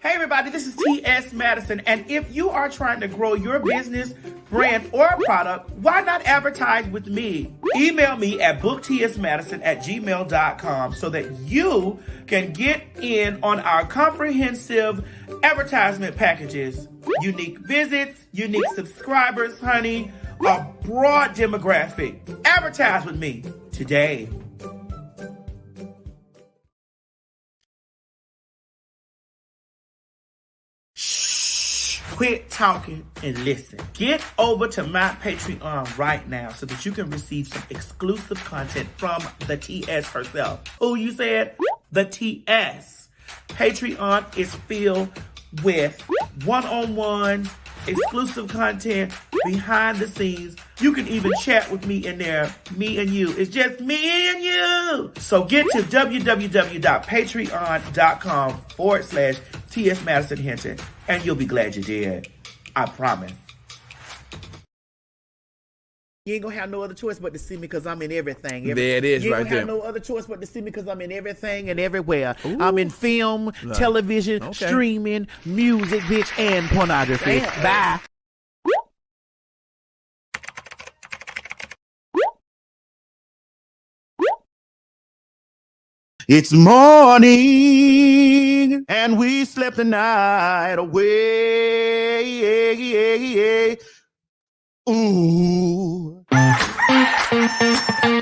Hey everybody, this is T.S. Madison, and if you are trying to grow your business, brand, or product, why not advertise with me? Email me at booktsmadison@gmail.com so that you can get in on our comprehensive advertisement packages. Unique visits, unique subscribers, honey, a broad demographic. Advertise with me today. Quit talking and listen. Get over to my Patreon right now so that you can receive some exclusive content from the TS herself. Who you said? The TS. Patreon is filled with one-on-one, exclusive content, behind the scenes. You can even chat with me in there. Me and you. It's just me and you. So get to www.patreon.com/TS Madison Hinton, and you'll be glad you did. I promise. You ain't gonna have no other choice but to see me because I'm in everything. There it is, you ain't right gonna have there. no other choice but to see me because I'm in everything and everywhere. Ooh. I'm in film, television, streaming, music, bitch, and pornography. Damn. Bye. It's morning, and we slept the night away. Ooh.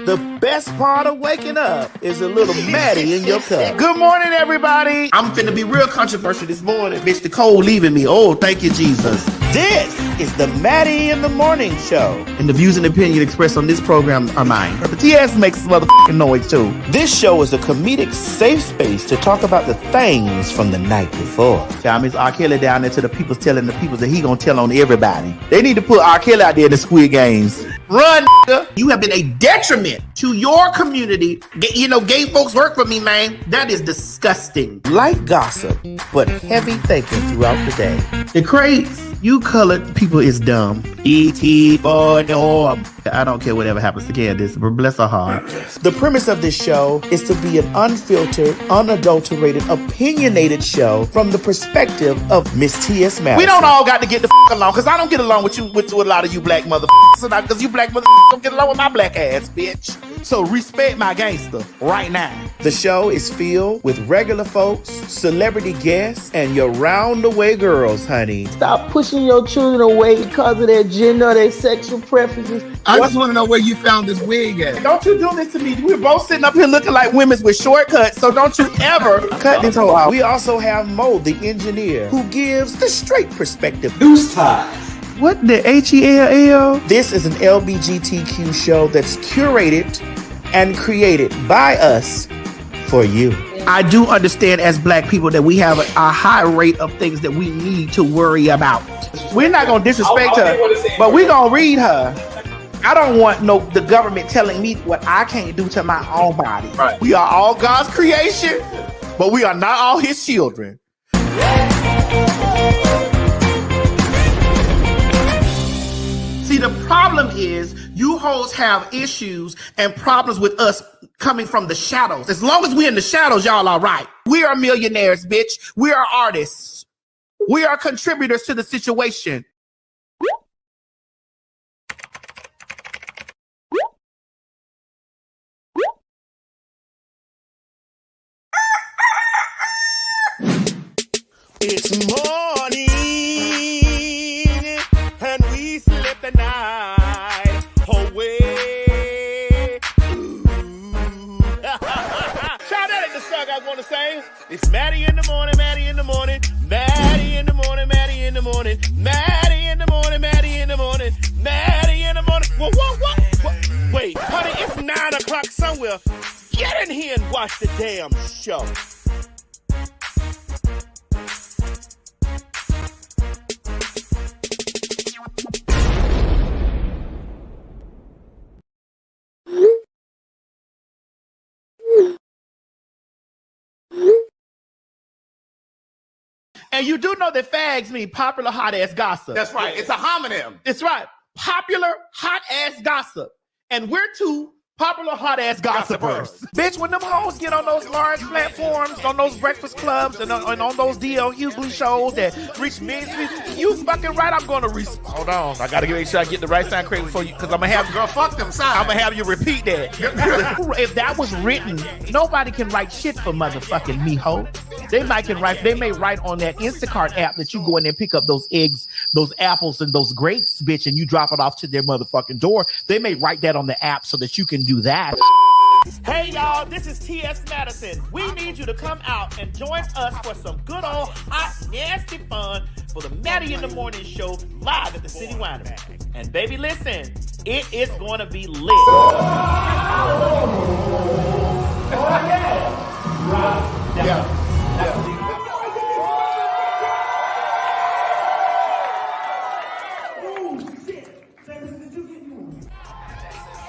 The best part of waking up is a little Maddie in your cup. Good morning, everybody. I'm finna be real controversial this morning. Bitch, the cold leaving me. Oh, thank you, Jesus. This is the Maddie in the Morning Show. And the views and opinion expressed on this program are mine. But the TS makes some motherfucking noise, too. This show is a comedic safe space to talk about the things from the night before. Y'all miss R. Kelly down there to the people's telling the peoples that he gonna tell on everybody. They need to put R. Kelly out there in the Squid Games. Run, nigga. You have been a detriment to your community. You know, gay folks work for me, man. That is disgusting. Light gossip, but heavy thinking throughout the day. The crates, you colored people is dumb. E.T. for norm. I don't care whatever happens to Candace, but bless her heart. The premise of this show is to be an unfiltered, unadulterated, opinionated show from the perspective of Miss T.S. Madison. We don't all got to get the fuck along, because I don't get along with you, with a lot of you black motherfuckers, because you black motherfuckers don't get along with my black ass, bitch. So respect my gangster right now. The show is filled with regular folks, celebrity guests, and your round-the-way girls, honey. Stop pushing your children away because of their gender or their sexual preferences. I just want to know where you found this wig at. Don't you do this to me. We're both sitting up here looking like women with shortcuts, so don't you ever cut this whole out. We also have Mo, the engineer, who gives the straight perspective. News time. What the H-E-L-L? This is an LBGTQ show that's curated and created by us for you. I do understand as black people that we have a high rate of things that we need to worry about. We're not going to disrespect her, but we're going to read her. I don't want the government telling me what I can't do to my own body. Right. We are all God's creation, but we are not all his children. See, the problem is you hoes have issues and problems with us coming from the shadows. As long as we're in the shadows, y'all are right. We are millionaires, bitch. We are artists. We are contributors to the situation. It's morning, and we slept the night away. Shout out at the song I want to say. It's Maddie in the morning, Maddie in the morning, Maddie in the morning, Maddie in the morning, Maddie in the morning, Maddie in the morning, Maddie in the morning. What? Wait, honey, it's 9 o'clock somewhere. Get in here and watch the damn show. And you do know that fags mean popular hot ass gossip. That's right. It's a homonym. It's right. Popular hot ass gossip. And we're two Popular hot-ass gossipers. Bitch, when them hoes get on those large platforms, on those breakfast clubs, and on those D.L. Hughley shows that reach millions of people, you fucking right, I'm going to hold on. I got to make sure I get the right sound correct for you, because I'm going to have... Girl, fuck them signs. I'm going to have you repeat that. If that was written, nobody can write shit for motherfucking me, ho. They may write on that Instacart app that you go in there and pick up those eggs, those apples, and those grapes, bitch, and you drop it off to their motherfucking door. They may write that on the app so that you can do that. Hey y'all, this is T.S. Madison. We need you to come out and join us for some good old hot, nasty fun for the Maddie in the Morning Show live at the City Winery. And baby, listen, it is going to be lit.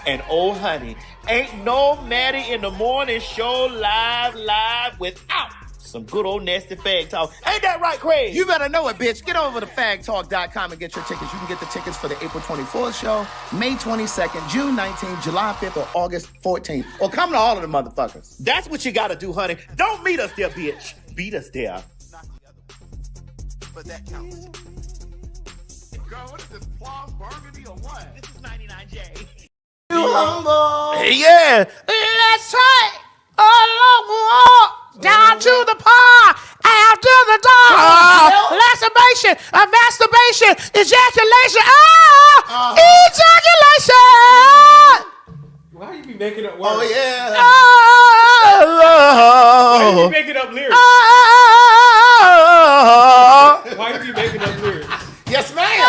And oh honey, ain't no Maddie in the Morning Show live without some good old nasty fag talk. Ain't that right, Craig? You better know it, bitch. Get over to fagtalk.com and get your tickets. You can get the tickets for the April 24th show, May 22nd, June 19th, July 5th, or August 14th. Or come to all of the motherfuckers. That's what you gotta do, honey. Don't meet us there, bitch. Beat us there. But that counts. Girl, what is this, Plum Burgundy or what? This is 99J. Yeah. Let's take a long walk down to the park after the dawn. Masturbation, ejaculation, ejaculation. Why you be making up words? Oh, yeah. Why you be making up lyrics? Why you be making up lyrics? Yes, ma'am.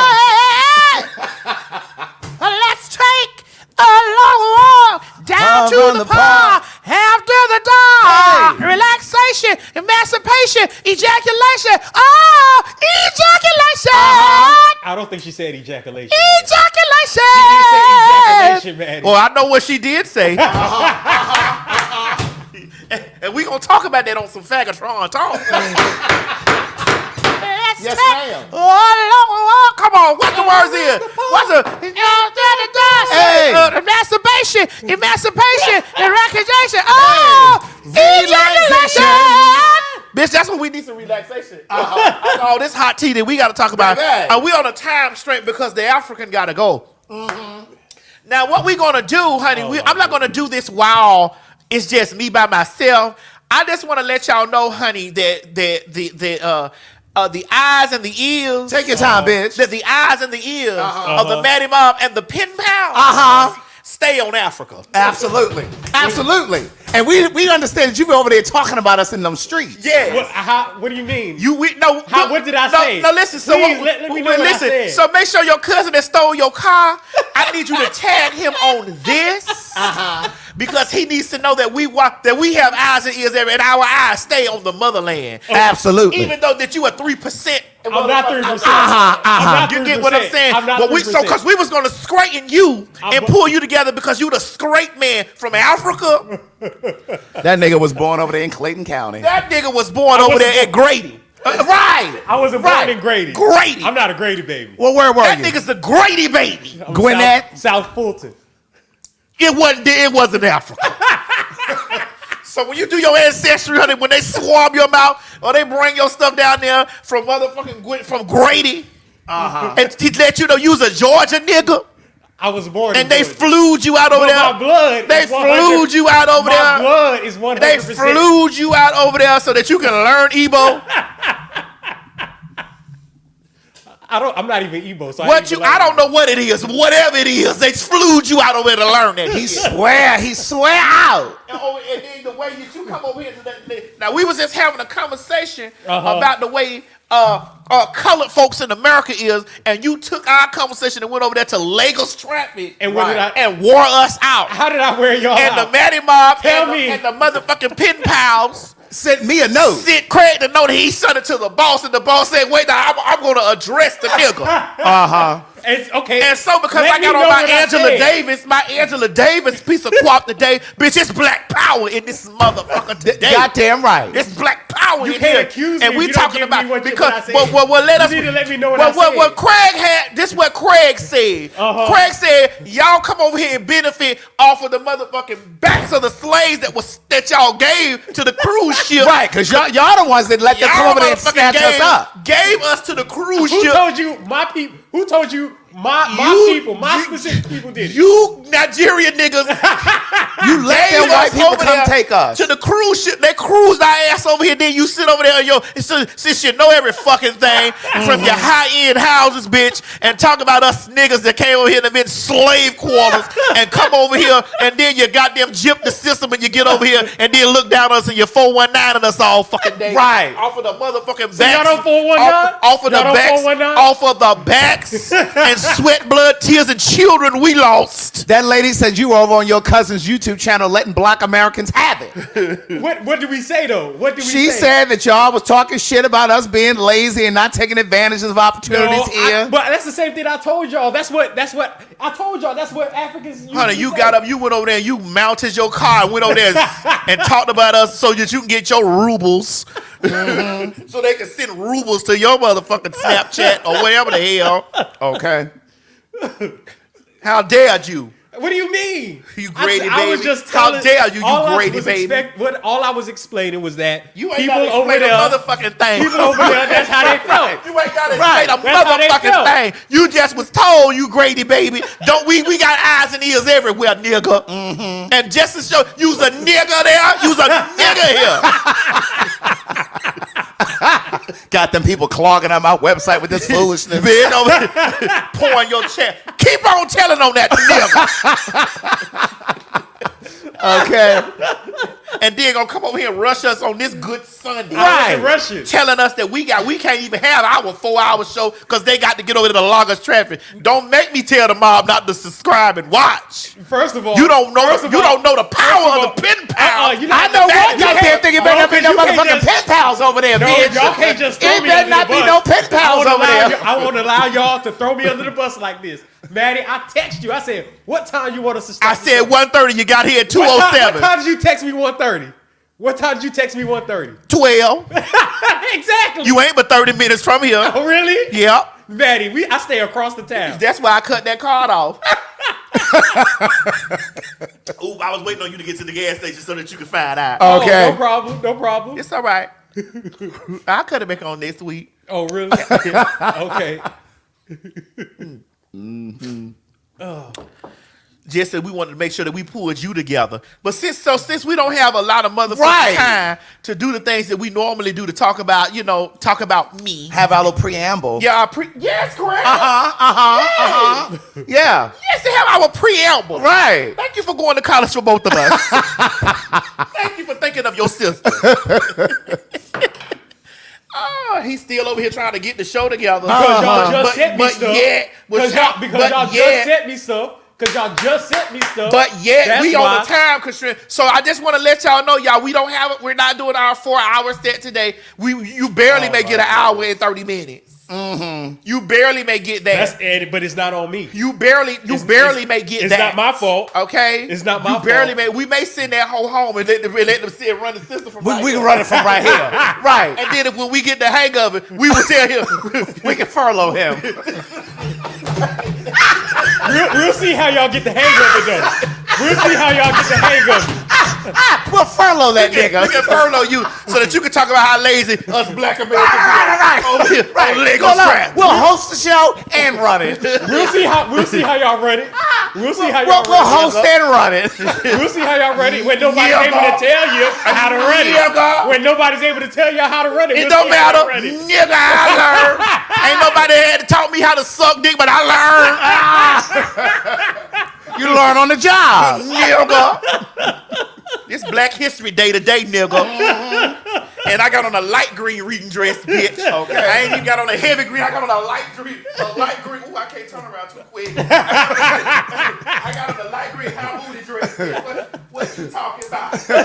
Let's take a long walk down to the park after the dawn. Hey. Relaxation, emancipation, ejaculation. Ejaculation. I don't think she said ejaculation. Ejaculation. She did say ejaculation, man. Well, I know what she did say. And we gonna talk about that on some Fagatron talk. Yes, ma'am. Come on, what the words is? What's the masturbation, emancipation, ejaculation. Ejaculation. Bitch, that's what we need, some relaxation. Oh, this hot tea that we got to talk about. We on a time straight because the African got to go. Mm-hmm. Now, what we gonna do, honey? I'm not gonna do this while it's just me by myself. I just want to let y'all know, honey, that the eyes and the ears. Take your time, bitch. The eyes and the ears of the Maddie Mom and the pen pals stay on Africa. Absolutely. Absolutely. And we understand that you be over there talking about us in them streets. Yeah. What do you mean? What did I say? No, listen. So Please, let me know what I said. So make sure your cousin that stole your car, I need you to tag him on this. Because he needs to know that we have eyes and ears there, and our eyes stay on the motherland. Absolutely. Even though that you are 3%. I'm not 3%. You get what I'm saying? I'm not 3%. Because we was gonna straighten you and pull you together because you the straight man from Africa. That nigga was born over there in Clayton County. That nigga was born over there at Grady. Right. I wasn't born in Grady. Grady. I'm not a Grady baby. Well, where were you? That nigga's the Grady baby. Gwinnett. South Fulton. It wasn't Africa. So when you do your ancestry, honey, when they swab your mouth or they bring your stuff down there from from Grady, and to let you know you was a Georgia nigga, I was born and in they Georgia. flued you out over there. My blood. They flued you out over there. My blood is 100%. They flued you out over there so that you can learn Igbo. I'm not even Igbo, so I don't know what it is. Whatever it is, they flued you out over there to learn that. He swear out. And then the way that you come over here today. Now we was just having a conversation about the way colored folks in America is, and you took our conversation and went over there to Lagos traffic and wore us out. How did I wear y'all out? And the Maddie Mob Tell me. and the motherfucking pen pals sent me a note. Sent Craig the note. He sent it to the boss, and the boss said, "Wait, now I'm going to address the nigga." It's okay. And so because Let I got me on know my what I Angela Davis piece of quap today, bitch, it's black power in this motherfucker today. Goddamn right. It's black power You in can't here. accuse and me we if you don't talking give me about what because I said. let us You need to let me know what I said. what Craig had. This is what Craig said. Craig said, y'all come over here and benefit off of the motherfucking backs of the slaves that y'all gave to the cruise ship. Right, because y'all the ones that let them come over there and snatch us up. Gave us to the cruise ship. Who told you my people? Who told you my people, my specific people did it? You Nigerian niggas. You let them white people come take us. To the cruise ship. They cruised our ass over here. Then you sit over there since you know every fucking thing from your high-end houses, bitch, and talk about us niggas that came over here and have been slave quarters and come over here and then you goddamn jip the system and you get over here and then look down on us and you 419 and us all fucking day. Right. Off of the motherfucking backs. So y'all don't 419? Off of the Y'all don't backs. 419? Off of the backs and sweat, blood, tears, and children we lost. That lady said you were over on your cousin's YouTube channel letting black Americans have it. What did we say though? What did we say? She said that y'all was talking shit about us being lazy and not taking advantage of opportunities here. But that's the same thing I told y'all. That's what I told y'all. That's what Africans. Honey, you got up, you went over there, and you mounted your car and went over there and talked about us so that you can get your rubles. So they can send rubles to your motherfucking Snapchat or whatever the hell. Okay. How dare you? What do you mean? You Grady I was baby. just How telling, dare you, Grady baby. All I was explaining was that You ain't people gotta over explain there, a motherfucking thing. people over there, that's how they felt. You ain't gotta Right. explain a That's how they motherfucking felt. thing. You just was told, you Grady baby. Don't we got eyes and ears everywhere, nigga. And just to show you's a nigga there, you's a nigga here. Got them people clogging on my website with this foolishness. Been over here pouring your chest. Keep on telling on that nigga. Okay. And then gonna come over here and rush us on this good Sunday. I wasn't rushing. Telling us that we can't even have our 4-hour show because they got to get over there to log us traffic. Don't make me tell the mob not to subscribe and watch. First of all, You don't know the power of the pen pal. I know one goddamn thing. It better not be no motherfucking pen pals over there, No, bitch. y'all can't just throw It me better under the not be bus. no pen pals over there. I won't allow y'all to throw me under the bus like this. Maddie, I text you. I said, what time you want us to start? I said 1:30. You got here at 2:07. What time did you text me 1:30? What time did you text me 1:30? 12. Exactly. You ain't but 30 minutes from here. Oh, really? Yep. Maddie, I stay across the town. That's why I cut that card off. Ooh, I was waiting on you to get to the gas station so that you could find out. Okay. Oh, no problem. No problem. It's all right. I'll cut it back on next week. Oh, really? Okay. Just that we wanted to make sure that we pulled you together. But since we don't have a lot of motherfucking Right. time to do the things that we normally do to talk about me. Have our little preamble. Yeah, yes, correct. Yeah. Yes, to have our preamble. Right. Thank you for going to college for both of us. Thank you for thinking of your sister. Oh, he's still over here trying to get the show together. Because y'all just sent me stuff. Because y'all just sent me stuff. Because y'all just sent me stuff. But yet That's we why. on the time constraint. So I just want to let y'all know, y'all, we don't have it. We're not doing our 4-hour set today. You barely may get an hour and 30 minutes. Mm-hmm. You barely may get that. That's Eddie, but it's not on me. You barely may get it's that. It's not my fault. Okay? It's not my fault. We may send that whole home and let them sit and run the system from right We here. can run it from right here. Right. And then when we get the hang of it, we will tell him. We can furlough him. We'll see how y'all get the hang of it, though. We'll see how y'all get the hang of it. We'll furlough that nigga. We can furlough you so that you can talk about how lazy us black Americans Right. are over here on Lego strap. We'll host the show and run it. We'll see how y'all run it. We'll see how y'all We'll run host and run it. it. We'll see how y'all run it when nobody's able to tell you how to run it. When nobody's able to tell you how to run it. It we'll don't see how matter. y'all run it. Nigga, I learned. Ain't nobody had to taught me how to suck dick, but I learned. You learn on the job. Nigga. It's Black History Day today, nigga. And I got on a light green reading dress, bitch. Okay. I ain't even got on a heavy green. I got on a light green. Ooh, I can't turn around too quick. I got on a light green high booty dress. Bitch. What you talking about? What you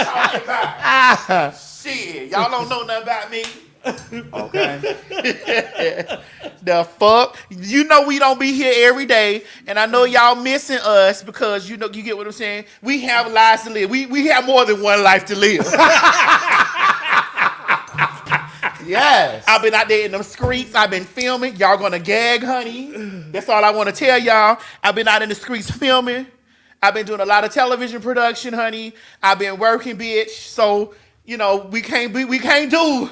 talking about? Shit, y'all don't know nothing about me. Okay. The fuck? You know we don't be here every day, and I know y'all missing us because you get what I'm saying. We have lives to live. We have more than one life to live. Yes. I've been out there in them streets. I've been filming. Y'all gonna gag, honey. That's all I want to tell y'all. I've been out in the streets filming. I've been doing a lot of television production, honey. I've been working, bitch. So we can't do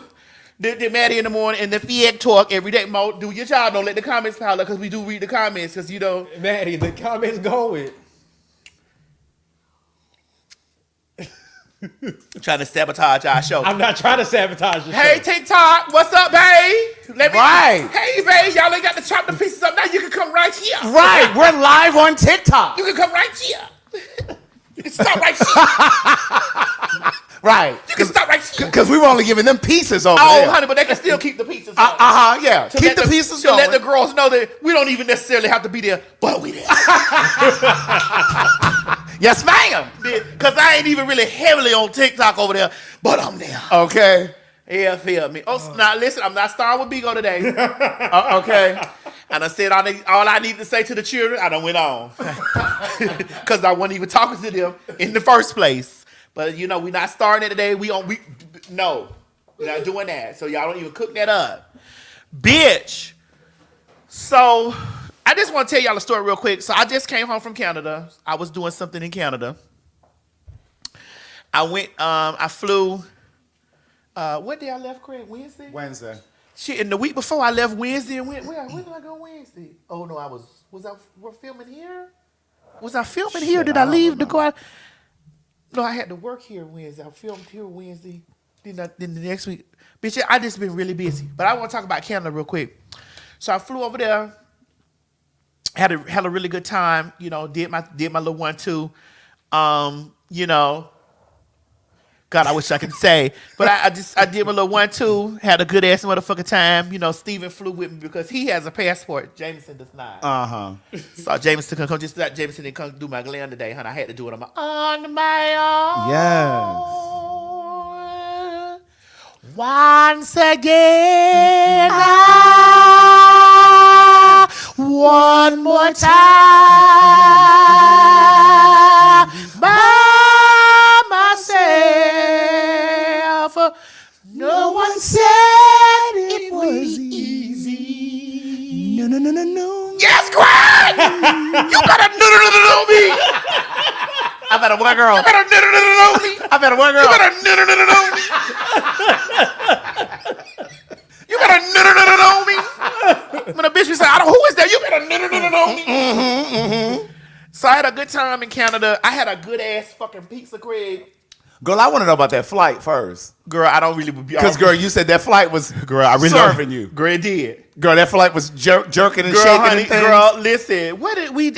the Maddie in the morning and the Fiat talk every day. Mo, do your job. Don't let the comments pile up because we do read the comments because Maddie, the comments going. Trying to sabotage our show. I'm not trying to sabotage your show. Hey, TikTok, what's up, babe? Right. Hey, babe, y'all ain't got to chop the pieces up now. You can come right here. Right. We're live on TikTok. You can come right here. You can stop right here. Right. You can stop right here. Because we were only giving them pieces over there. Oh, honey, but they can still keep the pieces. Yeah. Keep the pieces going. To let the girls know that we don't even necessarily have to be there, but we there. Yes, ma'am. Because I ain't even really heavily on TikTok over there, but I'm there. Okay. Yeah, feel me. Oh, now listen, I'm not starting with Bigo today. Okay. And I said all I need to say to the children, I done went on. Because I wasn't even talking to them in the first place. But we're not starting it today. No, we're not doing that. So y'all don't even cook that up. Bitch. So I just want to tell y'all a story real quick. So I just came home from Canada. I was doing something in Canada. I flew, what day I left, Craig? Wednesday? Shit, and the week before I left Wednesday and went, where did I go Wednesday? Oh no, we're filming here? Was I filming here? Did I leave to go out? No, I had to work here Wednesday. I filmed here Wednesday. Then the next week. Bitch, I just been really busy. But I want to talk about Canada real quick. So I flew over there. Had a really good time. Did my little 1-2. God, I wish I could say. But I did my little 1-2. Had a good ass motherfucking time. Steven flew with me because he has a passport. Jameson does not. So Jameson can come. Just that Jameson didn't come do my glam today, honey. I had to do it on my own. Yes. Once again, one more time, by myself. No one said it was easy. No. Yes, Greg! You better know me. I better one girl. You better know me. I better one girl. You better know me. You better know me. When a bitch be saying, who is that? You better know me. So I had a good time in Canada. I had a good ass fucking pizza, Craig. Girl, I want to know about that flight first. Girl, I don't really... Because, girl, you said that flight was serving you. Girl, it did. Girl, that flight was jerking and shaking and things. Girl, listen.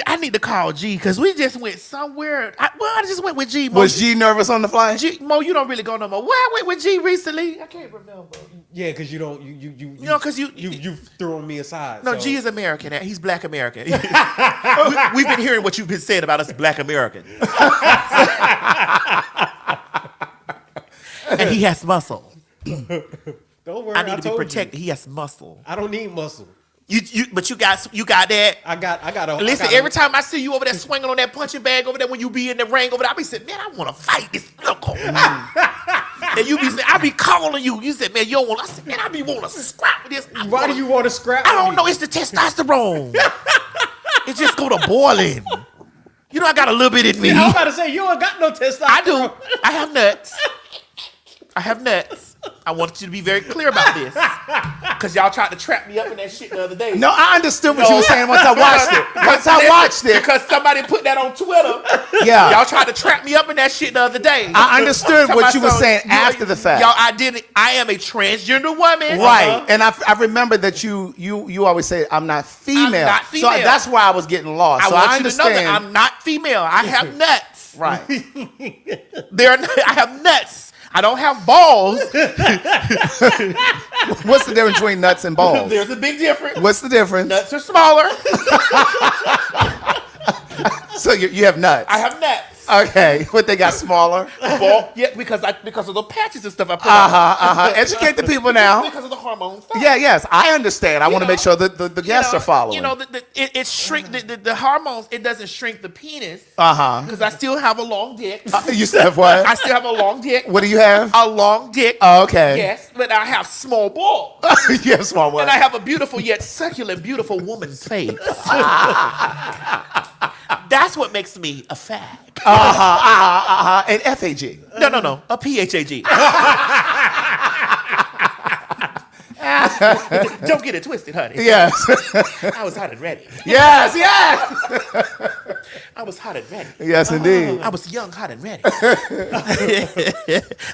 I need to call G because we just went somewhere. I just went with G. Mo. Was G nervous on the flight? Mo, you don't really go no more. Where I went with G recently? I can't remember. Yeah, because you don't... because you've thrown me aside. No, so. G is American. He's Black American. We've been hearing what you've been saying about us Black Americans. And he has muscle. Don't worry, I need to be protected. He has muscle. I don't need muscle. But you got that. I got. Listen, every time I see you over there swinging on that punching bag over there when you be in the ring over there, I be saying, man, I want to fight this knuckle. And you be saying, I be calling you. You said, man, you don't want. I said, man, I be want to scrap with this. Why do you want to scrap? I don't know. It's the testosterone. It just go to boiling. I got a little bit in me. I'm about to say you ain't got no testosterone. I do. I have nuts. I want you to be very clear about this. Because y'all tried to trap me up in that shit the other day. No, I understood what you were saying once I watched it. Because somebody put that on Twitter. Yeah. Y'all tried to trap me up in that shit the other day. I understood what you were saying after the fact. Y'all, I am a transgender woman. Right. And I remember that you always say, I'm not female. I'm not female. So that's why I was getting lost. I want you to know that I'm not female. I have nuts. Right. I have nuts. I don't have balls. What's the difference between nuts and balls? There's a big difference. What's the difference? Nuts are smaller. So you have nuts. I have nuts. Okay, what they got smaller? Yeah, because of the patches and stuff I put on. Educate the people now. Because of the hormones. Stuff. Yeah, yes, I understand. I want to make sure that the guests are following. You know, it shrink the hormones. It doesn't shrink the penis. Because I still have a long dick. You still have what? I still have a long dick. What do you have? A long dick. Oh, okay. Yes, but I have small balls. You have small balls. And I have a beautiful yet succulent, beautiful woman's face. That's what makes me a fag. An FAG. No. A PHAG. Don't get it twisted, honey. Yes. I was hot and ready. Yes. I was hot and ready. Yes, indeed. I was young, hot and ready.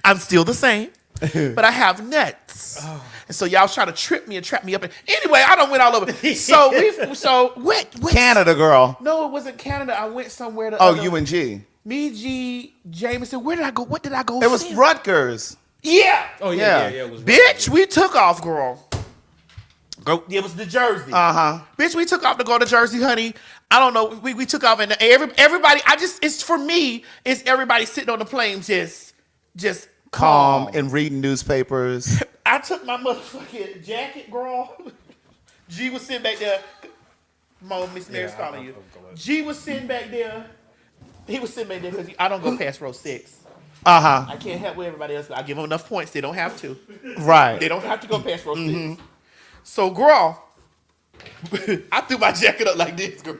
I'm still the same, but I have nuts. And so y'all try to trip me and trap me up. Anyway, I done went all over. So what? Canada, girl. No, it wasn't Canada. I went somewhere to. UNG. Me, G, Jameson. Where did I go? What did I go? It was Rutgers. Yeah. Oh yeah. It was Bitch, we took off, girl. It was the Jersey. Bitch, we took off to go to Jersey, honey. I don't know. We took off and everybody. It's for me. It's everybody sitting on the plane just calm and reading newspapers. I took my motherfucking jacket, girl. G was sitting back there. Mom, Miss Mary's calling you. G was sitting back there. He was sitting back there because I don't go past row 6. I can't help with everybody else. I give them enough points. They don't have to. Right. They don't have to go past row 6. So, girl, I threw my jacket up like this, girl.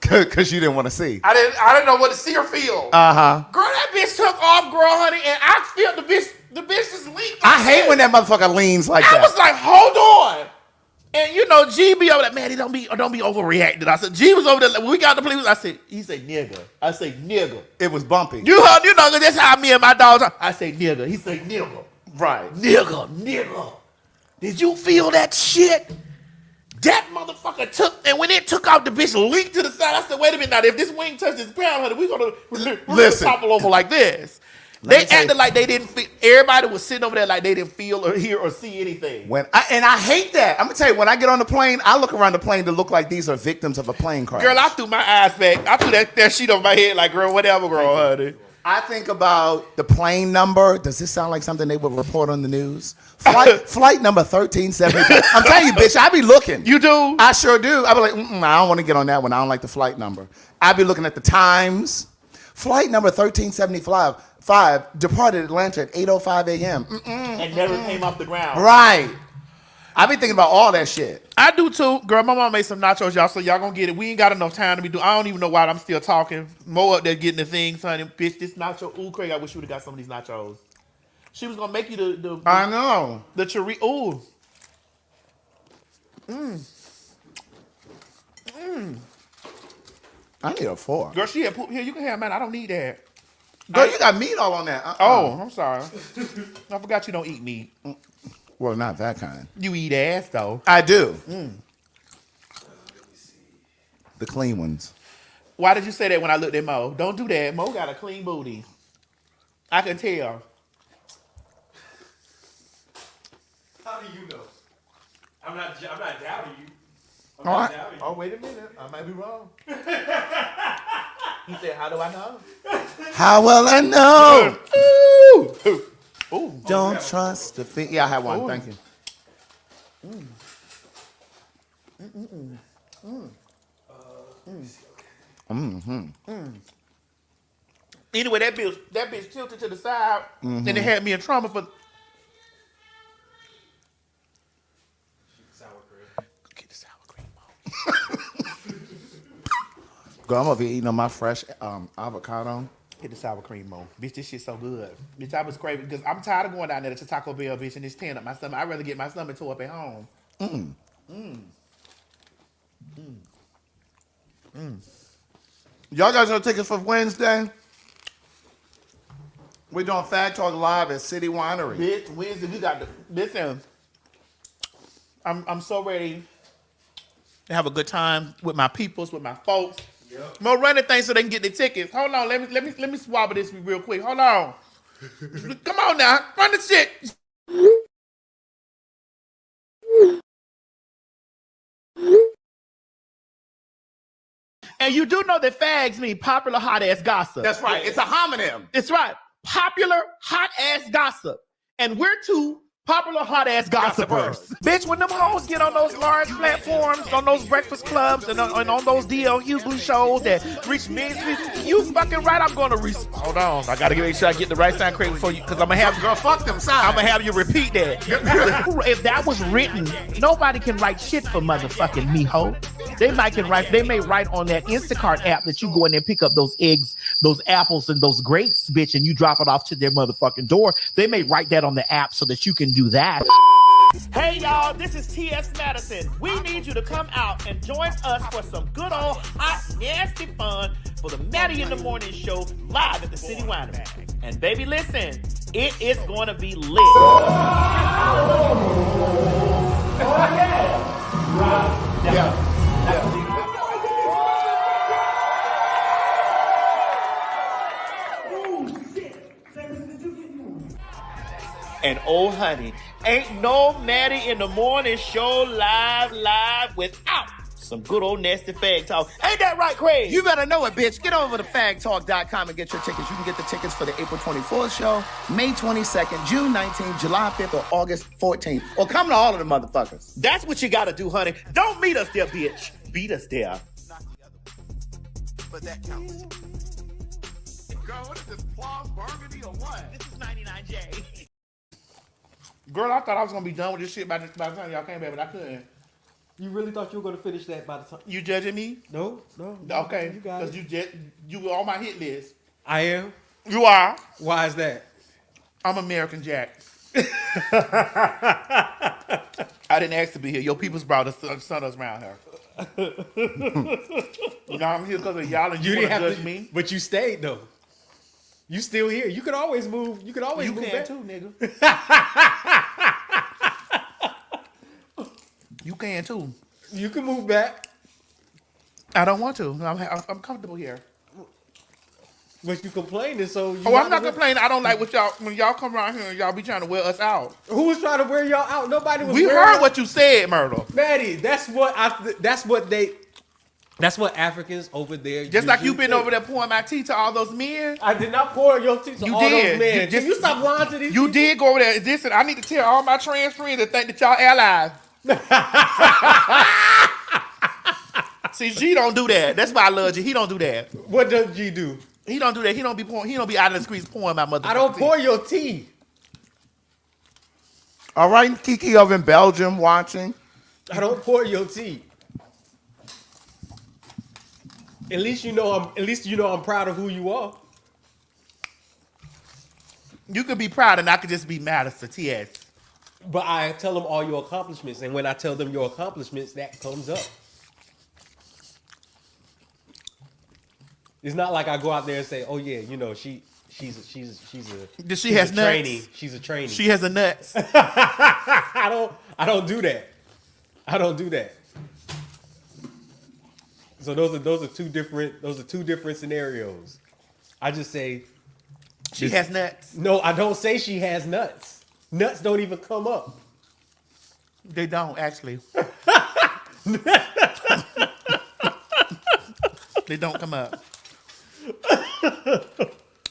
Because you didn't want to see. I didn't know what to see or feel. Girl, that bitch took off, girl, honey, and I felt the bitch just leaned. I hate when that motherfucker leans like that. I was like, hold on. And you know, G be over there, man, don't be overreacting. I said, G was over there, when we got the police, he said, nigga. I say, nigga. It was bumpy. You know, cause that's how me and my dogs are. I say, nigga. He say, nigga. Right. Nigga. Did you feel that shit? That motherfucker took, and when it took out, the bitch leaked to the side. I said, wait a minute now, if this wing touches ground, honey, we're gonna topple over like this. They acted like they didn't feel, everybody was sitting over there like they didn't feel or hear or see anything. I hate that. I'm gonna tell you, when I get on the plane, I look around the plane to look like these are victims of a plane crash. Girl, I threw my eyes back. I threw that sheet over my head like, girl, whatever, girl, honey. I think about the plane number. Does this sound like something they would report on the news? Flight number 1375. I'm telling you, bitch, I be looking. You do? I sure do. I be like, I don't want to get on that one. I don't like the flight number. I be looking at the times. Flight number 1375 departed Atlanta at 8:05 a.m. And never came off the ground. Right. I be thinking about all that shit. I do too. Girl, my mom made some nachos, y'all, so y'all gonna get it. We ain't got enough time to be doing. I don't even know why I'm still talking. Mo up there getting the things, honey. Bitch, this nacho. Ooh, Craig, I wish you would have got some of these nachos. She was gonna make you the I know. The chorizo. Ooh. I need a fork. Girl, she had poop here. You can have mine. I don't need that. Girl, you got meat all on that. Oh, I'm sorry. I forgot you don't eat meat. Well, not that kind. You eat ass, though. I do. The clean ones. Why did you say that when I looked at Mo? Don't do that. Mo got a clean booty. I can tell. How do you know? I'm not doubting you. All right. Oh, wait a minute. I might be wrong. He said, how do I know? How will I know? Ooh. Don't trust the feet. Yeah, I have one. Ooh. Thank you. Anyway, that bitch tilted to the side, and it had me in trauma for. Get the sour cream on. Girl, I'm over here eating on my fresh avocado. Get the sour cream on. Bitch, this shit's so good. Bitch, I was craving because I'm tired of going down there to Taco Bell, bitch, and it's tearing up my stomach. I'd rather get my stomach tore up at home. Y'all guys gonna take us for Wednesday? We're doing Fag Talk Live at City Winery. Bitch, Wednesday, we got the. Listen, I'm so ready to have a good time with my peoples, with my folks. Yep. More running things so they can get their tickets. Hold on, let me swallow this real quick. Hold on. Come on now, run the shit. And you do know that fags mean popular hot ass gossip. That's right. It's a homonym. It's right. Popular hot ass gossip. And we're two popular hot ass gossipers. Bitch, when them hoes get on those large platforms, on those breakfast clubs, and on those D.L. Hughley shows that reach millions, you fucking right. I'm going to hold on. I got to make sure I get the right sound correct before you, because I'm going to have girl, fuck them signs. I'm going to have you repeat that. If that was written, nobody can write shit for motherfucking me, ho. They may write on that Instacart app that you go in there and pick up those eggs, those apples, and those grapes, bitch, and you drop it off to their motherfucking door. They may write that on the app so that you can do that. Hey y'all, this is T.S. Madison. We need you to come out and join us for some good old hot, nasty fun for the Maddie in the Morning Show live at the City Winery. And baby, listen, it is going to be lit. And oh honey, ain't no Maddie in the Morning Show live without some good old nasty fag talk. Ain't that right, Craig? You better know it, bitch. Get over to fagtalk.com and get your tickets. You can get the tickets for the April 24th show, May 22nd, June 19th, July 5th, or August 14th. Or come to all of the motherfuckers. That's what you gotta do, honey. Don't meet us there, bitch. Beat us there. But that counts. Girl, what is this, plum burgundy or what? This is 99J. Girl, I thought I was going to be done with this shit by the time y'all came back, but I couldn't. You really thought you were going to finish that by the time? You judging me? No. Okay, You got it. because you were on my hit list. I am? You are. Why is that? I'm American Jack. I didn't ask to be here. Your people's brought us sent us around here. You know I'm here because of y'all and you didn't judge me. But you stayed though. You still here. You could always move. You could always move back. Too, nigga. You can too. You can move back. I don't want to. I'm comfortable here. But you complaining, so I'm not complaining. I don't like when y'all come around here and y'all be trying to wear us out. Who was trying to wear y'all out? Nobody was. We heard what you said, Myrtle. Maddie, that's what Africans over there. Just like you've been over there pouring my tea to all those men. I did not pour your tea to all those men. Can you stop lying to these people? You did go over there. Listen, I need to tell all my trans friends that think that y'all allies. See, G don't do that. That's why I love G. He don't do that. What does G do? He don't do that. He don't be out in the streets pouring my mother. I don't pour your tea. All right, Kiki over in Belgium watching. I don't pour your tea. At least you know I'm proud of who you are. You could be proud and I could just be mad as a TS. But I tell them all your accomplishments, and when I tell them your accomplishments, that comes up. It's not like I go out there and say, "Oh yeah, you know she's a She has nuts. trainee. She's a trainee. She has a nuts." I don't do that. I don't do that. So those are two different scenarios. I just say she has nuts. No, I don't say she has nuts. Nuts don't even come up. They don't actually. They don't come up.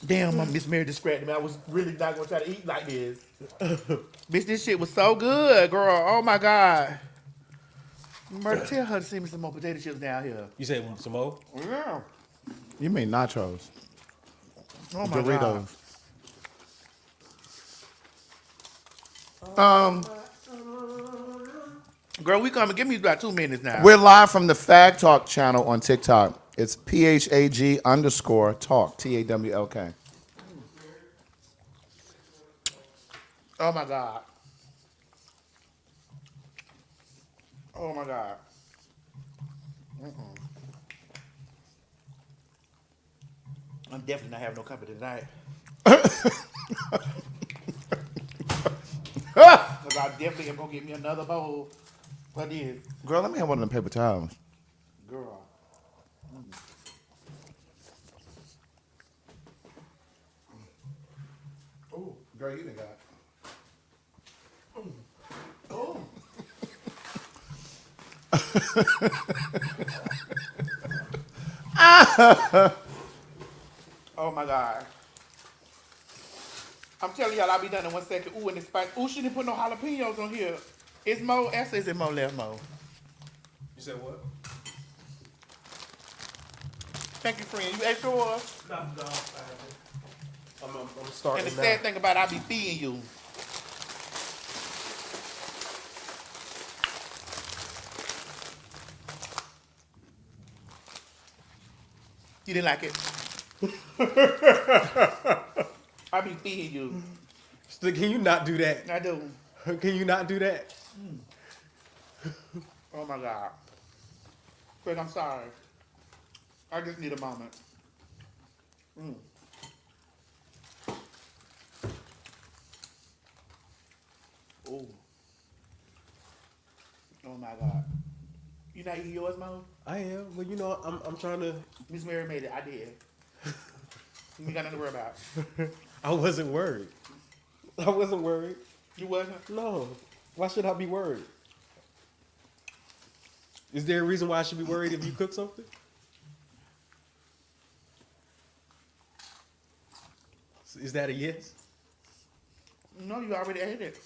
Damn, my Miss Mary distracted me. I was really not gonna try to eat like this. Bitch, this shit was so good, girl. Oh my God. Murder, tell her to send me some more potato chips down here. You said some more? Yeah. You mean nachos? Oh my Doritos. God. Girl, we coming. Give me about 2 minutes now. We're live from the Fag Talk channel on TikTok. It's PHAG_talk, TAWLK. Oh my God. Oh my God. I'm definitely not having no company tonight. Because I definitely am going to get me another bowl. What is? Girl, let me have one of them paper towels. Girl. Oh, girl, you done got. Oh. Oh my God. I'm telling y'all, I'll be done in 1 second. Ooh, and it's spice. Ooh, she didn't put no jalapenos on here. It's more. Esther, is it more left, Mo? You said what? Thank you, friend. You ate yours? No. I'm starting And the now. sad thing about it, I be feeding you. You didn't like it? I be feeding you. So can you not do that? I do. Can you not do that? Oh my God. Craig, I'm sorry. I just need a moment. Ooh. Oh my God. You not eating yours, Mo? I am. Well, you know, I'm trying to. Miss Mary made it. I did. You got nothing to worry about. I wasn't worried. You wasn't? No. Why should I be worried? Is there a reason why I should be worried if you cook something? Is that a yes? No, you already ate it.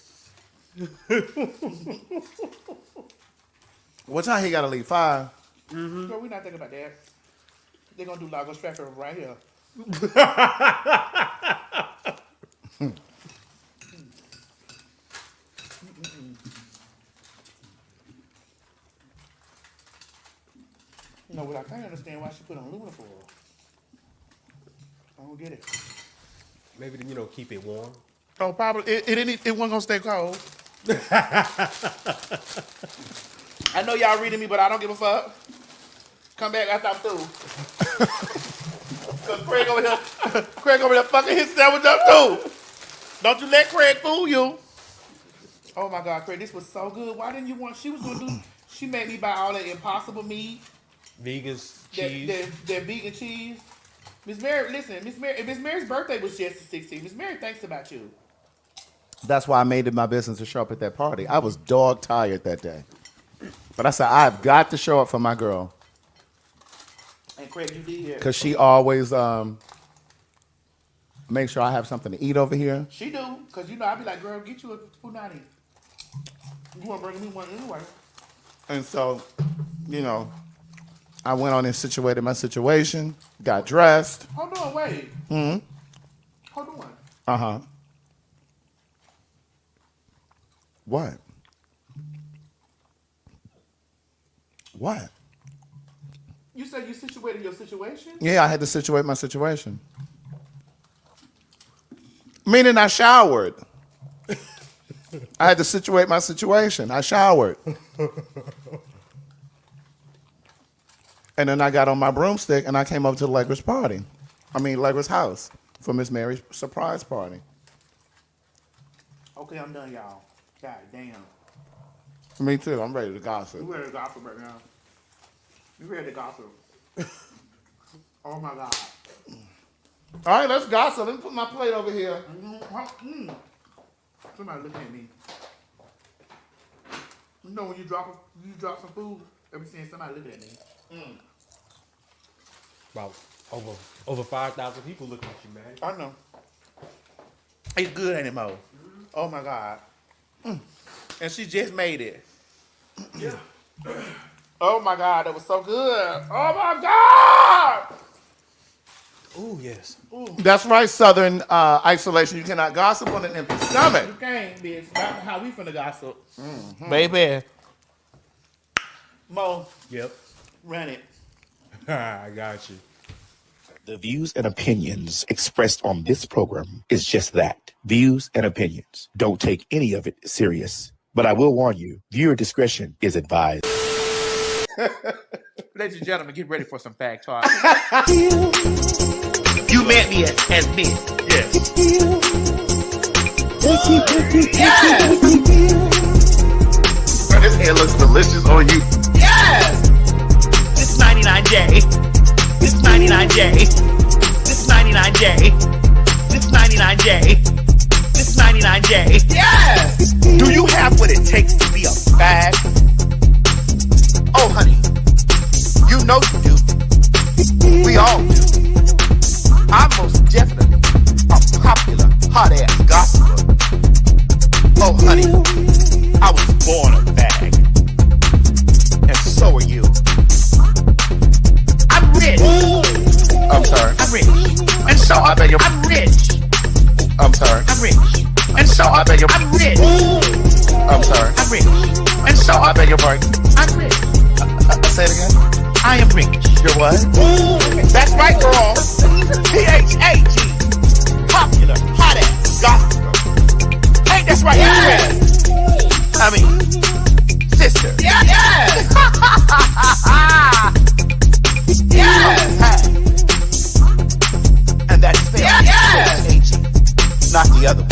What time he gotta leave? 5? So we're not thinking about that. They're gonna do Lagos Tracker right here. You know what? I can't understand why she put on aluminum foil. I don't get it. Maybe to, keep it warm. Oh, probably it wasn't gonna stay cold. I know y'all reading me, but I don't give a fuck. Come back after I'm through. Cause Craig over here fucking his sandwich up too. Don't you let Craig fool you. Oh my God, Craig, this was so good. Why didn't you want? She made me buy all that Impossible meat. Vegans, cheese. That vegan cheese. Miss Mary, listen, Miss Mary's birthday was just the 16th. Miss Mary thinks about you. That's why I made it my business to show up at that party. I was dog tired that day. But I said, I've got to show up for my girl. And Craig, you did. Because she always make sure I have something to eat over here. She do. Because, I'd be like, girl, get you a punani. You want to bring me one anyway. And so, I went on and situated my situation, got dressed. Hold on, wait. Hold on. Uh-huh. What? What? You said you situated your situation? Yeah, I had to situate my situation. Meaning I showered. I had to situate my situation. I showered. And then I got on my broomstick and I came up to Allegra's party. Allegra's house for Miss Mary's surprise party. Okay, I'm done, y'all. God damn. Me too. I'm ready to gossip. You ready to gossip right now? You ready to gossip? Oh my God. All right, let's gossip. Let me put my plate over here. Somebody looking at me. You know when you drop some food, every time somebody looking at me. About over 5,000 people looking at you, man. I know. It's good, ain't it, Mo? Oh my God. And she just made it. Yeah. Oh my God, that was so good. Oh my God. Oh, yes. Ooh. That's right, Southern isolation. You cannot gossip on an empty stomach. You can't, bitch. Not how we finna gossip. Baby. Mo, Yep. run it. I got you. The views and opinions expressed on this program is just that. Views and opinions. Don't take any of it serious. But I will warn you, viewer discretion is advised. Ladies and gentlemen, get ready for some fact talk. You met me as Miss. Yes. Yes! This hair looks delicious on you. Yes! This 99J. This 99J. This 99J. This 99J. This 99J. Yes! Do you have what it takes to be a fag? Oh, honey, you know you do. I'm sorry. I'm rich. And so I beg your I'm rich. I'm sorry. I'm rich. And so I beg your I'm rich. I'm sorry. I'm rich. And so I beg your pardon. I'm rich. Say it again. I am rich. You're what? That's right, girl. PHAG. Popular, hot ass, gospel. Ain't that's right, yes. I mean, sister. Yeah, yeah. Yeah. And that's spelled PHAG. Not the other one.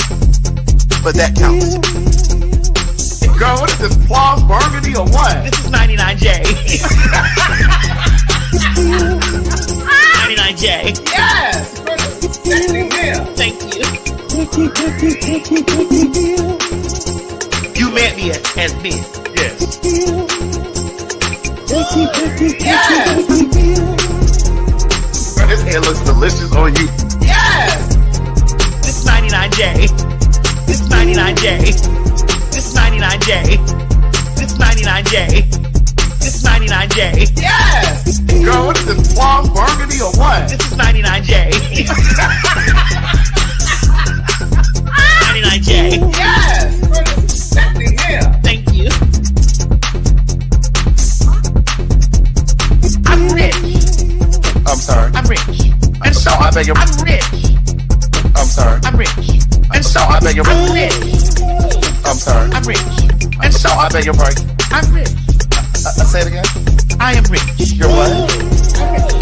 But that counts. Girl, what is this, plum burgundy or what? This is 99J. 99J. Yes! Thank you. You met me as Miss. Yes. Yes! Girl, this hair looks delicious on you. Yes! This is 99J. This is 99J. This is 99J. This is 99J. This is 99J. Yes! Girl, what is this, plum burgundy or what? This is 99J. 99J. Yes! Thank you. I'm rich. I'm sorry. I'm rich. And so I beg your I'm rich. I'm sorry. I'm rich. And so I beg your I'm rich. I'm sorry. I'm rich. And so I beg your pardon. I'm rich. Say it again. I am rich. You're what?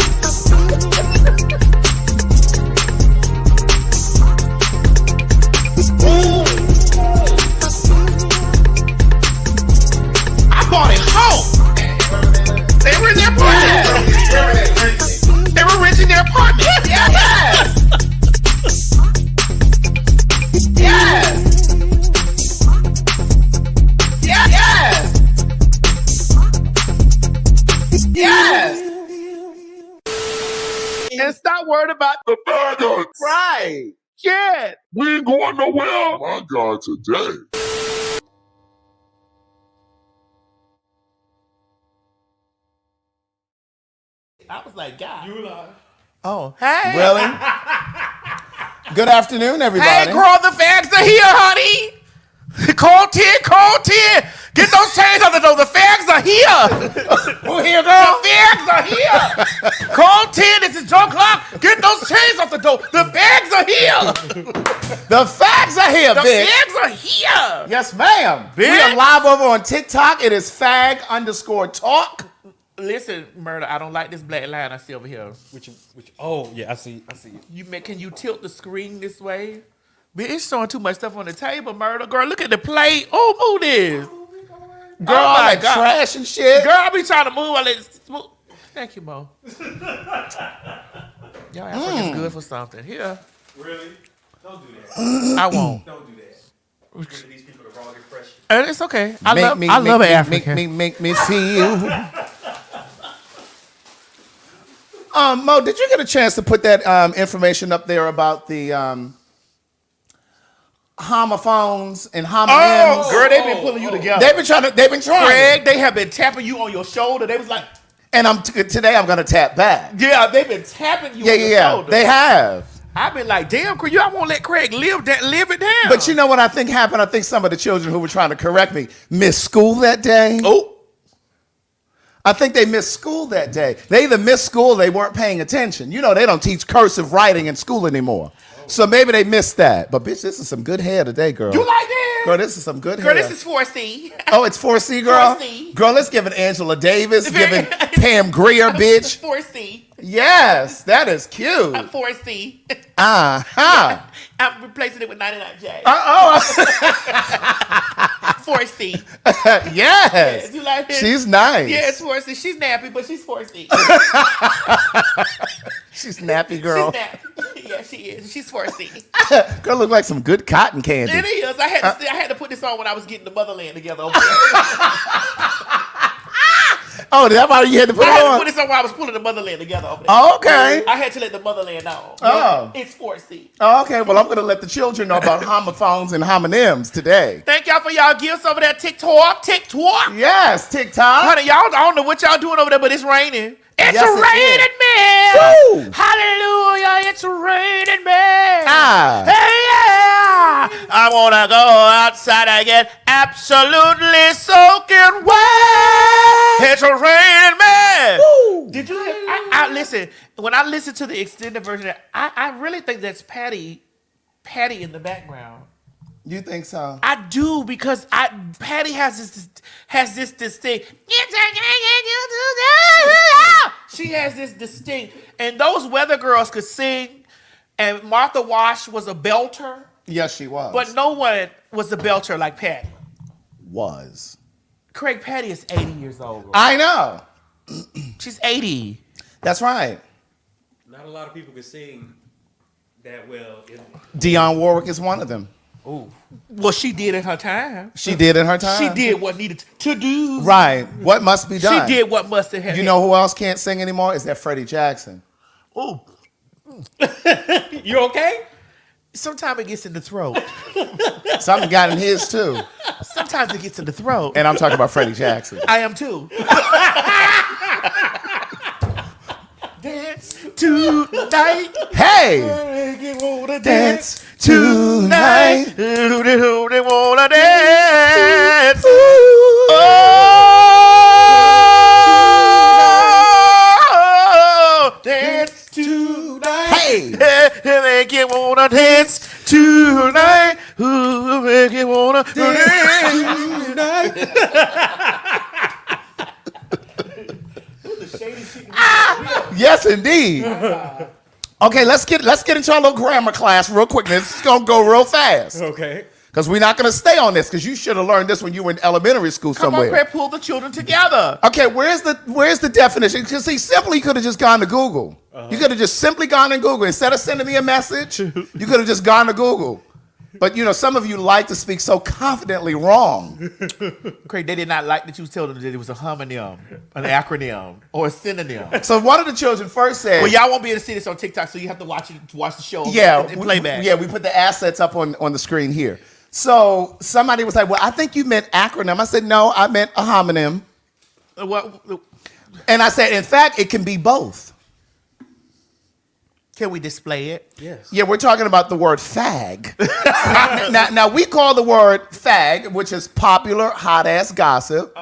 I bought it home. They were in their apartment. They were renting their apartment. Yes. Yes. Yes. Yes. And stop worrying about The faggots! right. Yeah. We ain't going nowhere! My God, today. I was like, God. You lie. Oh, hey. Really? Good afternoon, everybody. Hey, girl, the fags are here, honey. Call 10, call 10. Get those chains on the door. The fags are here. Who here, girl? The fags are here. Call 10. This is Joe Clock. Get those chains off the door. The fags are here. The facts are here, The bitch. fags are here. Yes, ma'am. We Bitch. are live over on TikTok. It is fag_talk. Listen, Murder, I don't like this black line I see over here. Which, oh, yeah, I see it. Can you tilt the screen this way? Bitch, it's showing too much stuff on the table, Murder. Girl, look at the plate. Oh, move this. Girl, Oh, my like God. trash and shit. Girl, I be trying to move. Thank you, Mo. Y'all Africans good for something. Here. Really? Don't do that. I won't. Don't do that. Giving these people the wrong impression. It's okay. I love an Make African. me feel. Mo, did you get a chance to put that information up there about the homophones and homonyms? Oh, girl, they've been pulling you together. They've been trying. Greg, they have been tapping you on your shoulder. They was like, And today I'm gonna tap back. yeah, they've been tapping you on your Yeah. shoulder. They have. I've been like, damn, Craig, I won't let Craig live it down. But you know what I think happened? I think some of the children who were trying to correct me missed school that day. Oh. I think they missed school that day. They either missed school or they weren't paying attention. You know, they don't teach cursive writing in school anymore. So maybe they missed that. But bitch, this is some good hair today, girl. You like that? Girl, this is some good Girl, hair. this is 4C. Oh, it's 4C, girl? 4C. Girl, let's give it Angela Davis, giving Pam Grier, bitch. 4C. Yes, that is cute. 4C. Uh-huh. I'm replacing it with 99J. 4C. Yes. You like this? She's nice. Yeah, it's 4C. She's nappy, but she's 4C. She's nappy, girl. She's nappy. Yeah, she is. She's 4C. Girl look like some good cotton candy. It is. I had to put this on when I was getting the motherland together. Okay? Oh, that's why you had to put I it had to on? put this on while I was pulling the motherland together over there. Oh, okay. I had to let the motherland know. Oh. It's 4C. Oh, okay, well, I'm going to let the children know about homophones and homonyms today. Thank y'all for y'all gifts over there. TikTok. Yes, TikTok. Honey, y'all, I don't know what y'all doing over there, but it's raining. It's Yes, it raining, man. Woo. Hallelujah. It's raining men. Hey, yeah. I want to go outside and get absolutely soaking wet. It's raining men. Woo. Did you hear? I listen. When I listen to the extended version, I really think that's Patty in the background. You think so? I do, because Patty has this distinct. She has this distinct, and those weather girls could sing, and Martha Wash was a belter. Yes, she was. But no one was a belter like Patty. Was. Craig, Patty is 80 years old. Bro. I know. She's 80. That's right. Not a lot of people can sing that well. Dionne Warwick is one of them. Ooh. Well, she did in her time. She did in her time. She did what needed to do. Right. What must be done. She did what must have happened. You know who else can't sing anymore? Is that Freddie Jackson. Ooh. You okay? Sometimes it gets in the throat. Something got in his too. Sometimes it gets in the throat. And I'm talking about Freddie Jackson. I am too. Dance tonight. Hey! Dance tonight. They wanna dance. Oh, dance tonight. Hey! Make you wanna dance tonight. Ooh, make you wanna dance tonight. Yes, indeed. Okay, let's get into our little grammar class real quick. This is gonna go real fast. Okay. Because we're not gonna stay on this, because you should have learned this when you were in elementary school somewhere. Come on, Craig, pull the children together. Okay, where's the definition? Because see, simply you could have just gone to Google. You could have just simply gone to Google. Instead of sending me a message, you could have just gone to Google. But you know, some of you like to speak so confidently wrong. Craig, they did not like that you was telling them that it was a homonym, an acronym, or a synonym. So one of the children first said, Well, y'all won't be able to see this on TikTok, so you have to watch the show. yeah, and playback. we put the assets up on the screen here. So somebody was like, well, I think you meant acronym. I said, no, I meant a homonym. What? And I said, in fact, it can be both. Can we display it? Yes. Yeah, we're talking about the word fag. now, we call the word fag, which is popular hot ass gossip,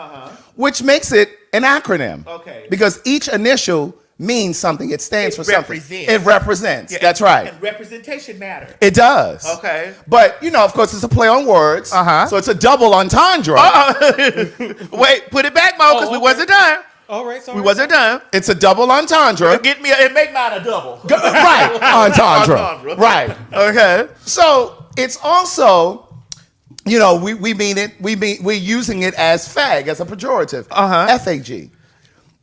which makes it an acronym. Okay. Because each initial means something. It stands for something. Represents. It represents. Yeah, That's right. And representation matters. It does. Okay. But, you know, of course, it's a play on words. So it's a double entendre. Wait, put it back, Mo, because we wasn't done. All right, sorry. We wasn't done. It's a double entendre. Get me and make mine a double. Right. Entendre. Entendre. Right. Okay. So it's also, you know, we're using it as fag, as a pejorative. F-A-G.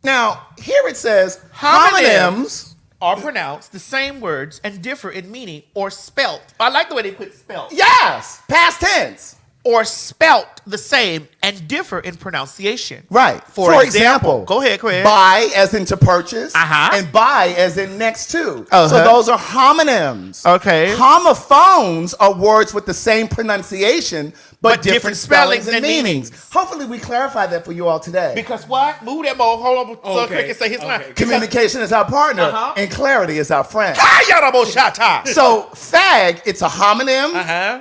Now, here it says homonyms are pronounced the same words and differ in meaning or spelt. I like the way they put spelt. Yes, past tense. Or spelt the same and differ in pronunciation. Right. For example, go ahead, Craig. Buy as in to purchase, Uh-huh. and buy as in next to. Uh-huh. So those are homonyms. Okay. Homophones are words with the same pronunciation, but different spellings and meanings. meanings. Hopefully we clarified that for you all today. Because what? Move that mo. Hold on. So Okay. Craig can say his line. Okay. Communication is our partner, and clarity is our friend. Shata. So fag, it's a homonym,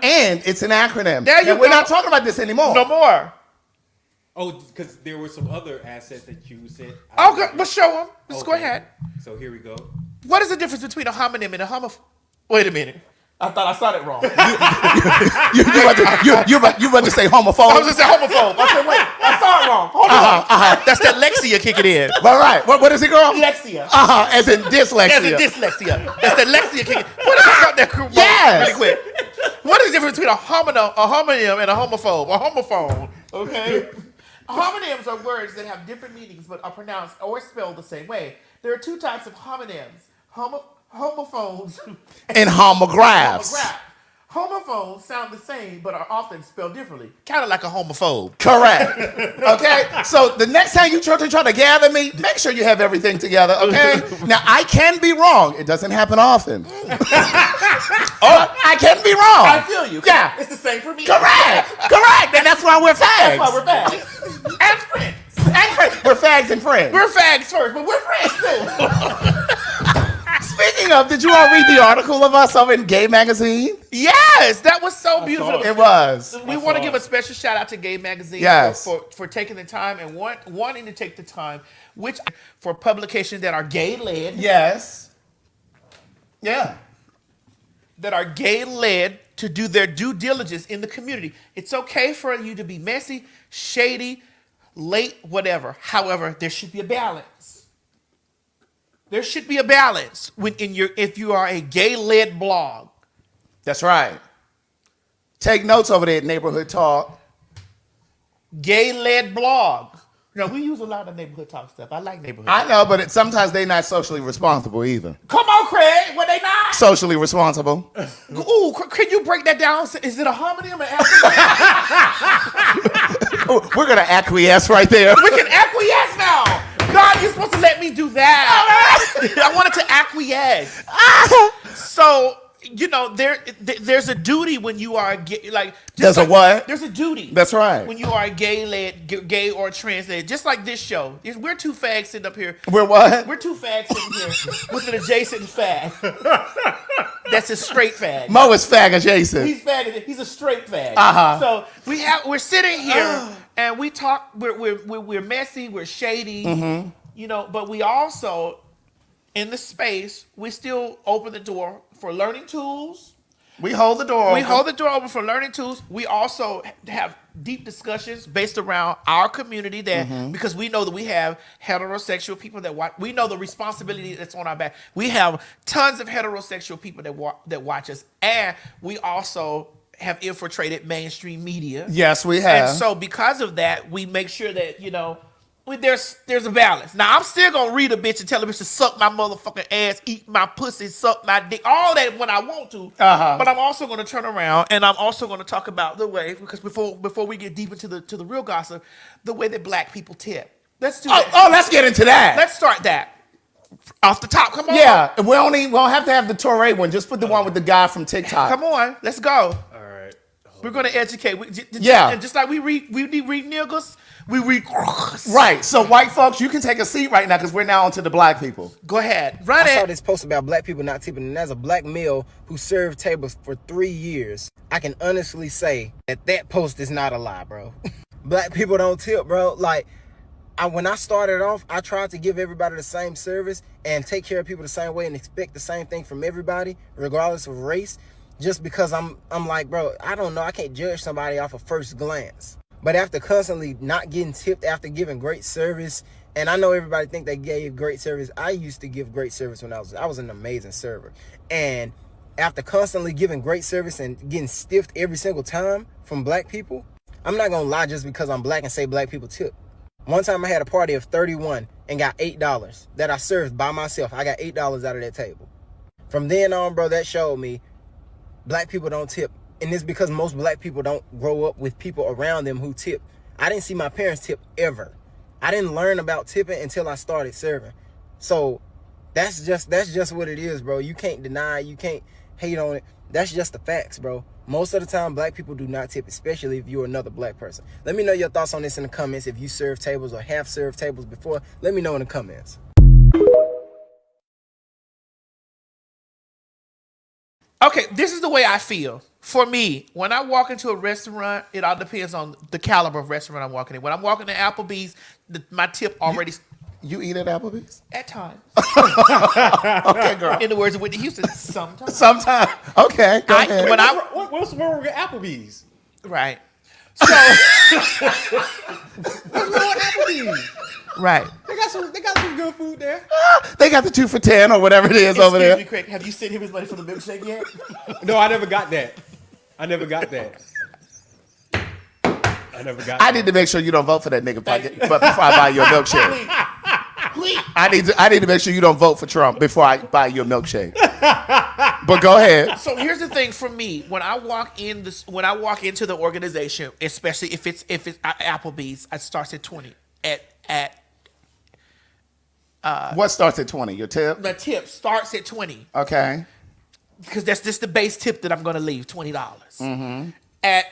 and it's an acronym. There you And we're go. not talking about this anymore. No more. Oh, because there were some other assets that you said. Okay, but show them. Let's go Okay. ahead. So here we go. What is the difference between a homonym and a Wait a minute. I thought I saw it wrong. You about to say homophobe? I was just saying homophobe. I said, wait, I saw it wrong. Hold on. That's that Lexia kicking in. All right. What is it, girl? Lexia. As in dyslexia. As in dyslexia. That's that Lexia kicking. What is it? That crew Yes. really quick. What is the difference between a homonym, and a homophobe? A homophone. Okay. Homonyms are words that have different meanings but are pronounced or spelled the same way. There are two types of homonyms: homophones And homographs. homograph. Homophones sound the same but are often spelled differently, kind of like a homophobe. Correct. Okay? So the next time you try to gather me, make sure you have everything together, okay? Now, I can be wrong. It doesn't happen often. I can be wrong. I feel you. Yeah. It's the same for me. Correct. And that's why we're fags. That's why we're fags. And friends. We're fags and friends. We're fags first, but we're friends too. Speaking Speaking of, did you all read the article of us over in Gay Magazine? Yes, that was so beautiful. It was. We want to give a special shout out to Gay Magazine for taking the time and wanting to take the time, which for publications that are gay led. Yes. Yeah. That are gay led to do their due diligence in the community. It's okay for you to be messy, shady, late, whatever. However, there should be a balance. There should be a balance if you are a gay-led blog. That's right. Take notes over there at Neighborhood Talk. Gay-led blog. No, we use a lot of Neighborhood Talk stuff. I like Neighborhood Talk. I know, but sometimes they're not socially responsible either. Come on, Craig. Were they not? Socially responsible. Ooh, can you break that down? Is it a homonym or acquiesce? We're going to acquiesce right there. We can acquiesce now. God, you're supposed to let me do that. I wanted to acquiesce. So, there's a duty when you are gay. There's a what? There's a duty. That's right. When you are gay or trans-led, just like this show. We're two fags sitting up here. We're what? We're two fags sitting here with an adjacent fag. That's a straight fag. Mo is fag adjacent. He's fag. He's a straight fag. Uh-huh. So we're sitting here and we talk. We're messy. We're shady. Mm-hmm. But we also in the space. We still open the door for learning tools. We hold the door open. We hold the door open for learning tools. We also have deep discussions based around our community because we know that we have heterosexual people that watch. We know the responsibility that's on our back. We have tons of heterosexual people that watch us, and we also have infiltrated mainstream media. Yes, we have. And so because of that, we make sure that, there's a balance. Now, I'm still going to read a bitch and tell a bitch to suck my motherfucking ass, eat my pussy, suck my dick, all that when I want to. But I'm also going to turn around and I'm also going to talk about the way, because before we get deep into the real gossip, the way that black people tip. Let's do that. Oh, let's get into that. Let's start that. Off the top, come on. Yeah, we won't have to have the Torre one. Just put the one with the guy from TikTok. Come on, let's go. All right. We're going to educate. And just like we read niggas, we read. Right. So white folks, you can take a seat right now because we're now onto the black people. Go ahead. Run it. I saw this post about black people not tipping, and as a black male who served tables for 3 years, I can honestly say that post is not a lie, bro. Black people don't tip, bro. When I started off, I tried to give everybody the same service and take care of people the same way and expect the same thing from everybody, regardless of race. Just because I'm like, bro, I don't know. I can't judge somebody off of first glance. But after constantly not getting tipped after giving great service, and I know everybody think they gave great service. I used to give great service when I was an amazing server. And after constantly giving great service and getting stiffed every single time from black people, I'm not going to lie just because I'm black and say black people tip. One time I had a party of 31 and got $8 that I served by myself. I got $8 out of that table. From then on, bro, that showed me black people don't tip. And it's because most black people don't grow up with people around them who tip. I didn't see my parents tip ever. I didn't learn about tipping until I started serving. So that's just what it is, bro. You can't deny, you can't hate on it. That's just the facts, bro. Most of the time, black people do not tip, especially if you're another black person. Let me know your thoughts on this in the comments. If you serve tables or have served tables before, let me know in the comments. Okay, this is the way I feel. For me, when I walk into a restaurant, it all depends on the caliber of restaurant I'm walking in. When I'm walking to Applebee's, my tip already... You eat at Applebee's? At times. Okay, girl. In the words of Whitney Houston, sometimes. Sometimes. Okay, go ahead. What's wrong with Applebee's? Right. So... What's wrong with Applebee's? Right. They got some good food there. They got the 2 for $10 or whatever it is over there. Excuse me, Craig, have you sent him his money for the milkshake yet? No, I never got that. I need to make sure you don't vote for that nigga before I buy your milkshake. Please. I need to make sure you don't vote for Trump before I buy your milkshake. But go ahead. So here's the thing for me: when I walk into the organization, especially if it's Applebee's, it starts at 20. What starts at 20? Your tip? The tip starts at 20. Okay. Because that's just the base tip that I'm going to leave, $20. Mm-hmm.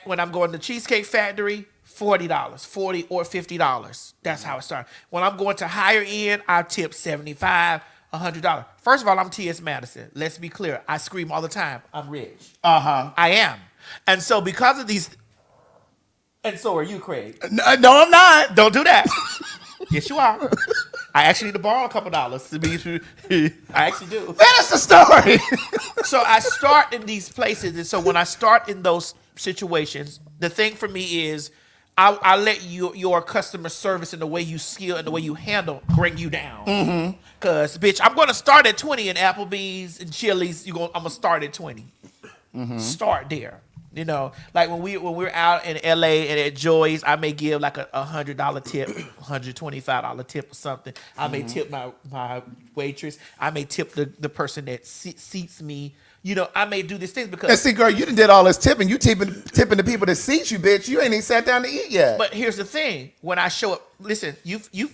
When I'm going to Cheesecake Factory, $40, $40 or $50. That's how it starts. When I'm going to higher end, I tip $75 $100. First of all, I'm T.S. Madison. Let's be clear. I scream all the time. I'm rich. Uh-huh. I am. And so because of these, and so are you, Craig. No, I'm not. Don't do that. Yes, you are. I actually need to borrow a couple dollars to be. I actually do. Finish the story. So I start in these places, and so when I start in those situations, the thing for me is I let your customer service and the way you skill and the way you handle bring you down. Cause bitch, I'm gonna start at 20 in Applebee's and Chili's. I'm gonna start at 20. Start there. You know, like when we're out in LA and at Joy's, I may give like a $100 tip, $125 tip or something. I may tip my waitress. I may tip the person that seats me. You know, I may do these things because. And see, girl, you done did all this tipping. You tipping the people that seat you, bitch. You ain't even sat down to eat yet. But here's the thing: when I show up, listen, you've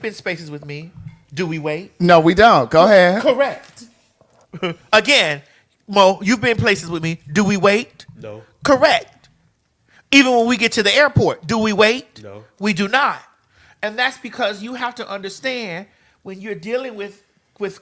been spaces with me. Do we wait? No, we don't. Go ahead. Correct. Again, Mo, you've been places with me. Do we wait? No. Correct. Even when we get to the airport, do we wait? No. We do not. And that's because you have to understand when you're dealing with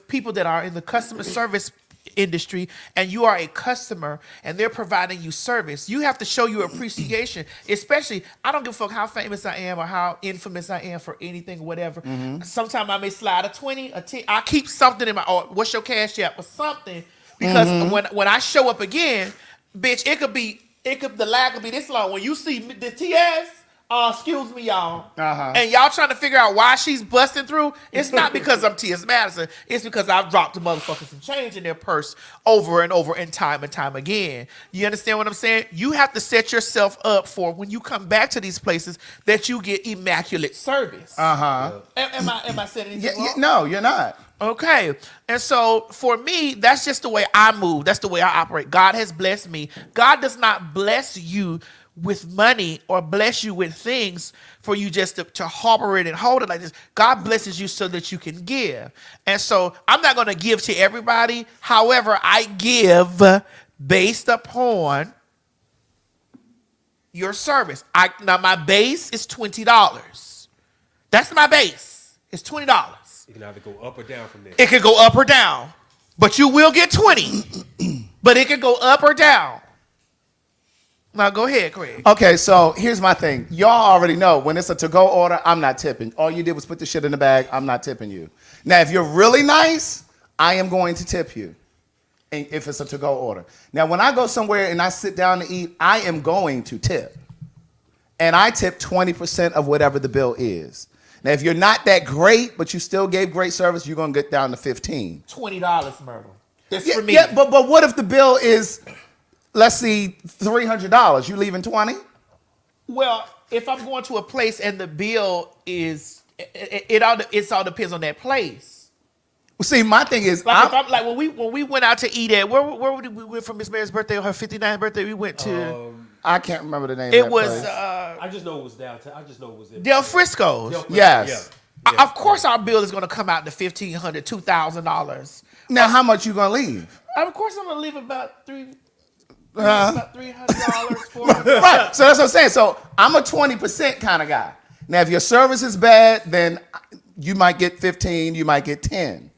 people that are in the customer service industry and you are a customer and they're providing you service, you have to show your appreciation. Especially, I don't give a fuck how famous I am or how infamous I am for anything, whatever. Sometimes I may slide a 20, a 10. I keep something in my, what's your cash app or something. Because when I show up again, bitch, the lag could be this long. When you see the TS, excuse me, y'all, and y'all trying to figure out why she's busting through, it's not because I'm T.S. Madison. It's because I've dropped the motherfuckers some change in their purse over and over and time again. You understand what I'm saying? You have to set yourself up for when you come back to these places that you get immaculate service. Am I saying anything wrong? No, you're not. Okay. And so for me, that's just the way I move. That's the way I operate. God has blessed me. God does not bless you with money or bless you with things for you just to harbor it and hold it like this. God blesses you so that you can give. And so I'm not going to give to everybody. However, I give based upon your service. Now my base is $20. That's my base. It's $20. You can either go up or down from there. It could go up or down, but you will get 20. But it could go up or down. Now go ahead, Craig. Okay, so here's my thing. Y'all already know when it's a to-go order, I'm not tipping. All you did was put the shit in the bag. I'm not tipping you. Now, if you're really nice, I am going to tip you. And if it's a to-go order. Now, when I go somewhere and I sit down to eat, I am going to tip. And I tip 20% of whatever the bill is. Now, if you're not that great, but you still gave great service, you're going to get down to $15. $20, Myrtle. That's for me. Yeah, but what if the bill is, let's see, $300? You leaving 20? Well, if I'm going to a place and the bill is, it all depends on that place. Well, see, my thing is, when we went out to eat at where did we went for Miss Mary's birthday or her 59th birthday? We went to. I can't remember the name. It of that was. place. I just know it was downtown. I just know it was in Del Frisco's. Yes. Yeah. Of course, our bill is going to come out to $1,500, $2,000. Now, how much you gonna leave? Of course, I'm going to leave about about $300 for it. Right. So that's what I'm saying. So I'm a 20% kind of guy. Now, if your service is bad, then you might get 15, you might get 10.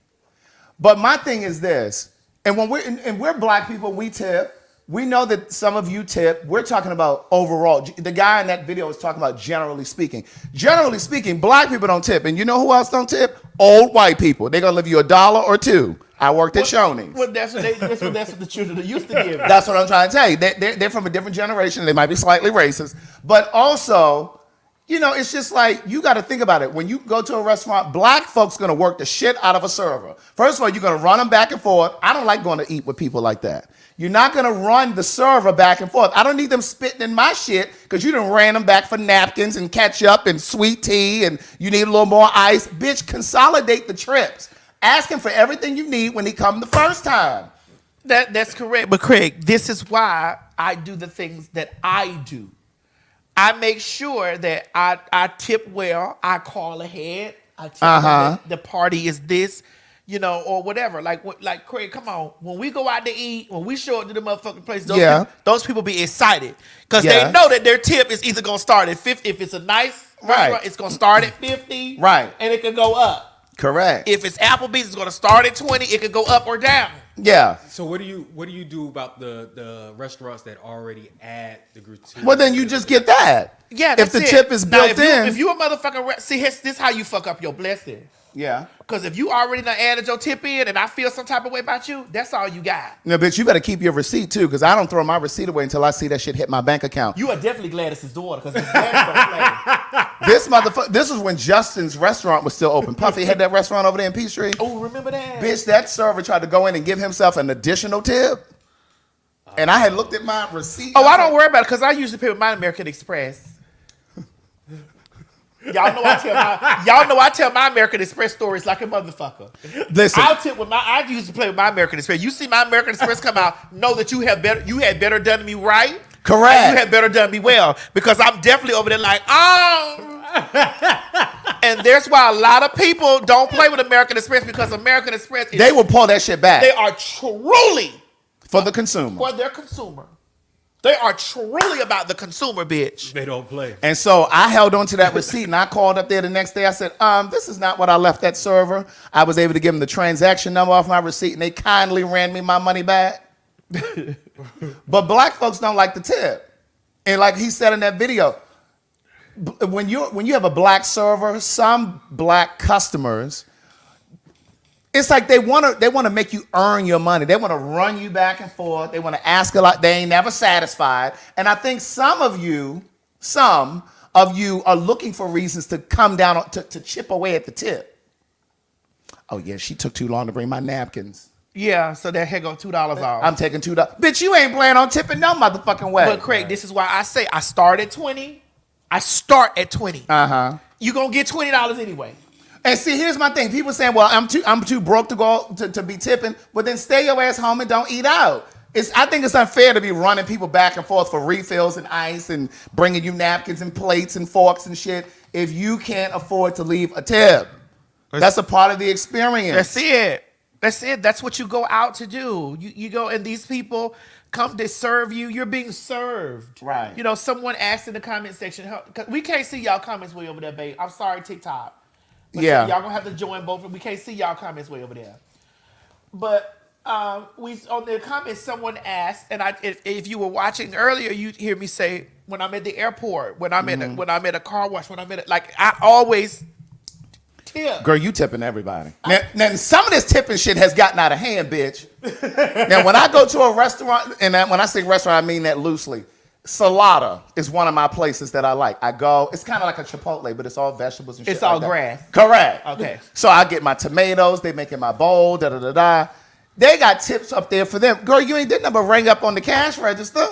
But my thing is this, and when we're black people, we tip. We know that some of you tip. We're talking about overall. The guy in that video was talking about generally speaking. Generally speaking, black people don't tip. And you know who else don't tip? Old white people. They're going to leave you $1 or $2. I worked at Shoney's. Well, that's what the children used to give. That's what I'm trying to tell you. They're from a different generation. They might be slightly racist. But also, you know, it's just like, you got to think about it. When you go to a restaurant, black folks going to work the shit out of a server. First of all, you're going to run them back and forth. I don't like going to eat with people like that. You're not going to run the server back and forth. I don't need them spitting in my shit because you done ran them back for napkins and ketchup and sweet tea and you need a little more ice. Bitch, consolidate the trips. Ask him for everything you need when he come the first time. That's correct. But Craig, this is why I do the things that I do. I make sure that I tip well. I call ahead. I tell them that the party is this. You know, or whatever. Like Craig, come on. When we go out to eat, when we show up to the motherfucking place, those people be excited. Because they know that their tip is either going to start at 50. If it's a nice restaurant, it's going to start at 50. Right. And it can go up. Correct. If it's Applebee's, it's going to start at 20. It could go up or down. Yeah. So what do you do about the restaurants that already add the gratuity? Well, then you just get that. Yeah, if the tip is built in. If you a motherfucker, see, this how you fuck up your blessing. Yeah. Because if you already done added your tip in and I feel some type of way about you, that's all you got. No, bitch, you better keep your receipt too, because I don't throw my receipt away until I see that shit hit my bank account. You are definitely Gladys's daughter, because Gladys don't play. This motherfucker, this was when Justin's restaurant was still open. Puffy had that restaurant over there in Peachtree. Oh, remember that? Bitch, that server tried to go in and give himself an additional tip. And I had looked at my receipt. Oh, I don't worry about it, because I usually pay with my American Express. Y'all know I tell my American Express stories like a motherfucker. Listen, I used to play with my American Express. You see my American Express come out, know that you had better done me right. correct. And you had better done me well, because I'm definitely over there like, and there's why a lot of people don't play with American Express, because American Express They will pull that shit back. They are truly for the consumer. for their consumer. They are truly about the consumer, bitch. They don't play. And so I held on to that receipt and I called up there the next day. I said, this is not what I left that server. I was able to give them the transaction number off my receipt and they kindly ran me my money back. But black folks don't like the tip. And like he said in that video, when you have a black server, some black customers, it's like they want to make you earn your money. They want to run you back and forth. They want to ask a lot. They ain't never satisfied. And I think some of you are looking for reasons to come down to chip away at the tip. Oh yeah, she took too long to bring my napkins. Yeah, so that here go $2 off. I'm taking $2. Bitch, you ain't planning on tipping no motherfucking way. But Craig, this is why I say I start at 20. I start at 20. You gonna get $20 anyway. And see, here's my thing. People saying, well, I'm too broke to go to be tipping. But then stay your ass home and don't eat out. I think it's unfair to be running people back and forth for refills and ice and bringing you napkins and plates and forks and shit if you can't afford to leave a tip. That's a part of the experience. That's it. That's what you go out to do. You go, and these people come to serve you. You're being served. Right. You know, someone asked in the comment section, we can't see y'all comments way over there, babe. I'm sorry, TikTok. But yeah. Y'all gonna have to join both. We can't see y'all comments way over there. But on the comments, someone asked, and if you were watching earlier, you'd hear me say, when I'm at the airport, when I'm at a car wash, I always tip. Girl, you tipping everybody. Now, some of this tipping shit has gotten out of hand, bitch. Now, when I go to a restaurant, and when I say restaurant, I mean that loosely. Salada is one of my places that I like. I go, it's kind of like a Chipotle, but it's all vegetables and shit. It's all like grass. Correct. Okay. So I get my tomatoes, they make in my bowl, da-da-da-da. They got tips up there for them. Girl, you ain't did nothing but ring up on the cash register.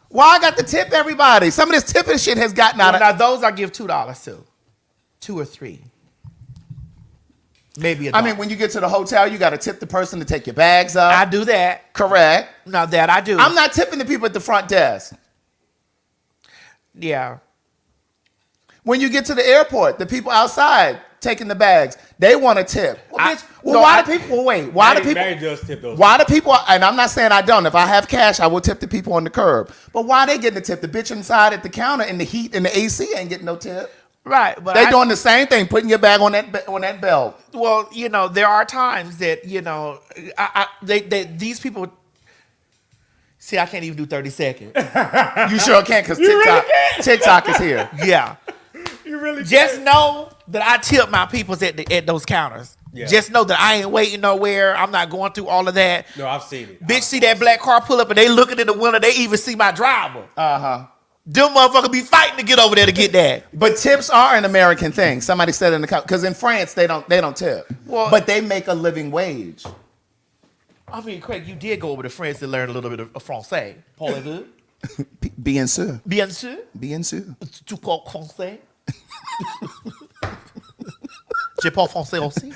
Why I got to tip everybody? Some of this tipping shit has gotten out of... Now, those I give $2 to. 2 or 3. Maybe $1. I mean, when you get to the hotel, you got to tip the person to take your bags up. I do that. Correct. Now, that I do. I'm not tipping the people at the front desk. Yeah. When you get to the airport, the people outside taking the bags, they want to tip. Well, why do people? Mary does tip those. Why do people? And I'm not saying I don't. If I have cash, I will tip the people on the curb. But why they getting the tip? The bitch inside at the counter in the heat and the AC ain't getting no tip. Right, but they doing the same thing, putting your bag on that belt. Well, you know, there are times that these people. See, I can't even do 30 seconds. You sure can't, because TikTok is here. Yeah. You really just know that I tip my peoples at those counters. Yeah. Just know that I ain't waiting nowhere. I'm not going through all of that. No, I've seen it. Bitch, see that black car pull up and they looking in the window. They even see my driver. Them motherfuckers be fighting to get over there to get that. But tips are an American thing. Somebody said in the comment, because in France they don't tip. Well, but they make a living wage. I mean, Craig, you did go over to France to learn a little bit of français. Parlez-vous? Bien sûr. Bien sûr. Bien sûr. Tu parles français? Je parle français aussi?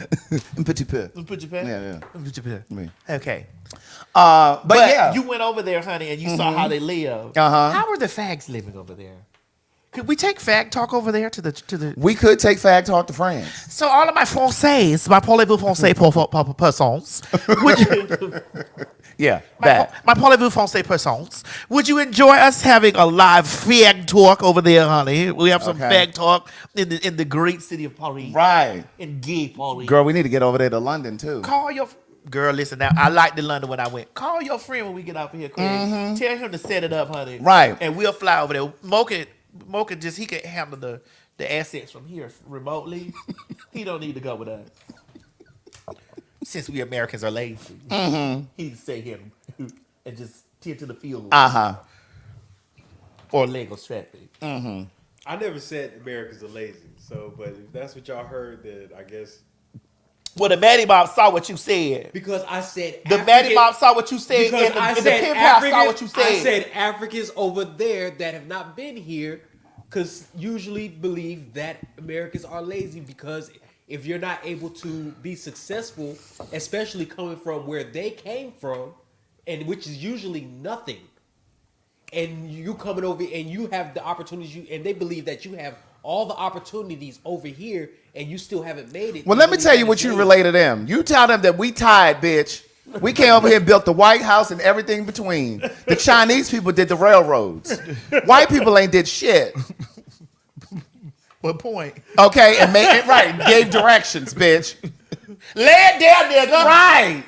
Un petit peu. Un petit peu? Yeah. Un petit peu. Oui. Okay. But yeah. You went over there, honey, and you saw how they live. Uh-huh. How are the fags living over there? Could we take fag talk over there to the? We could take fag talk to France. So all of my Français, my parlez-vous français persons, Yeah, bad. my parlez-vous français persons, would you enjoy us having a live fag talk over there, honey? We have some fag talk in the great city of Paris. Right. In gay Paris. Girl, we need to get over there to London, too. Call your... Girl, listen now. I liked the London when I went. Call your friend when we get out here, Craig. Tell him to set it up, honey. Right. And we'll fly over there. Mocha just, he can handle the assets from here remotely. He don't need to go with us. Since we Americans are lazy, he can stay here and just tend to the field. Or Lego strapping. I never said Americans are lazy. So, but if that's what y'all heard, then I guess. Well, the Maddie Mob saw what you said. Because I said the Maddie Mob saw what you said. And the Pimp House saw what you said. I said Africans over there that have not been here, because usually believe that Americans are lazy, because if you're not able to be successful, especially coming from where they came from, and which is usually nothing, and you coming over and you have the opportunities, and they believe that you have all the opportunities over here, and you still haven't made it. Well, let me tell you what you relate to them. You tell them that we tired, bitch. We came over here and built the White House and everything between. The Chinese people did the railroads. White people ain't did shit. What point? Okay, and made it right. Gave directions, bitch. Lay it down, nigga. Right.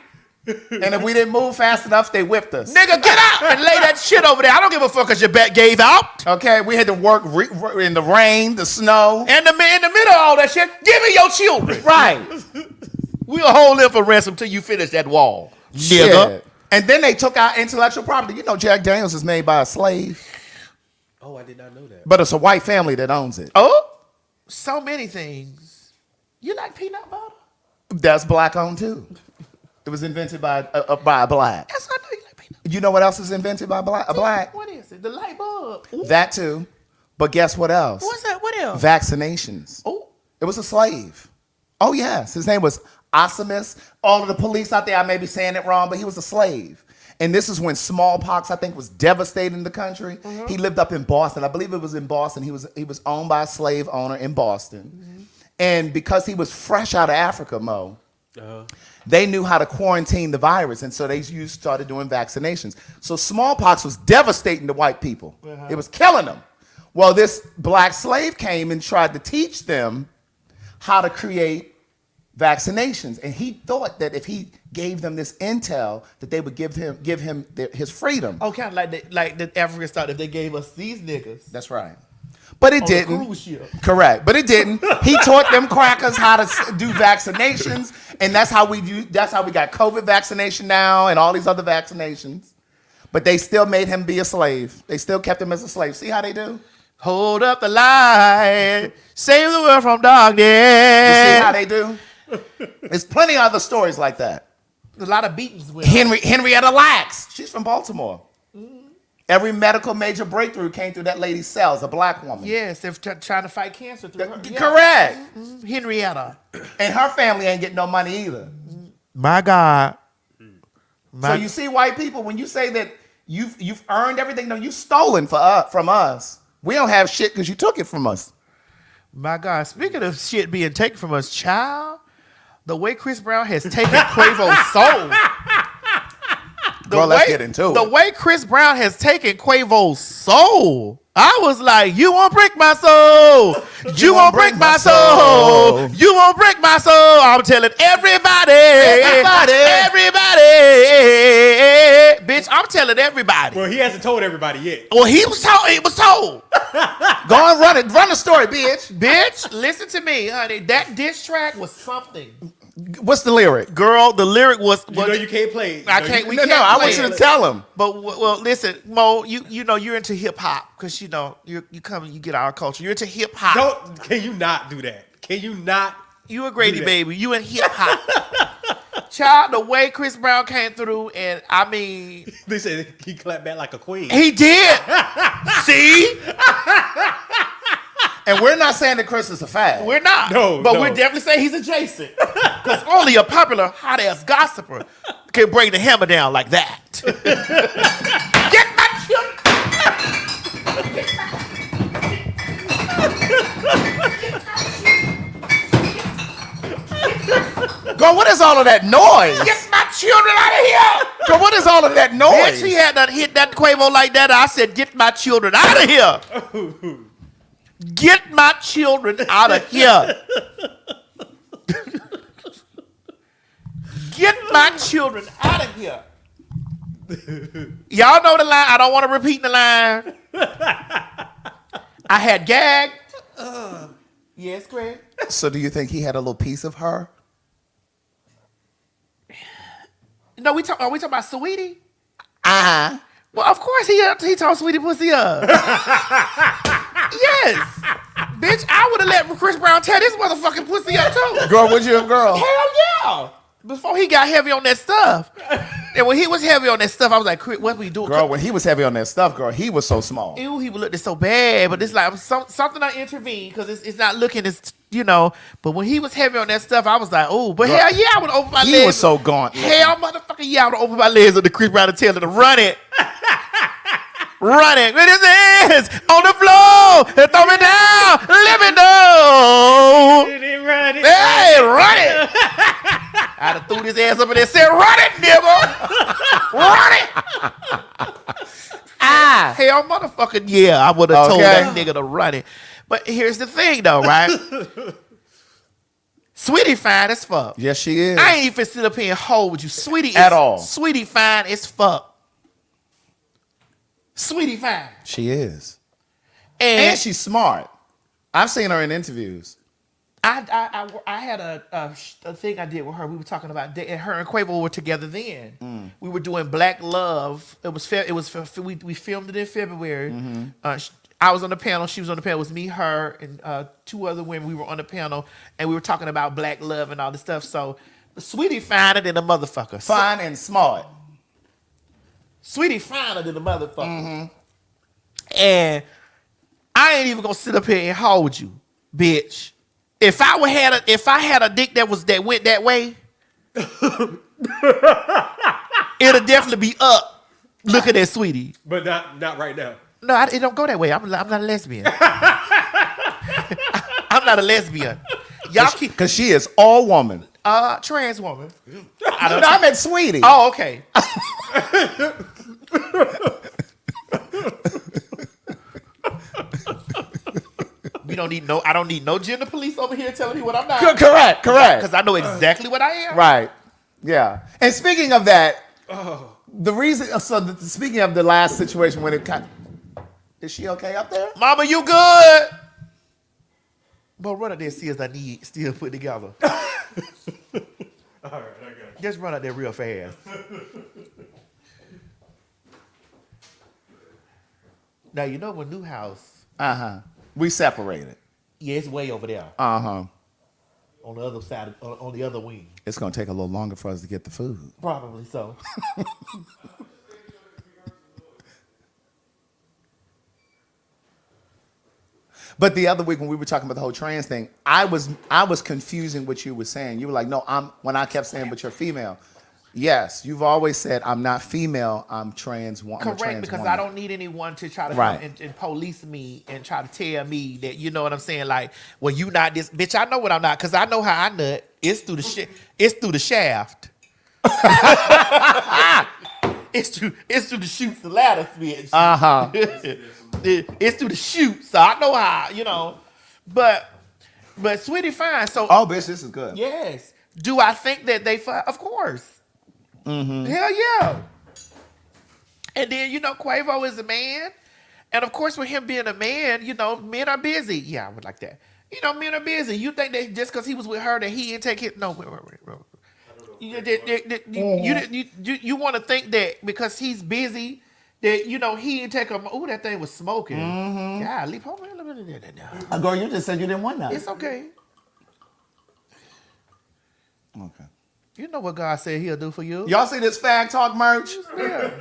And if we didn't move fast enough, they whipped us. Nigga, get out and lay that shit over there. I don't give a fuck because your back gave out. Okay, we had to work in the rain, the snow. And in the middle of all that shit, give me your children. Right. We'll hold them for ransom till you finish that wall. Nigga. And then they took our intellectual property. You know Jack Daniels is made by a slave. Oh, I did not know that. But it's a white family that owns it. Oh, so many things. You like peanut butter? That's black owned too. It was invented by a black. Yes, I know you like peanut butter. You know what else is invented by a black? What is it? The light bulb. Ooh. That too. But guess what else? What's that? What else? Vaccinations. Oh. It was a slave. Oh, yes. His name was Osimus. All of the police out there, I may be saying it wrong, but he was a slave. And this is when smallpox, I think, was devastating the country. Mm-hmm. He lived up in Boston. I believe it was in Boston. He was owned by a slave owner in Boston. Mm-hmm. And because he was fresh out of Africa, Mo, they knew how to quarantine the virus. And so they started doing vaccinations. So smallpox was devastating to white people. It was killing them. Well, this black slave came and tried to teach them how to create vaccinations. And he thought that if he gave them this intel, that they would give him his freedom. Oh, kind of like the Africans thought if they gave us these niggas. That's right. But it didn't. Cruise ship. Correct. But it didn't. He taught them crackers how to do vaccinations, and that's how we got COVID vaccination now and all these other vaccinations. But they still made him be a slave. They still kept him as a slave. See how they do? Hold up the light, save the world from darkness. You see how they do? There's plenty of other stories like that. A lot of beatings with Henrietta Lacks. She's from Baltimore. Every medical major breakthrough came through that lady's cells, a black woman. Yes, they're trying to fight cancer through her. Correct. Mm-hmm. Henrietta. And her family ain't getting no money either. My God. So you see, white people, when you say that you've earned everything, no, you've stolen from us. We don't have shit because you took it from us. My God. Speaking of shit being taken from us, child, the way Chris Brown has taken Quavo's soul. Let's get into it. The way Chris Brown has taken Quavo's soul. I was like, you won't break my soul. You won't break my soul. You won't break my soul. I'm telling everybody. Bitch, I'm telling everybody. Well, he hasn't told everybody yet. Well, he was told. It was told. Go on, run it. Run the story, bitch. Bitch, listen to me, honey. That diss track was something. What's the lyric? Girl, the lyric was... You know you can't play it. I can't. We can't. I want you to tell him. But well, listen, Mo. You know you're into hip hop because you know you come and you get our culture. You're into hip hop. Can you not do that? Can you not? You a Grady baby. You in hip hop. Child, the way Chris Brown came through, and I mean, they said he clapped back like a queen. He did. See. And we're not saying that Chris is a fag. We're not. But we're definitely saying he's adjacent. Because only a popular hot-ass gossiper can bring the hammer down like that. Get my children. Girl, what is all of that noise? Get my children out of here. Girl, what is all of that noise? Bitch, he had to hit that Quavo like that. I said, get my children out of here. Get my children out of here. Get my children out of here. Y'all know the line. I don't want to repeat the line. I had gagged. Yes, Craig. So do you think he had a little piece of her? No, we talking about Sweetie? Uh-huh. Well, of course he told Sweetie pussy up. Yes. Bitch, I would have let Chris Brown tear this motherfucking pussy up too. Girl, would you have, girl? Hell yeah. Before he got heavy on that stuff. And when he was heavy on that stuff, I was like, Chris, what we doing? Girl, when he was heavy on that stuff, girl, he was so small. Ew, he looked so bad. But it's like something I intervened because it's not looking as, you know. But when he was heavy on that stuff, I was like, oh, but girl, hell yeah, I would open my legs. He was so gaunt. Hell motherfucker, yeah, I would open my legs on the Chris Brown and tell him to run it. Running with his hands on the floor and throw me down. Let me know. Hey, run it. I'd have threw his ass up and they said, run it, nigga. Run it. Hell, motherfucker, yeah, I would have told that nigga to run it. But here's the thing, though, right? Sweetie fine as fuck. Yes, she is. I ain't even sit up here and hold with you. Sweetie at all. Sweetie fine as fuck. Sweetie fine. She is. And she's smart. I've seen her in interviews. I had a thing I did with her. We were talking about and her and Quavo were together then. We were doing Black Love. We filmed it in February. I was on the panel. She was on the panel. It was me, her, and two other women. We were on the panel and we were talking about Black Love and all this stuff. So Sweetie finer than a motherfucker. Fine and smart. Sweetie finer than a motherfucker. And I ain't even gonna sit up here and hold you, bitch. If I had a dick that went that way, it'll definitely be up looking at Sweetie. But not right now. No, it don't go that way. I'm not a lesbian. I'm not a lesbian. Y'all keep because she is all woman. Trans woman. I meant Sweetie. Oh, okay. I don't need no gender police over here telling me what I'm not. Correct. Because I know exactly what I am. Right. Yeah. And speaking of that, speaking of the last situation when is she okay up there? Mama, you good? But run out there and see if I need still put together. All right, I got you. Just run out there real fast. Now, you know when New House. We separated. Yeah, it's way over there. On the other side, on the other wing. It's going to take a little longer for us to get the food. Probably so. But the other week when we were talking about the whole trans thing, I was confusing what you were saying. You were like, no, when I kept saying, but you're female. Yes, you've always said, I'm not female, I'm trans. Correct, because I don't need anyone to try to come and police me and try to tell me that, you know what I'm saying? Like, well, you not this. Bitch, I know what I'm not, because I know how I nut. It's through the shaft. It's through the chutes, the ladder, bitch. It's through the chutes, so I know how, you know. But Sweetie fine, so. Oh, bitch, this is good. Yes. Do I think that they fine? Of course. Hell yeah. And then, you know, Quavo is a man. And of course, with him being a man, you know, men are busy. Yeah, I would like that. You know, men are busy. You think that just because he was with her that he didn't take it? No, wait. You want to think that because he's busy that, you know, he didn't take a... Ooh, that thing was smoking. Yeah, leave home. Girl, you just said you didn't want that. It's okay. Okay. You know what God said he'll do for you. Y'all see this Fag Talk merch? Yeah.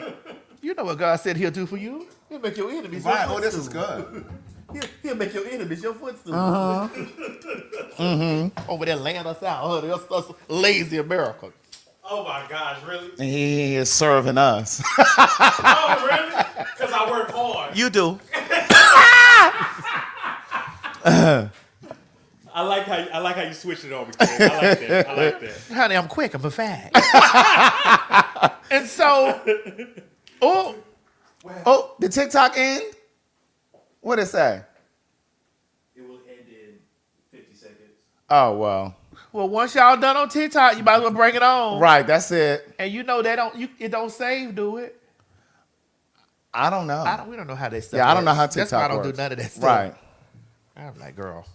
You know what God said he'll do for you. He'll make your enemies your footstool. Oh, this is good. He'll make your enemies your footstool. Over there laying us out. Us lazy America. Oh my gosh, really? He is serving us. Oh, really? Because I work hard. You do. I like how you switched it on me. Craig. I like that. Honey, I'm quick. I'm a fag. And so, did TikTok end? What did it say? It will end in 50 seconds. Oh, well. well, once y'all done on TikTok, you might as well bring it on. Right, that's it. And you know it don't save, do it? I don't know. We don't know how that stuff. Yeah, I don't know works. how TikTok That's why I don't works. do none of that stuff. Right. I'm like, girl.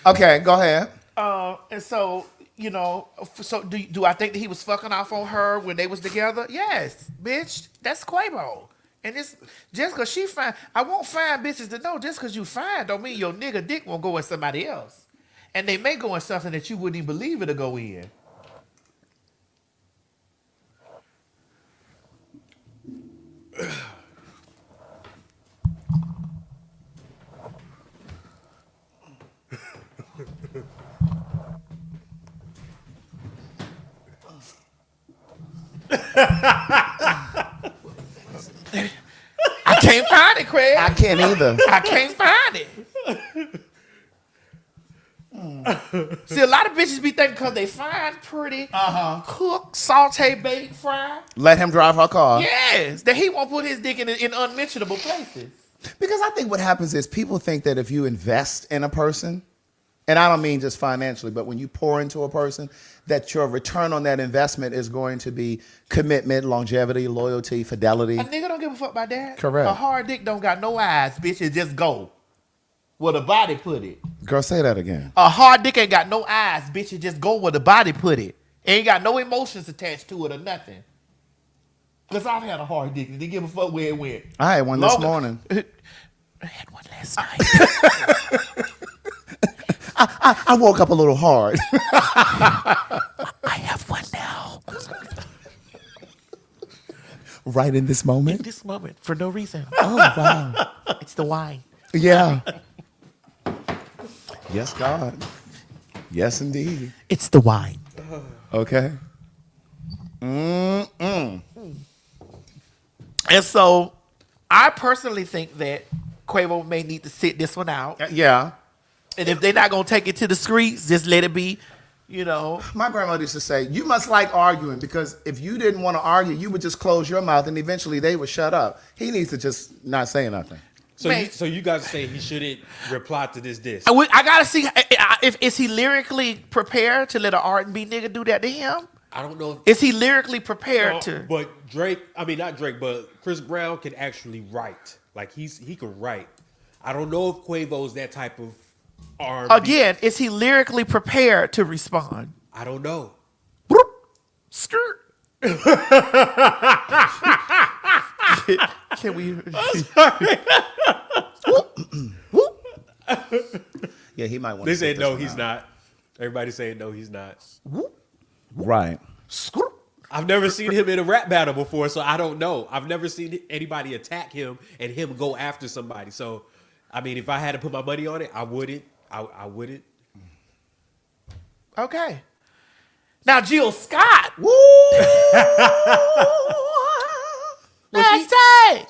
Okay, go ahead. And so, do I think that he was fucking off on her when they was together? Yes, bitch. That's Quavo. And it's just because she fine. I won't find bitches to know just because you fine don't mean your nigga dick won't go in somebody else. And they may go in something that you wouldn't even believe it'll go in. I can't find it, Craig. I can't either. I can't find it. See, a lot of bitches be thinking because they fine, pretty, cook, saute, bake, fry. Let him drive her car. Yes, that he won't put his dick in unmentionable places. Because I think what happens is people think that if you invest in a person, and I don't mean just financially, but when you pour into a person, that your return on that investment is going to be commitment, longevity, loyalty, fidelity. A nigga don't give a fuck about that. Correct. A hard dick don't got no eyes, bitch. It just go where the body put it. Girl, say that again. A hard dick ain't got no eyes, bitch. It just go where the body put it. Ain't got no emotions attached to it or nothing. Because I've had a hard dick. Didn't give a fuck where it went. I had one this morning. I had one last night. I woke up a little hard. I have one now. Right in this moment? In this moment, for no reason. Oh, wow. It's the wine. Yeah. Yes, God. Yes, indeed. It's the wine. Okay. And so, I personally think that Quavo may need to sit this one out. Yeah. And if they're not going to take it to the streets, just let it be, My grandmother used to say, you must like arguing because if you didn't want to argue, you would just close your mouth and eventually they would shut up. He needs to just not say nothing. So you guys say he shouldn't reply to this diss? I got to see, is he lyrically prepared to let an R&B nigga do that to him? I don't know. Is he lyrically prepared to? But not Drake, but Chris Brown can actually write. Like he can write. I don't know if Quavo's that type of R&B. Again, is he lyrically prepared to respond? I don't know. Skirt. Can we? Yeah, he might want They to. say no, he's not. Everybody saying no, he's not. Right. I've never seen him in a rap battle before, so I don't know. I've never seen anybody attack him and him go after somebody. So, I mean, if I had to put my money on it, I wouldn't. I wouldn't. Okay. Now, Jill Scott. Woo! Let's take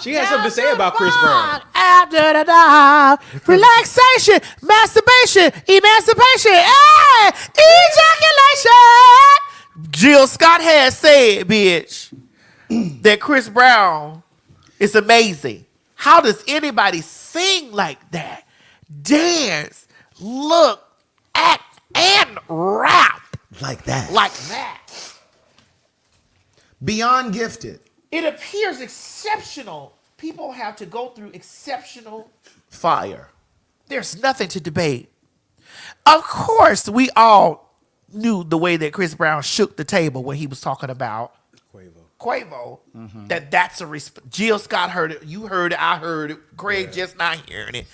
She had something to say about Chris Brown. After the dog, relaxation, masturbation, emancipation, ejaculation. Jill Scott has said, bitch, that Chris Brown is amazing. How does anybody sing like that? Dance, look, act, and rap Like that. like that? Beyond gifted. It appears exceptional. People have to go through exceptional. Fire. There's nothing to debate. Of course, we all knew the way that Chris Brown shook the table when he was talking about Quavo. That's a Jill Scott heard it. You heard it. I heard it. Craig just not hearing it.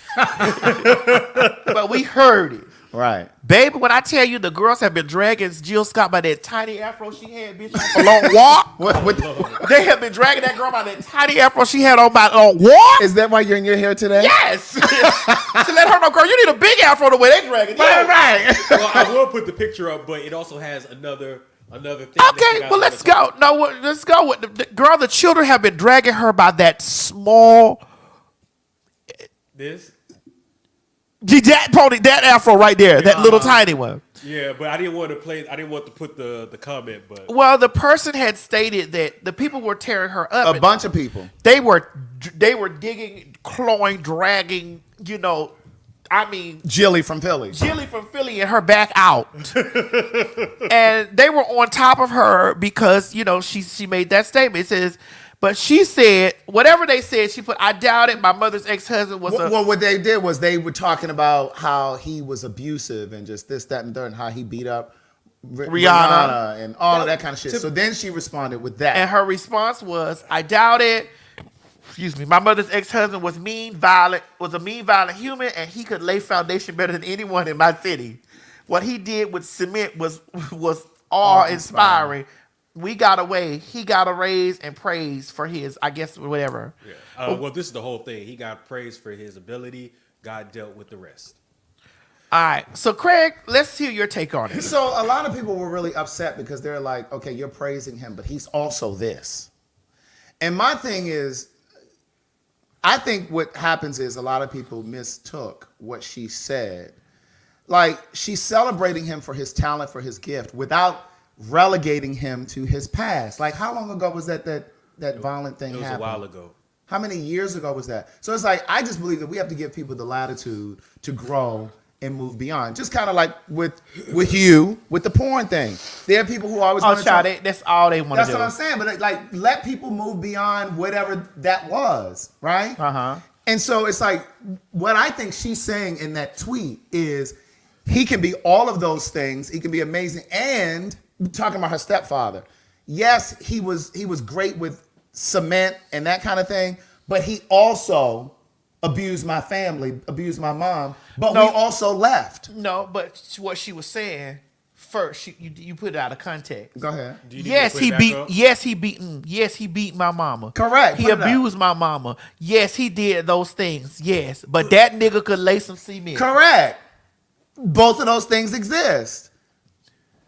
But we heard it. Right. Baby, when I tell you the girls have been dragging Jill Scott by that tiny afro she had, bitch, on a long walk. They have been dragging that girl by that tiny afro she had on by long walk. Is that why you're in your hair today? Yes. To let her know, girl, you need a big afro the way they dragging you. Right. Well, I will put the picture up, but it also has another thing. Okay, well, let's go. No, let's go with the girl. The children have been dragging her by that small. This? That afro right there, that little tiny one. Yeah, but I didn't want to play. I didn't want to put the comment, but Well, the person had stated that the people were tearing her up. A bunch of people. They were digging, clawing, dragging. Jilly from Philly. And her back out. And they were on top of her because, she made that statement. It says, but she said, whatever they said, she put, I doubt it. My mother's ex-husband was Well, what they did was they were talking about how he was abusive and just this, that, and third, and how he beat up Rihanna and all of that kind of shit. So then she responded with that. And her response was, I doubt it. Excuse me. My mother's ex-husband was a mean, violent human, and he could lay foundation better than anyone in my city. What he did with cement was awe-inspiring. We got away. He got a raise and praise for his, I guess, whatever. Yeah. Well, this is the whole thing. He got praise for his ability. God dealt with the rest. All right. So, Craig, let's hear your take on it. So a lot of people were really upset because they're like, okay, you're praising him, but he's also this. And my thing is, I think what happens is a lot of people mistook what she said. Like, she's celebrating him for his talent, for his gift, without relegating him to his past. Like, how long ago was that violent thing happened? It was a while ago. How many years ago was that? So it's like, I just believe that we have to give people the latitude to grow and move beyond. Just kind of like with you, with the porn thing. There are people who always want to that's all they want to do. That's what I'm saying. But like, let people move beyond whatever that was, right? Uh-huh. And so it's like, what I think she's saying in that tweet is he can be all of those things. He can be amazing. And talking about her stepfather. Yes, he was great with cement and that kind of thing, but he also abused my family, abused my mom, but we also left. No, but what she was saying first, you put it out of context. Go ahead. Yes, he beat my mama. Correct. He abused my mama. Yes, he did those things. Yes, but that nigga could lay some cement. Correct. Both of those things exist.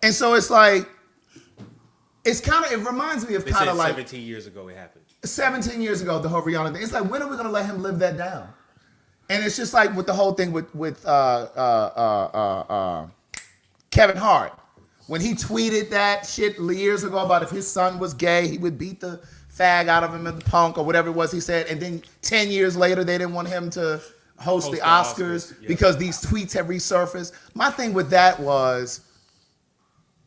And so it's like, it reminds me of kind of like 17 years ago it happened. 17 years ago, the whole Rihanna thing. It's like, when are we going to let him live that down? And it's just like with the whole thing with Kevin Hart. When he tweeted that shit years ago about if his son was gay, he would beat the fag out of him at the punk or whatever it was he said. And then 10 years later, they didn't want him to host the Oscars because these tweets have resurfaced. My thing with that was,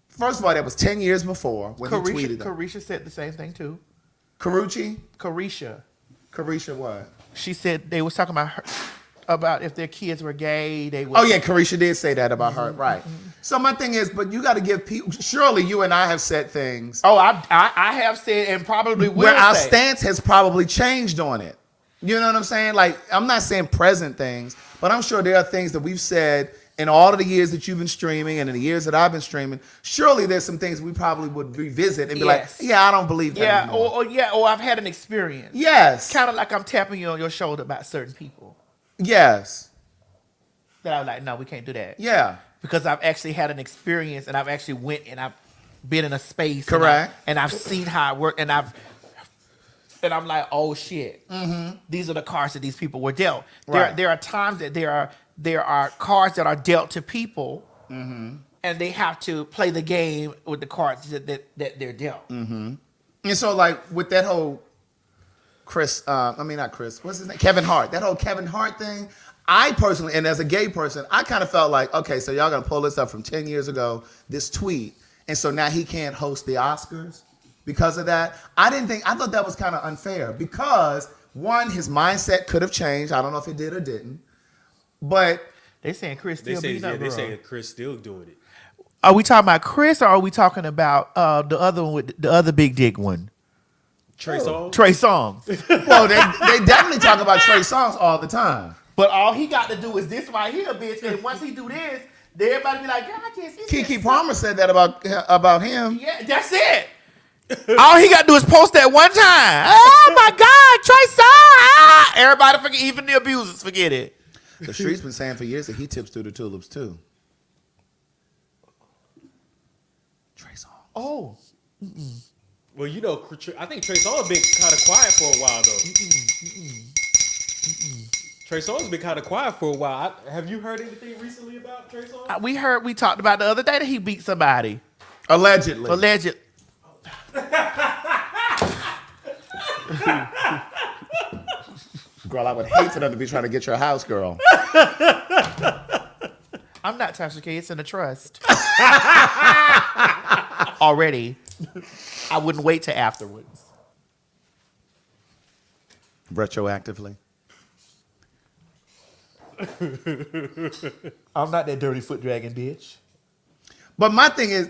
first of all, that was 10 years before when he tweeted them. Carisha said the same thing too. Carisha what? She said they was talking about her, about if their kids were gay. Carisha did say that about her, right? So my thing is, but you got to give people. Surely you and I have said things. Oh, I have said and probably will. Where our stance has probably changed on it. You know what I'm saying? Like, I'm not saying present things, but I'm sure there are things that we've said in all of the years that you've been streaming and in the years that I've been streaming. Surely there's some things we probably would revisit and be like, yeah, I don't believe that anymore. Or I've had an experience. Yes. Kind of like I'm tapping you on your shoulder about certain people. Yes. That I was like, no, we can't do that. Yeah. Because I've actually had an experience and I've actually went and I've been in a space. Correct. And I've seen how it worked and I'm like, oh shit. Mm-hmm. These are the cards that these people were dealt. Right. There are times that there are cards that are dealt to people, and they have to play the game with the cards that they're dealt. Mm-hmm. And so, like, with that whole what's his name? Kevin Hart. That whole Kevin Hart thing, I personally, and as a gay person, I kind of felt like, okay, so y'all gonna pull this up from 10 years ago, this tweet, and so now he can't host the Oscars because of that. I thought that was kind of unfair because, one, his mindset could have changed. I don't know if it did or didn't. But they saying Chris still beating up. They saying Chris still doing it. Are we talking about Chris or are we talking about the other one with the other big dick one? Trey Songz? Trey Songz. Well, they definitely talk about Trey Songz all the time. But all he got to do is this right here, bitch. And once he do this, everybody be like, God, I can't see Keke Palmer said that about him. Yeah, that's it. All he got to do is post that one time. Oh my God, Trey Songz. Everybody forget, even the abusers forget it. The streets been saying for years that he tips through the tulips too. Trey Songz. Oh. Well, you know, I think Trey Songz been kind of quiet for a while though. Trey Songz been kind of quiet for a while. Have you heard anything recently about Trey Songz? We talked about the other day that he beat somebody. Allegedly. Alleged. Girl, I would hate for them to be trying to get your house, girl. I'm not Tasha K. It's in the trust. Already. I wouldn't wait till afterwards. Retroactively. I'm not that dirty foot dragging bitch. But my thing is,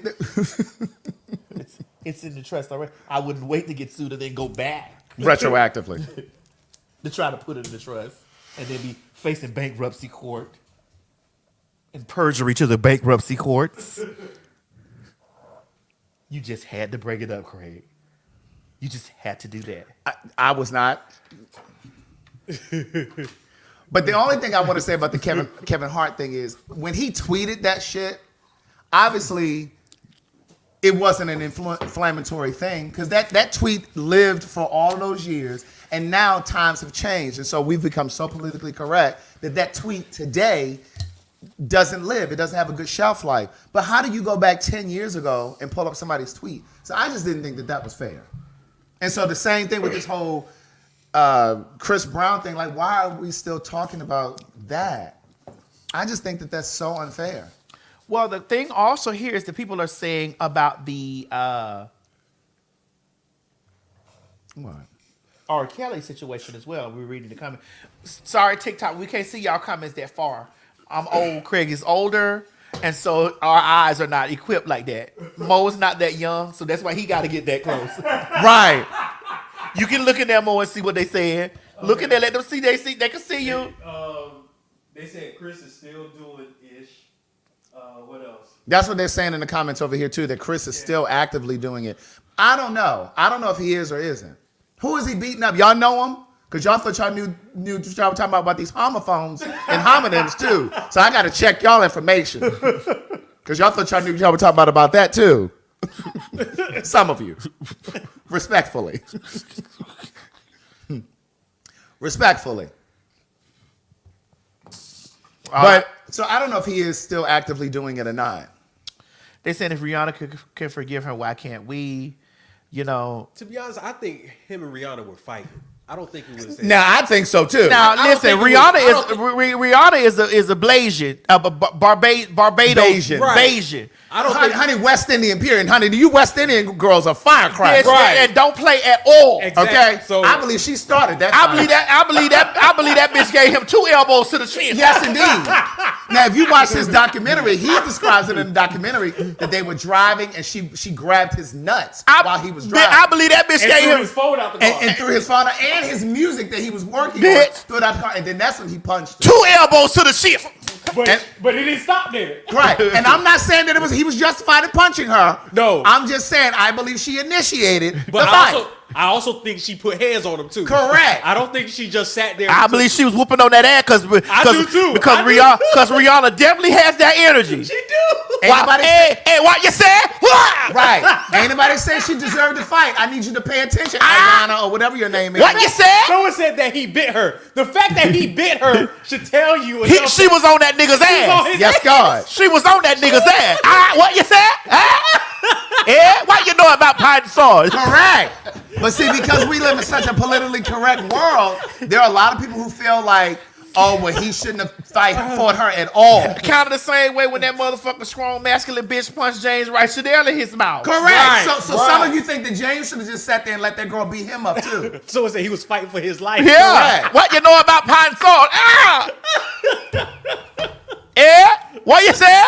It's in the trust already. I wouldn't wait to get sued and then go back retroactively. to try to put it in the trust and then be facing bankruptcy court and perjury to the bankruptcy courts. You just had to bring it up, Craig. You just had to do that. I was not. But the only thing I want to say about the Kevin Hart thing is when he tweeted that shit, obviously it wasn't an inflammatory thing because that tweet lived for all those years, and now times have changed, and so we've become so politically correct that tweet today doesn't live. It doesn't have a good shelf life. But how do you go back 10 years ago and pull up somebody's tweet? So I just didn't think that was fair. And so the same thing with this whole Chris Brown thing. Like, why are we still talking about that? I just think that's so unfair. Well, the thing also here is that people are saying about the What? R. Kelly situation as well. We're reading the comments. Sorry, TikTok, we can't see y'all comments that far. I'm old. Craig is older, and so our eyes are not equipped like that. Mo's not that young, so that's why he got to get that close. Right. You can look at them Mo and see what they saying. Look at them, let them see. They can see you. They said Chris is still doing ish. What else? That's what they're saying in the comments over here too, that Chris is still actively doing it. I don't know. I don't know if he is or isn't. Who is he beating up? Y'all know him? Because y'all thought y'all knew y'all were talking about these homophones and homonyms too. So I got to check y'all information. Because y'all thought y'all knew y'all were talking about that too. Some of you. Respectfully. Respectfully. But so I don't know if he is still actively doing it or not. They said if Rihanna can forgive her, why can't we? You know. To be honest, I think him and Rihanna were fighting. I don't think it was. Now I think so too. Now listen, Rihanna is a Blasian, Barbados, Bayesian. Right. Bayesian. I don't think, honey, West Indian period. Honey, you West Indian girls are firecrackers. Right. And don't play at all. Exactly. Okay, So I believe she started that. I believe that bitch gave him 2 elbows to the chin. Yes, indeed. Now, if you watch his documentary, he describes it in the documentary that they were driving and she grabbed his nuts while he was driving. I believe that bitch gave him his phone out the car. and threw his phone out and his music that he was working on Bitch. threw it out the car, and then that's when he punched her. 2 elbows to the chin. but it didn't stop there. Right, and I'm not saying that he was justified in punching her. No. I'm just saying I believe she initiated But the fight. I also think she put hands on him too. Correct. I don't think she just sat there. I believe she was whooping on that ass because Rihanna definitely has that energy. She do. Hey, what you said? Right. Ain't nobody said she deserved to fight. I need you to pay attention, Ayana, or whatever your name is. What you said? Someone said that he bit her. The fact that he bit her should tell you. She was on that nigga's ass. Yes, God. She was on that nigga's ass. What you said? Yeah, what you know about pine saws? Correct. But see, because we live in such a politically correct world, there are a lot of people who feel like, oh, well, he shouldn't have fought her at all. Kind of the same way when that motherfucking strong masculine bitch punched James Wright Shadell in his mouth. Correct. Right, So some of you think that James should have just sat there and let that girl beat him up too. Someone said he was fighting for his life. Yeah. Correct. What you know about pine saws? Yeah. What you said?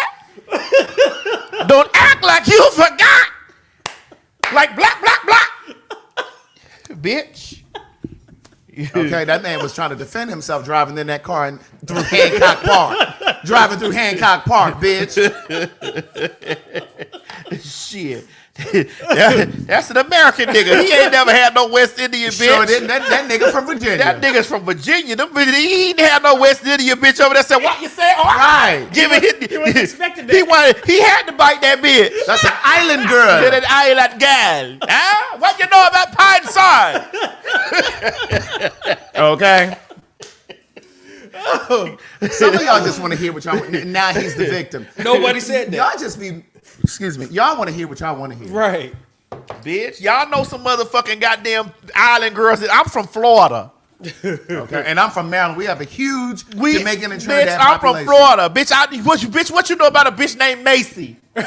Don't act like you forgot. Like black. Bitch. Okay, that man was trying to defend himself driving in that car and through Hancock Park. Driving through Hancock Park, bitch. Shit. That's an American nigga. He ain't never had no West Indian bitch. Sure didn't. That nigga from Virginia. That nigga's from Virginia. He ain't had no West Indian bitch over there. Said, what you say? All Right. Give it. He wasn't expecting that. He had to bite that bitch. That's an island girl. Get an island girl. Huh? What you know about pine saws? Okay. Some of y'all just want to hear what y'all want. Now he's the victim. Nobody said that. Y'all just be, excuse me, y'all want to hear what y'all want to hear. Right. Bitch, y'all know some motherfucking goddamn island girls. I'm from Florida. Okay, and I'm from Maryland. We have a huge Jamaican and Trinidad bitch, I'm population. from Florida. Bitch, what you know about a bitch named Macy? Big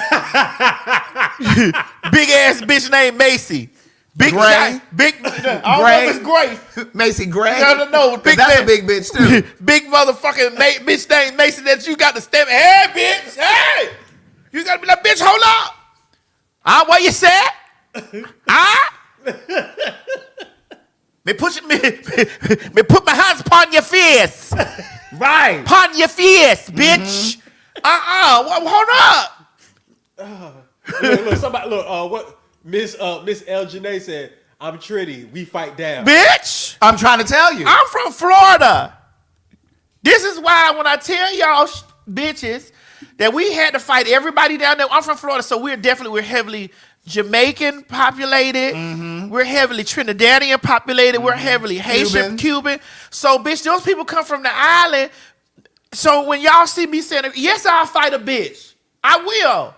ass bitch named Macy. Big Gray. I don't know if it's Gray. Macy Gray. No, big that's man. a big bitch too. Big motherfucking bitch named Macy that you got to step. Hey, bitch. Hey. You got to be like, bitch, hold up. What you said? Me put my hands upon your face. Right. Upon your face, bitch. Hold up. Look, what Miss El Janae said, I'm Trinity, we fight down. Bitch. I'm trying to tell you. I'm from Florida. This is why when I tell y'all bitches that we had to fight everybody down there. I'm from Florida, so we're heavily Jamaican populated. Mm-hmm. We're heavily Trinidadian populated. Mm-hmm. We're heavily Haitian, Cuban. So, bitch, those people come from the island. So when y'all see me saying, yes, I'll fight a bitch. I will.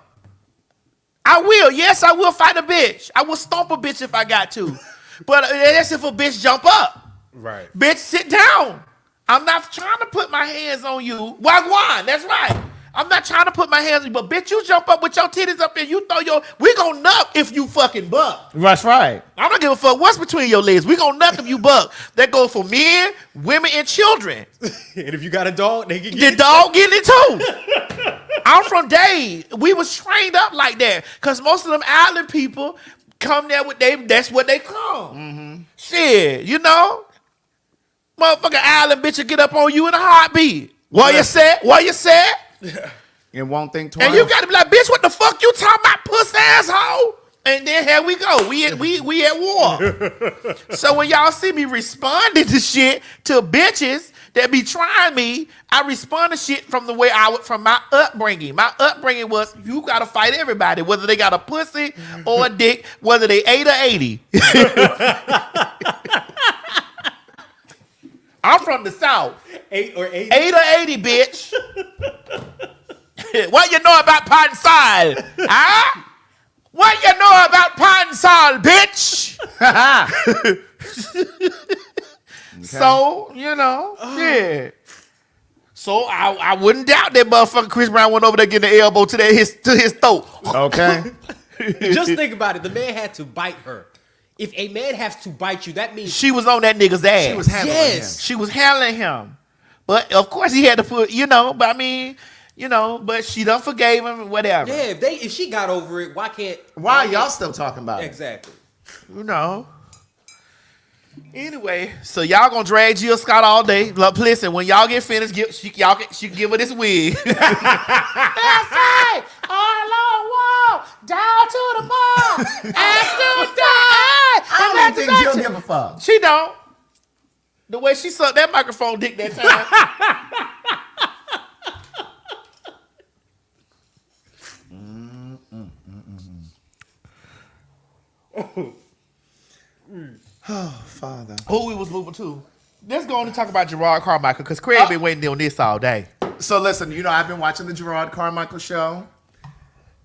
Yes, I will fight a bitch. I will stomp a bitch if I got to. But that's if a bitch jump up. Right. Bitch, sit down. I'm not trying to put my hands on you. Wagwan, that's right. I'm not trying to put my hands on you, but bitch, you jump up with your titties up and you throw we gonna nuck if you fucking buck. That's right. I don't give a fuck what's between your legs. We gonna nuck if you buck. That goes for men, women, and children. And if you got a dog, they can get it. The dog getting it too. I'm from Dade. We was trained up like that. Cause most of them island people come there with that's what they come. Mm-hmm. Shit, you know? Motherfucking island bitch will get up on you in a heartbeat. What you said? And won't think twice. And you gotta be like, bitch, what the fuck you talking about, puss asshole? And then here we go. We at war. So when y'all see me responding to shit to bitches that be trying me, I respond to shit from the way from my upbringing. My upbringing was you gotta fight everybody, whether they got a pussy or a dick, whether they 8 or 80. I'm from the South. 8 or 80? 8 or 80, bitch. What you know about Pine Sol? Huh? What you know about Pine Sol, bitch? Okay. So, yeah. So I wouldn't doubt that motherfucker Chris Brown went over there getting the elbow to his throat. Okay. Just think about it. The man had to bite her. If a man has to bite you, that means she was on that nigga's ass. She was handling him. She was handling him. But of course he had to put, but I mean, but she done forgave him, whatever. Yeah, if she got over it, why are y'all still talking about it? Exactly. Anyway, so y'all gonna drag Jill Scott all day. Look, listen, when y'all get finished, she can give her this wig. That's right. All along wall, down to the bar, ass to the die. I don't think Jill give a fuck. She don't. The way she sucked that microphone dick that time. Oh, Father. Who we was moving to? Let's go on and talk about Gerard Carmichael, because Craig been waiting on this all day. So listen, I've been watching the Gerard Carmichael show,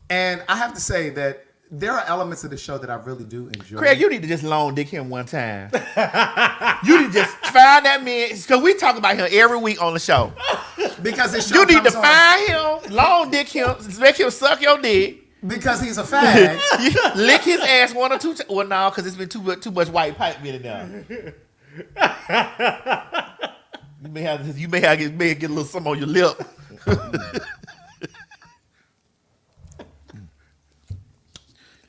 and I have to say that there are elements of the show that I really do enjoy. Craig, you need to just long dick him one time. You need to just find that man, because we talk about him every week on the show. Because his show you need to on. find him, long dick him, make him suck your dick. Because he's a fag. Lick his ass one or two times. Well, no, because it's been too much white pipe in there. You may have to get a little something on your lip.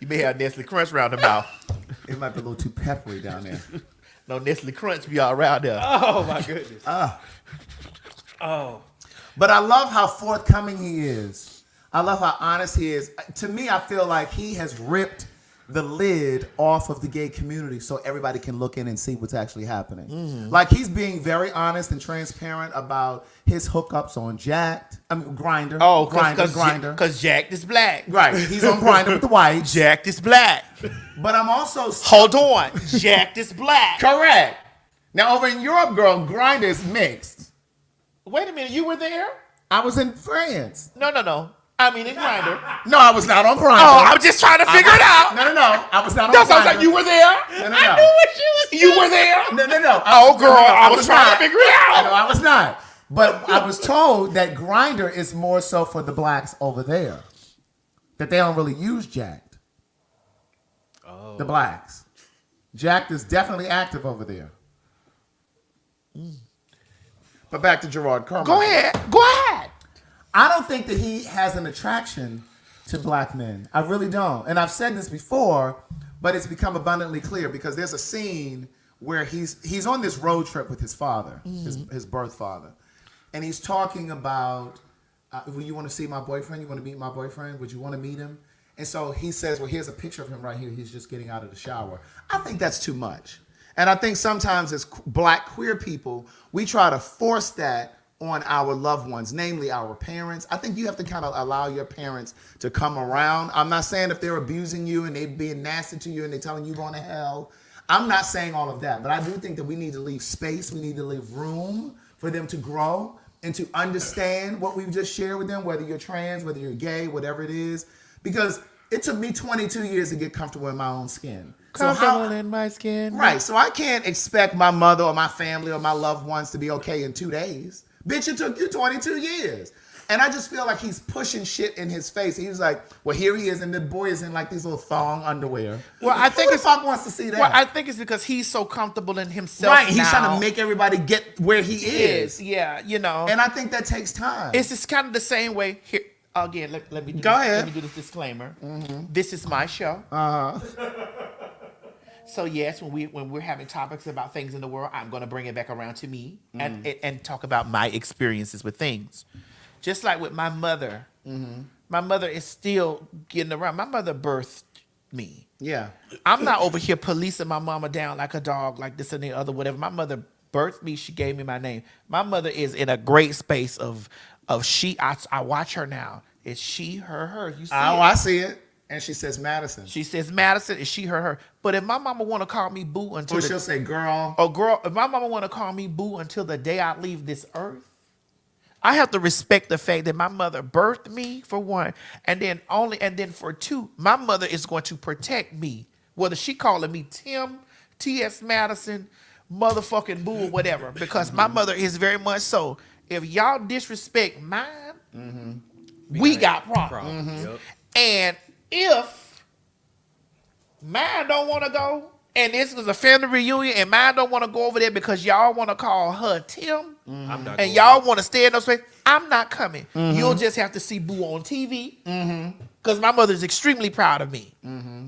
You may have Nestle Crunch around the mouth. It might be a little too peppery down there. No, Nestle Crunch be all around there. Oh, my goodness. Oh. But I love how forthcoming he is. I love how honest he is. To me, I feel like he has ripped the lid off of the gay community so everybody can look in and see what's actually happening. Mm-hmm. Like, he's being very honest and transparent about his hookups on Grindr. Oh, Grindr. Because Jack is black. Right. He's on Grindr with the white. Jack is black. But I'm also... Hold on. Jack is black. Correct. Now, over in Europe, girl, Grindr is mixed. Wait a minute, you were there? I was in France. No. I mean, in Grindr. No, I was not on Grindr. Oh, I'm just trying to figure it out. No. I was not on That's what I was Grindr. like, you were there? No. I knew what she was. You were there? No. Oh, girl, I was trying to figure it out. No, I was not. But I was told that Grindr is more so for the blacks over there. That they don't really use Jacked. Oh. The blacks. Jacked is definitely active over there. But back to Gerard Carmichael. Go ahead. I don't think that he has an attraction to black men. I really don't. And I've said this before, but it's become abundantly clear because there's a scene where he's on this road trip with his father, his birth father. And he's talking about, you want to see my boyfriend? You want to meet my boyfriend? Would you want to meet him? And so he says, well, here's a picture of him right here. He's just getting out of the shower. I think that's too much. And I think sometimes as black queer people, we try to force that on our loved ones, namely our parents. I think you have to kind of allow your parents to come around. I'm not saying if they're abusing you and they being nasty to you and they telling you going to hell. I'm not saying all of that, but I do think that we need to leave space. We need to leave room for them to grow and to understand what we've just shared with them, whether you're trans, whether you're gay, whatever it is. Because it took me 22 years to get comfortable in my own skin. Comfortable in my skin. Right, so I can't expect my mother or my family or my loved ones to be okay in 2 days. Bitch, it took you 22 years. And I just feel like he's pushing shit in his face. He was like, well, here he is, and the boy is in like these little thong underwear. Well, I think Who the fuck wants to see that? Well, I think it's because he's so comfortable in himself. Right, he's now. trying to make everybody get where he is. Yeah, you know. And I think that takes time. It's just kind of the same way. Here again, let me Go ahead. Let me do this disclaimer. This is my show. So yes, when we're having topics about things in the world, I'm going to bring it back around to me and talk about my experiences with things. Just like with my mother, my mother is still getting around. My mother birthed me. Yeah. I'm not over here policing my mama down like a dog, like this and the other, whatever. My mother birthed me. She gave me my name. My mother is in a great space of she. I watch her now. It's she, her. You see it? I see it. And she says Madison. She says Madison. It's she, her. But if my mama want to call me boo until she'll say girl. or girl, if my mama want to call me boo until the day I leave this earth, I have to respect the fact that my mother birthed me for one, and then for two, my mother is going to protect me, whether she calling me Tim, T.S. Madison, motherfucking boo or whatever, because my mother is very much so. If y'all disrespect mine, we got problems. Yep. And if mine don't want to go, and this is a family reunion, and mine don't want to go over there because y'all want to call her Tim, I'm not and going y'all want to stay in those space, I'm not coming. You'll just have to see Boo on TV, because my mother's extremely proud of me.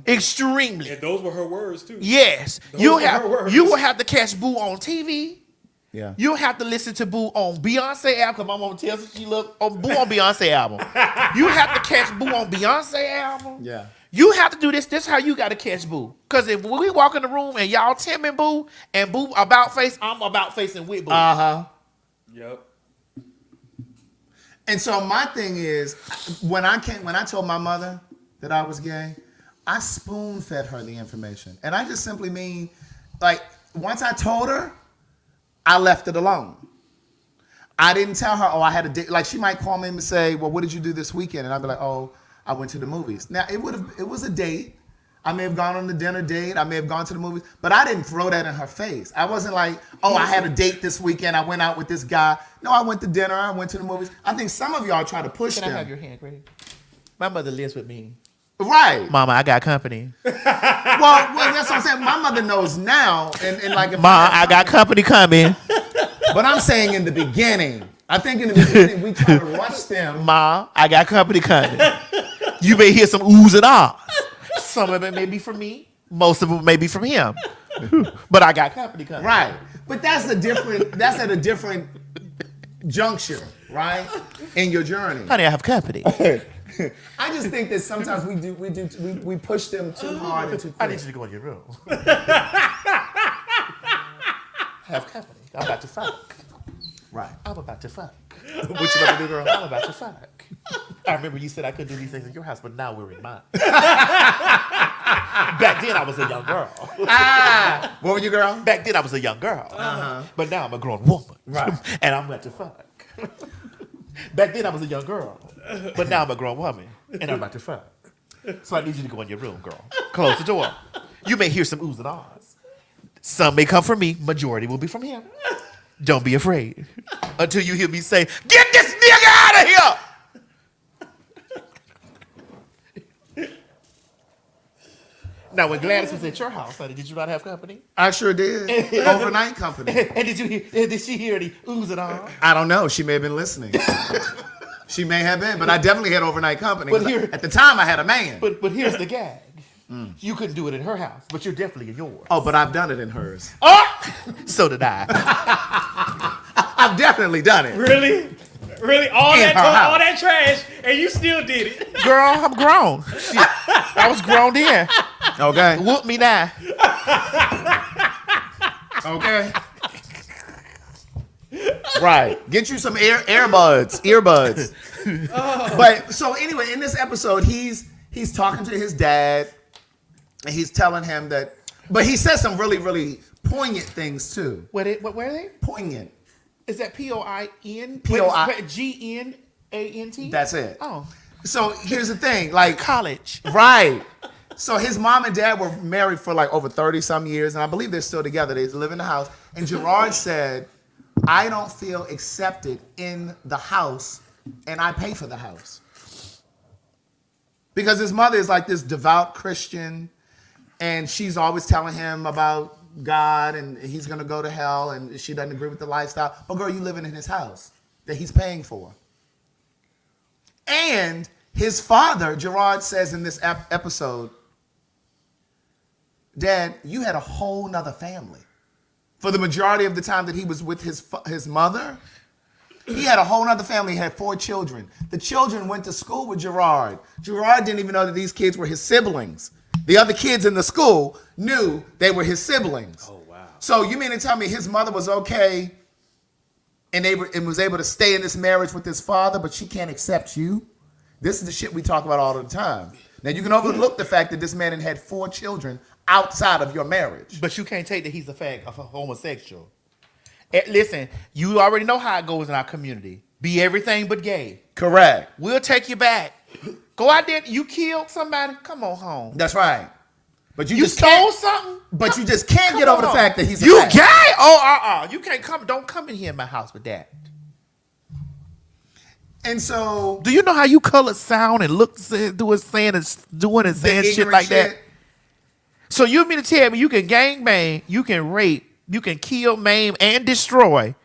Extremely. And those were her words too. Yes. Those You were her words. will have to catch Boo on TV. Yeah. You'll have to listen to Boo on Beyonce album, because my mama tells us she loves Boo on Beyonce album. You have to catch Boo on Beyonce album. Yeah. You have to do this. This is how you got to catch Boo. Because if we walk in the room and y'all Tim and Boo about face, I'm about facing with Boo. Yep. And so my thing is, when I told my mother that I was gay, I spoon fed her the information. And I just simply mean, like, once I told her, I left it alone. I didn't tell her, I had a date. Like, she might call me and say, well, what did you do this weekend? And I'd be like, I went to the movies. Now, it was a date. I may have gone on the dinner date. I may have gone to the movies. But I didn't throw that in her face. I wasn't like, I had a date this weekend. I went out with this guy. No, I went to dinner. I went to the movies. I think some of y'all try to push Can them. I have your hand, Greg? My mother lives with me. Right. Mama, I got company. Well, that's what I'm saying. My mother knows now. And like, if Ma, I got company coming. But I'm saying in the beginning. I think in the beginning we try to rush them. Ma, I got company coming. You may hear some oohs and ahs. Some of it may be from me. Most of it may be from him. But I got company coming. Right. But that's at a different juncture, right? In your journey. Honey, I have company. I just think that sometimes we push them too hard and too quick. I need you to go in your room. Have company. I'm about to fuck. Right. I'm about to fuck. What you about to do, girl? I'm about to fuck. I remember you said I couldn't do these things in your house, but now we're in mine. Back then I was a young girl. What were you, girl? Back then I was a young girl. But now I'm a grown woman. Right. And I'm about to fuck. Back then I was a young girl, but now I'm a grown woman, and I'm about to fuck. So I need you to go in your room, girl. Close the door. You may hear some oohs and ahs. Some may come from me. Majority will be from him. Don't be afraid until you hear me say, "Get this nigga out of here!" Now, when Gladys was at your house, honey, did you not have company? I sure did. Overnight company. And did she hear any oohs and ahs? I don't know. She may have been listening. She may have been, but I definitely had overnight company. But here- at the time, I had a man. But here's the gag. You couldn't do it in her house, but you're definitely in yours. Oh, but I've done it in hers. Oh! So did I. I've definitely done it. Really? Really? All In her house. that trash, and you still did it. Girl, I'm grown. Shit. I was grown then. Okay. Whoop me now. Okay. Right. Get you some earbuds. But so anyway, in this episode, he's talking to his dad, and he's telling him that. But he says some really, really poignant things too. What were they? Poignant. Is that P-O-I-N? G-N-A-N-T? That's it. Oh. So here's the thing, like College. right. So his mom and dad were married for like over 30 some years, and I believe they're still together. They live in the house. And Gerard said, "I don't feel accepted in the house, and I pay for the house." Because his mother is like this devout Christian, and she's always telling him about God and he's gonna go to hell, and she doesn't agree with the lifestyle. But girl, you living in his house that he's paying for. And his father, Gerard, says in this episode, "Dad, you had a whole nother family. For the majority of the time that he was with his mother, he had a whole nother family. He had 4 children. The children went to school with Gerard. Gerard didn't even know that these kids were his siblings. The other kids in the school knew they were his siblings. Oh, wow. So you mean to tell me his mother was okay and was able to stay in this marriage with his father, but she can't accept you? This is the shit we talk about all the time. Now, you can overlook the fact that this man had 4 children outside of your marriage. But you can't take that he's a homosexual. Listen, you already know how it goes in our community. Be everything but gay. Correct. We'll take you back. Go out there. You killed somebody. Come on home. That's right. But You just stole can't, something. but you just can't get over the fact that he's a You man. gay? Oh, You can't come. Don't come in here in my house with that. And so Do you know how you color sound and look, doing and saying shit ignorant like that? So you mean to tell me you can gangbang, you can rape, you can kill, maim, and destroy,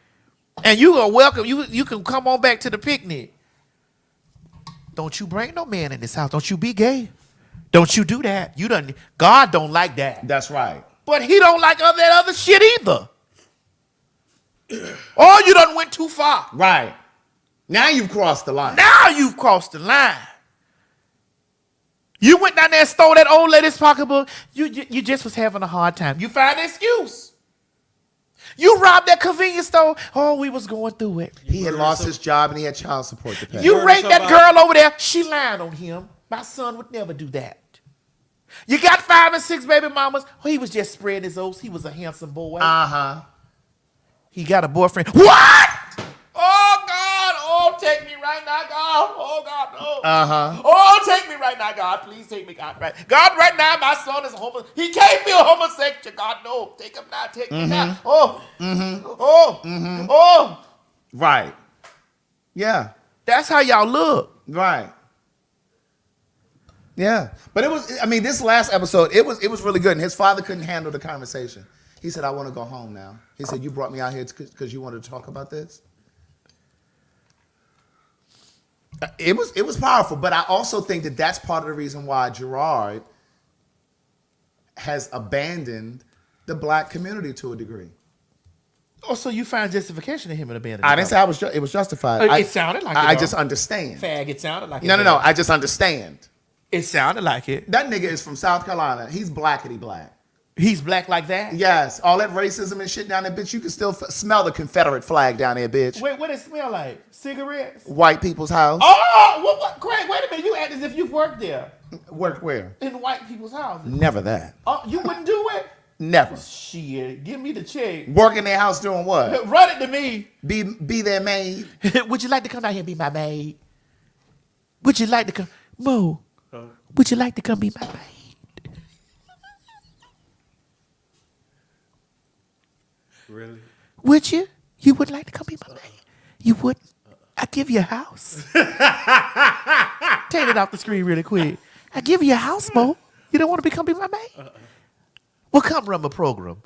and you are welcome. You can come on back to the picnic. Don't you bring no man in this house. Don't you be gay. Don't you do that. God don't like that. That's right. But he don't like that other shit either. Or you done went too far. Right. Now you've crossed the line. Now you've crossed the line. You went down there and stole that old lady's pocketbook. You just was having a hard time. You find an excuse. You robbed that convenience store. Oh, we was going through it. He had lost his job and he had child support to pay. You raped that girl over there. She lied on him. My son would never do that. You got 5 and 6 baby mamas. Oh, he was just spreading his oats. He was a handsome boy. Uh-huh. He got a boyfriend. What? Oh, God. Oh, take me right now, God. Oh, God, no. Uh-huh. Oh, take me right now, God. Please take me, God. God, right now, my son is a homosexual. He can't be a homosexual. God, no. Take him now. Take me now. Oh. Mm-hmm. Oh. Mm-hmm. Oh. Right. Yeah. That's how y'all look. Right. Yeah. But this last episode, it was really good. And his father couldn't handle the conversation. He said, "I want to go home now." He said, "You brought me out here because you wanted to talk about this?" It was powerful, but I also think that that's part of the reason why Gerard has abandoned the black community to a degree. Oh, so you find justification in him in abandoning? I didn't say it was justified. It sounded like it. I just understand. Fag, it sounded like it. No. I just understand. It sounded like it. That nigga is from South Carolina. He's blackity black. He's black like that? Yes. All that racism and shit down there, bitch. You can still smell the Confederate flag down there, bitch. Wait, what it smell like? Cigarettes? White people's house. Oh, what? Craig, wait a minute. You act as if you've worked there. Worked where? In white people's houses. Never that. Oh, you wouldn't do it? Never. Shit, give me the check. Work in their house doing what? Run it to me. Be their maid. Would you like to come down here and be my maid? Would you like to come, Mo? Would you like to come be my maid? Really? Would you? You would like to come be my maid? You would? I give you a house. Take it off the screen really quick. I give you a house, Mo. You don't want to become be my maid? Well, come run my program.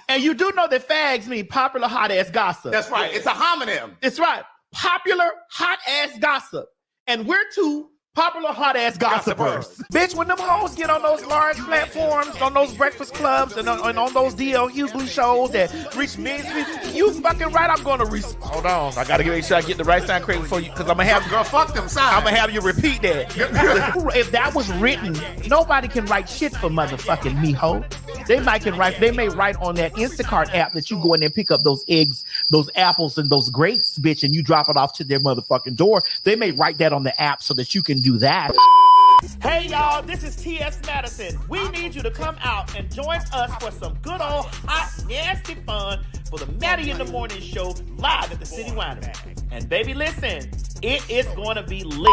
And you do know that fags mean popular hot ass gossip. That's right. It's a homonym. It's right. Popular hot ass gossip. And we're two popular hot ass gossipers. Bitch, when them hoes get on those large platforms, on those breakfast clubs, and on those D.L. Hughley shows that reach millions, you fucking right. I'm going to hold on. I got to make sure I get the right sound correct for you, because I'm going to have Girl, fuck them signs. I'm gonna have you repeat that. If that was written, nobody can write shit for motherfucking me, ho. They may write on that Instacart app that you go in there and pick up those eggs, those apples, and those grapes, bitch, and you drop it off to their motherfucking door. They may write that on the app so that you can do that. Hey y'all, this is T.S. Madison. We need you to come out and join us for some good old hot, nasty fun for the Maddie in the Morning Show live at the City Winery. And baby, listen, it is going to be lit.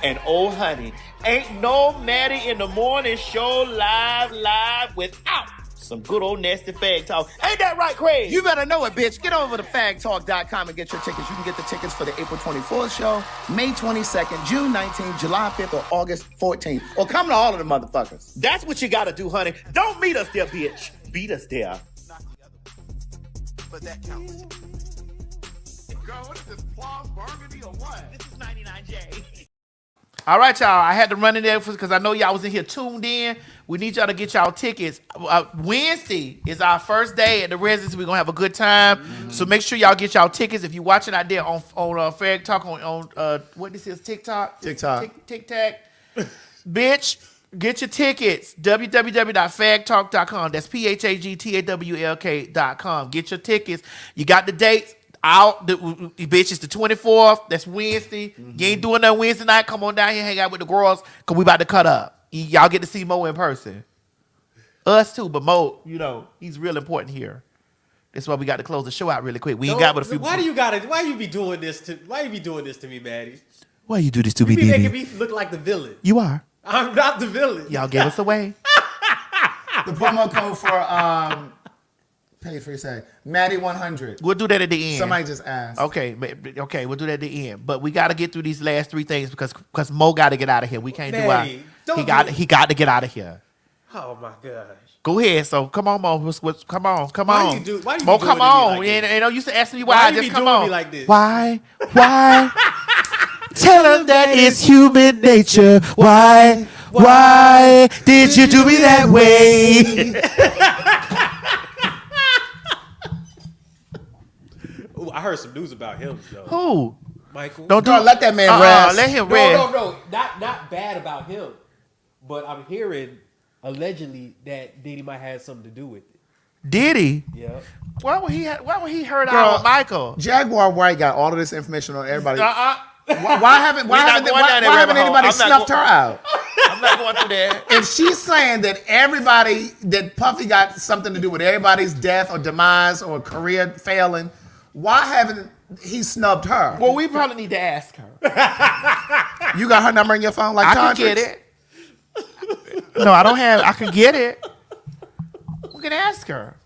And oh honey, ain't no Maddie in the Morning Show live without some good old nasty fag talk. Ain't that right, Craig? You better know it, bitch. Get over to fagtalk.com and get your tickets. You can get the tickets for the April 24th show, May 22nd, June 19th, July 5th, or August 14th. Or come to all of the motherfuckers. That's what you gotta do, honey. Don't meet us there, bitch. Beat us there. But that counts. Girl, what is this, plum burgundy or what? This is 99J. All right, y'all. I had to run in there because I know y'all was in here tuned in. We need y'all to get y'all tickets. Wednesday is our first day at the Residency. We're going to have a good time. Mm-hmm. So make sure y'all get y'all tickets. If you're watching out there on Fag Talk, on what this is, TikTok? TikTok. Bitch, get your tickets. www.fagtalk.com. That's PHAGTAWLK.com. Get your tickets. You got the dates. Out, the bitch, it's the 24th. That's Wednesday. Mm-hmm. You ain't doing that Wednesday night. Come on down here, hang out with the girls, because we about to cut up. Y'all get to see Mo in person. Us too, but Mo, you know, he's real important here. That's why we got to close the show out really quick. We ain't got but a few. Why you be doing this to me, Maddie? Why you do this to me, You be making me look like the villain. You are. I'm not the villain. Y'all gave us away. The promo code for pay for your say, Maddie 100. We'll do that at the end. Somebody just asked. Okay, we'll do that at the end. But we got to get through these last three things because Mo got to get out of here. We can't Maddie, he got to get out of here. Oh my gosh. Go ahead. So come on, Mo. Come on. Why you Mo, come on. Like you know, you used to ask me why. Why just you come doing on. me like this? Why? Tell him that it's human nature. Why did you do me that way? Ooh, I heard some news about him, though. Who? Michael. Don't let that man rest. Let him rest. No. Not bad about him. But I'm hearing allegedly that Diddy might have something to do with it. Diddy? Yeah. Why would he hurt our Michael? Jaguar White got all of this information on everybody. Why haven't anybody snuffed her out? I'm not going through that. If she's saying that that Puffy got something to do with everybody's death or demise or career failing, why haven't he snubbed her? Well, we probably need to ask her. You got her number in your phone, like I can get it. No, I don't have. I can get it. We can ask her.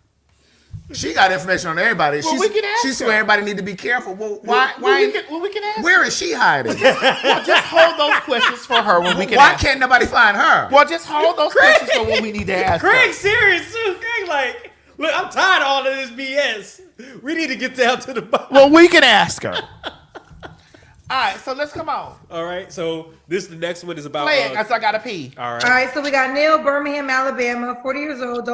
She got information on everybody. Well, we can ask she her. said everybody need to be careful. Well, why? We can ask. Where is she hiding? Well, just hold those questions for her when we can. Why ask can't nobody find her? Well, just hold those questions for when we need to ask. Craig's serious too. Craig, like, look, I'm tired of all of this BS. We need to get down to the bottom. Well, we can ask her. All right, so let's come on. All right, so the next one is about. Play it, cause I gotta pee. All right. All right, so we got Neil, Birmingham, Alabama, 40 years old,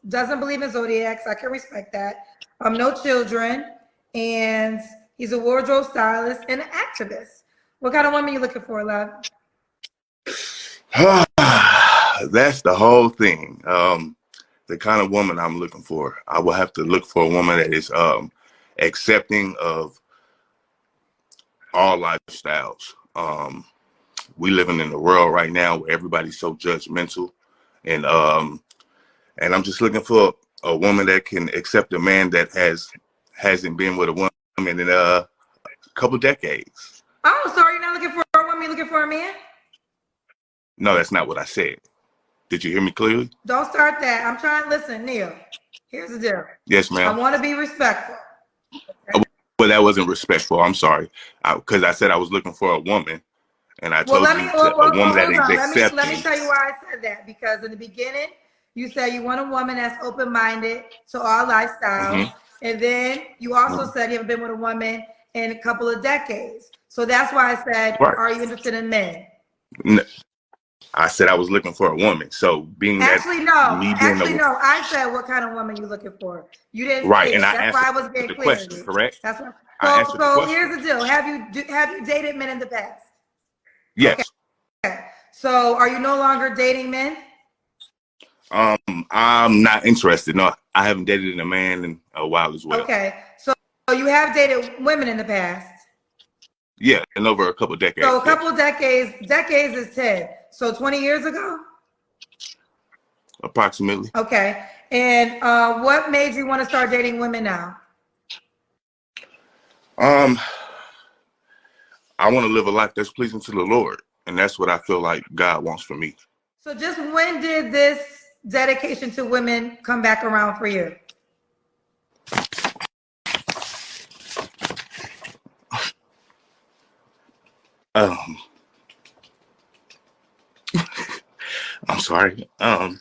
doesn't believe in zodiacs. I can respect that. No children, and he's a wardrobe stylist and an activist. What kind of woman you looking for, love? That's the whole thing. The kind of woman I'm looking for, I will have to look for a woman that is accepting of all lifestyles. We living in a world right now where everybody's so judgmental, and I'm just looking for a woman that can accept a man that hasn't been with a woman in a couple decades. Oh, so are you not looking for a woman? You looking for a man? No, that's not what I said. Did you hear me clearly? Don't start that. I'm trying to listen, Neil. Here's the deal. Yes, I ma'am. want to be respectful. Well, that wasn't respectful. I'm sorry, because I said I was looking for a woman, and I told you a woman that is accepting. Let me tell you why I said that. Because in the beginning, you said you want a woman that's open-minded to all lifestyles, and then you also said you haven't been with a woman in a couple of decades. So that's why I said, Right. Are you interested in men? No, I said I was looking for a woman. So being No. I said, what kind of woman you looking for? You didn't. Right, say and it. I That's answered why I was being the clear. question, correct? That's what. I answered the So question. here's the deal. Have you dated men in the past? Yes. Okay. So are you no longer dating men? I'm not interested. No, I haven't dated a man in a while as well. Okay. So you have dated women in the past. Yeah, and over a couple of decades. So a couple of decades is 10. So 20 years ago? Approximately. Okay. And what made you want to start dating women now? I want to live a life that's pleasing to the Lord, and that's what I feel like God wants for me. So just when did this dedication to women come back around for you? I'm sorry. I'm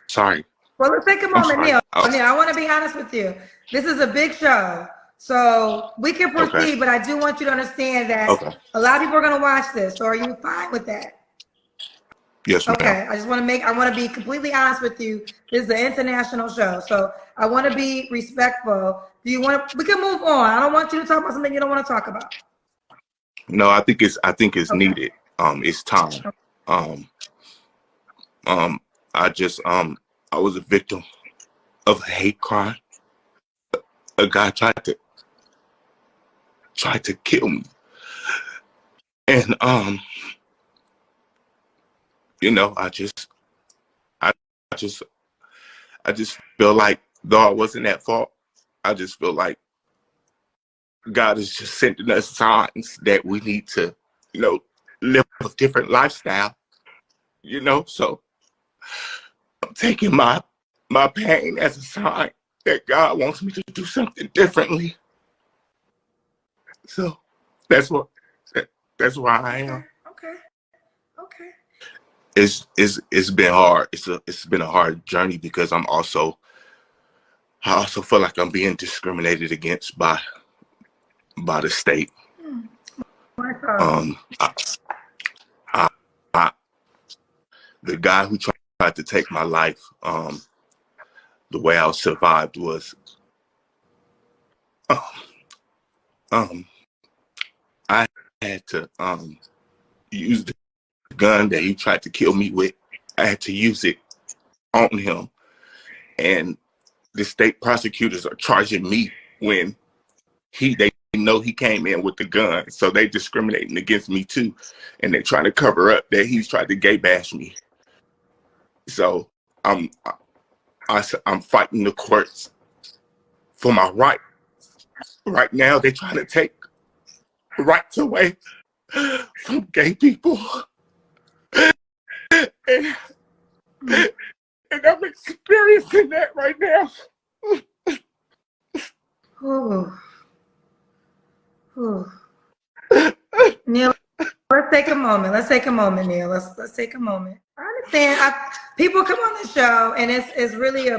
sorry. Well, let's take a moment, Neil. Neil, I want to be honest with you. This is a big show, so we can proceed, Okay. but I do want you to understand that a lot of people are going to watch this. So are you fine with that? Yes, ma'am. Okay. I want to be completely honest with you. This is an international show, so I want to be respectful. We can move on. I don't want you to talk about something you don't want to talk about. No, I think it's needed. It's time. I was a victim of a hate crime. A guy tried to kill me, and I just feel like, though I wasn't at fault, I just feel like God is just sending us signs that we need to, live a different lifestyle. So I'm taking my pain as a sign that God wants me to do something differently. So that's why I am. Okay. It's been hard. It's been a hard journey because I also feel like I'm being discriminated against by the state. The guy who tried to take my life, the way I survived was, I had to use the gun that he tried to kill me with. I had to use it on him, and the state prosecutors are charging me when they know he came in with the gun, so they discriminating against me too, and they're trying to cover up that he's tried to gay bash me. So I'm fighting the courts for my right. Right now, they're trying to take rights away from gay people, and I'm experiencing that right now. Neil, let's take a moment, Neil. Let's take a moment. I understand. People come on the show, and it's really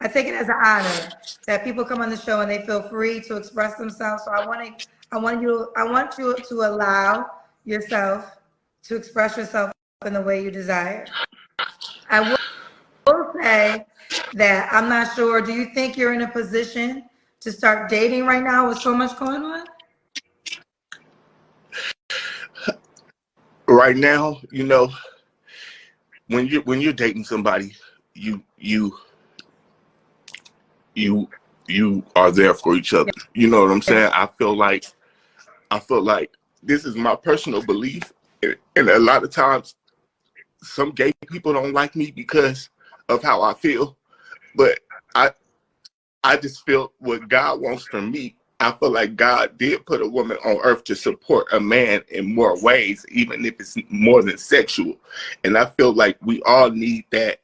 I take it as an honor that people come on the show and they feel free to express themselves. So I want you to allow yourself to express yourself in the way you desire. I will say that I'm not sure. Do you think you're in a position to start dating right now with so much going on? Right now, you know, when you're dating somebody, you are there for each other. You know what I'm saying? I feel like this is my personal belief, and a lot of times some gay people don't like me because of how I feel, but I just feel what God wants from me. I feel like God did put a woman on earth to support a man in more ways, even if it's more than sexual. And I feel like we all need that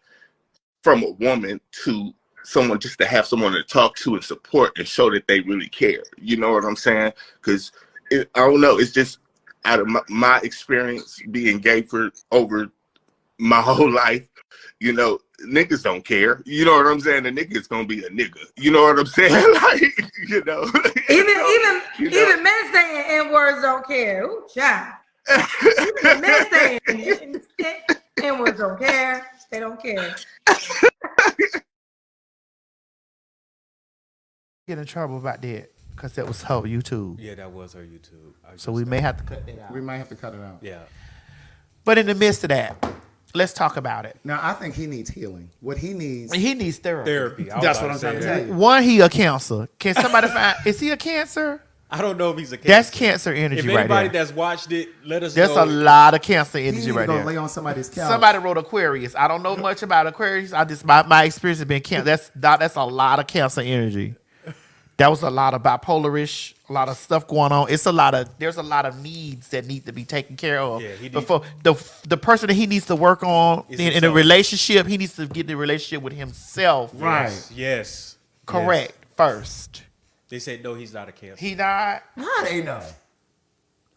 from a woman, to someone, just to have someone to talk to and support and show that they really care. You know what I'm saying? Because I don't know, it's just out of my experience being gay for over my whole life, you know, niggas don't care. You know what I'm saying? A nigga's gonna be a nigga. You know what I'm saying? Like, you know. Even men saying N-words don't care. Ooh, child. Even men saying N-words don't care. They don't care. Get in trouble about that because that was her YouTube. Yeah, that was her YouTube. So we may have to cut that out. We might have to cut it out. Yeah. But in the midst of that, let's talk about it. Now, I think he needs healing. What he needs therapy. Therapy. That's what I'm trying to tell you. One, he a cancer. Can somebody find? Is he a cancer? I don't know if he's a cancer. That's cancer energy If right anybody there. that's watched it, let us That's know. a lot of cancer He energy need right to go there. lay on somebody's couch. Somebody wrote Aquarius. I don't know much about Aquarius. I just my experience has been cancer. That's a lot of cancer energy. That was a lot of bipolarish, a lot of stuff going on. There's a lot of needs that need to be taken care of. Yeah, before the person that he needs to work on in a relationship, he needs to get the relationship with himself. Right. Yes. Correct. Yes. First. They said no, he's not a cancer. He not. How they know?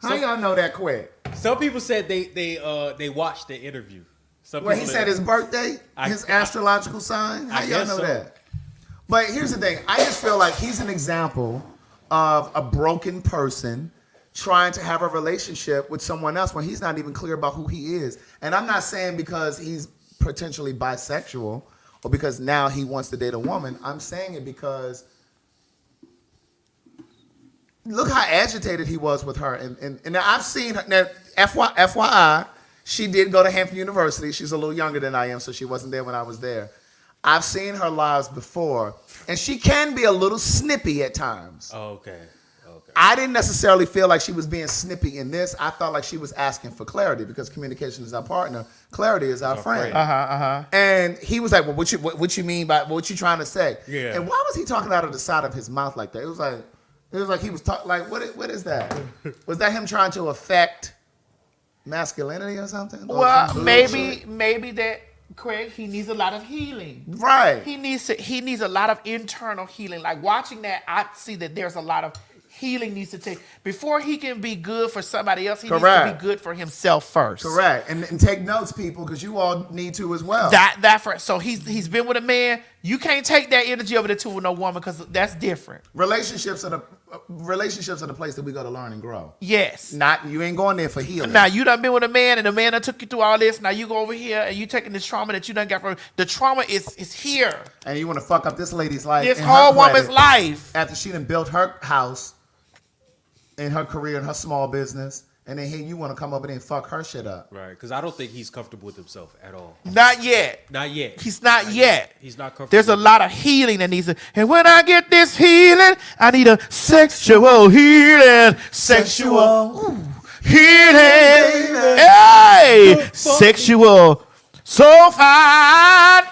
How y'all know that quick? Some people said they watched the interview. Well, he said his birthday, his astrological sign. How y'all know that? But here's the thing. I just feel like he's an example of a broken person trying to have a relationship with someone else when he's not even clear about who he is. And I'm not saying because he's potentially bisexual or because now he wants to date a woman. I'm saying it because look how agitated he was with her. And I've seen her. Now, FYI, she did go to Hampton University. She's a little younger than I am, so she wasn't there when I was there. I've seen her lives before, and she can be a little snippy at times. Oh, okay. I didn't necessarily feel like she was being snippy in this. I felt like she was asking for clarity because communication is our partner. Clarity is our friend. And he was like, well, what you mean by what you trying to say? Yeah. And why was he talking out of the side of his mouth like that? It was like he was talking like, what is that? Was that him trying to affect masculinity or something? Well, maybe that. Craig, he needs a lot of healing. Right. He needs a lot of internal healing. Like watching that, I see that there's a lot of healing needs to take before he can be good for somebody else. He needs to be good for himself first. Correct. And take notes, people, because you all need to as well. So he's been with a man. You can't take that energy over to no woman because that's different. Relationships are the place that we go to learn and grow. Yes. You ain't going there for healing. Now you done been with a man and the man that took you through all this. Now you go over here and you taking this trauma that you done got from the trauma is here. And you want to fuck up this lady's life. This whole woman's life. After she done built her house in her career and her small business. And then here you want to come over there and fuck her shit up. Right, because I don't think he's comfortable with himself at all. Not yet. Not yet. He's not yet. He's not comfortable. There's a lot of healing that needs to. And when I get this healing, I need a sexual healing. Sexual healing. Hey! Sexual. So fine.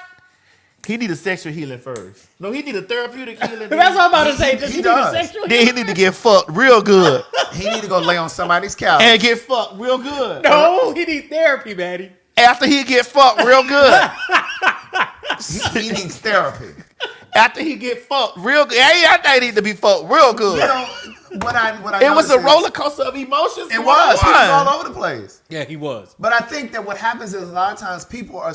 He need a sexual healing first. No, he need a therapeutic healing. That's what I'm about to say. Does he need a sexual healing? Then he need to get fucked real good. He need to go lay on somebody's couch. And get fucked real good. No, he need therapy, Maddie. After he get fucked real good. He needs therapy. After he get fucked real good. I think he need to be fucked real good. You know, what I it was a roller coaster of emotions. It was. He was all over the place. Yeah, he was. But I think that what happens is a lot of times people are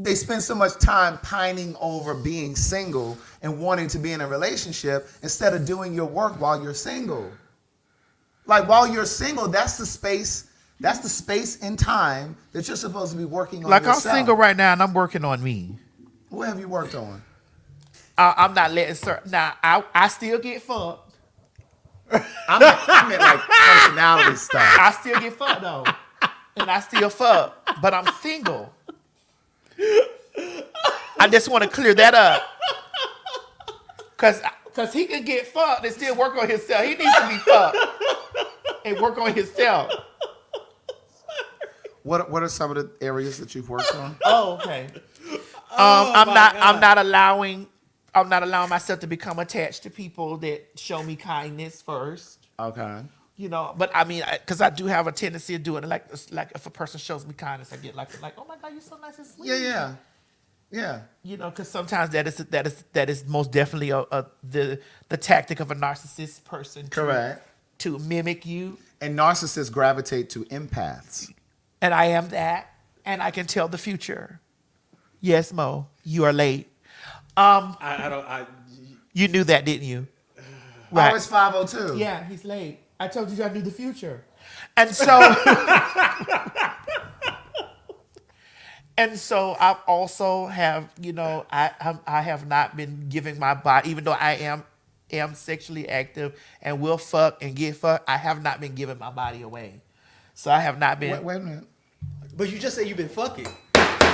they spend so much time pining over being single and wanting to be in a relationship instead of doing your work while you're single. Like while you're single, that's the space in time that you're supposed to be working on yourself. I'm single right now and I'm working on me. What have you worked on? I'm not letting now. I still get fucked. I meant like personality stuff. I still get fucked though, and I still fuck, but I'm single. I just want to clear that up, cause he can get fucked and still work on himself. He needs to be fucked and work on himself. What are some of the areas that you've worked on? Oh, okay. I'm not allowing myself to become attached to people that show me kindness first. Okay. You know, but I mean, because I do have a tendency of doing it. Like if a person shows me kindness, I get like, oh my God, you're so nice and sweet. Yeah. You know, because sometimes that is most definitely the tactic of a narcissist person. Correct. To mimic you. And narcissists gravitate to empaths. And I am that, and I can tell the future. Yes, Mo, you are late. You knew that, didn't you? Right. Oh, it's 5:02. Yeah, he's late. I told you I knew the future. And so I also have, you know, I have not been giving my body, even though I am sexually active and will fuck and get fucked, I have not been giving my body away. So I have not been. Wait a minute. But you just said you've been fucking.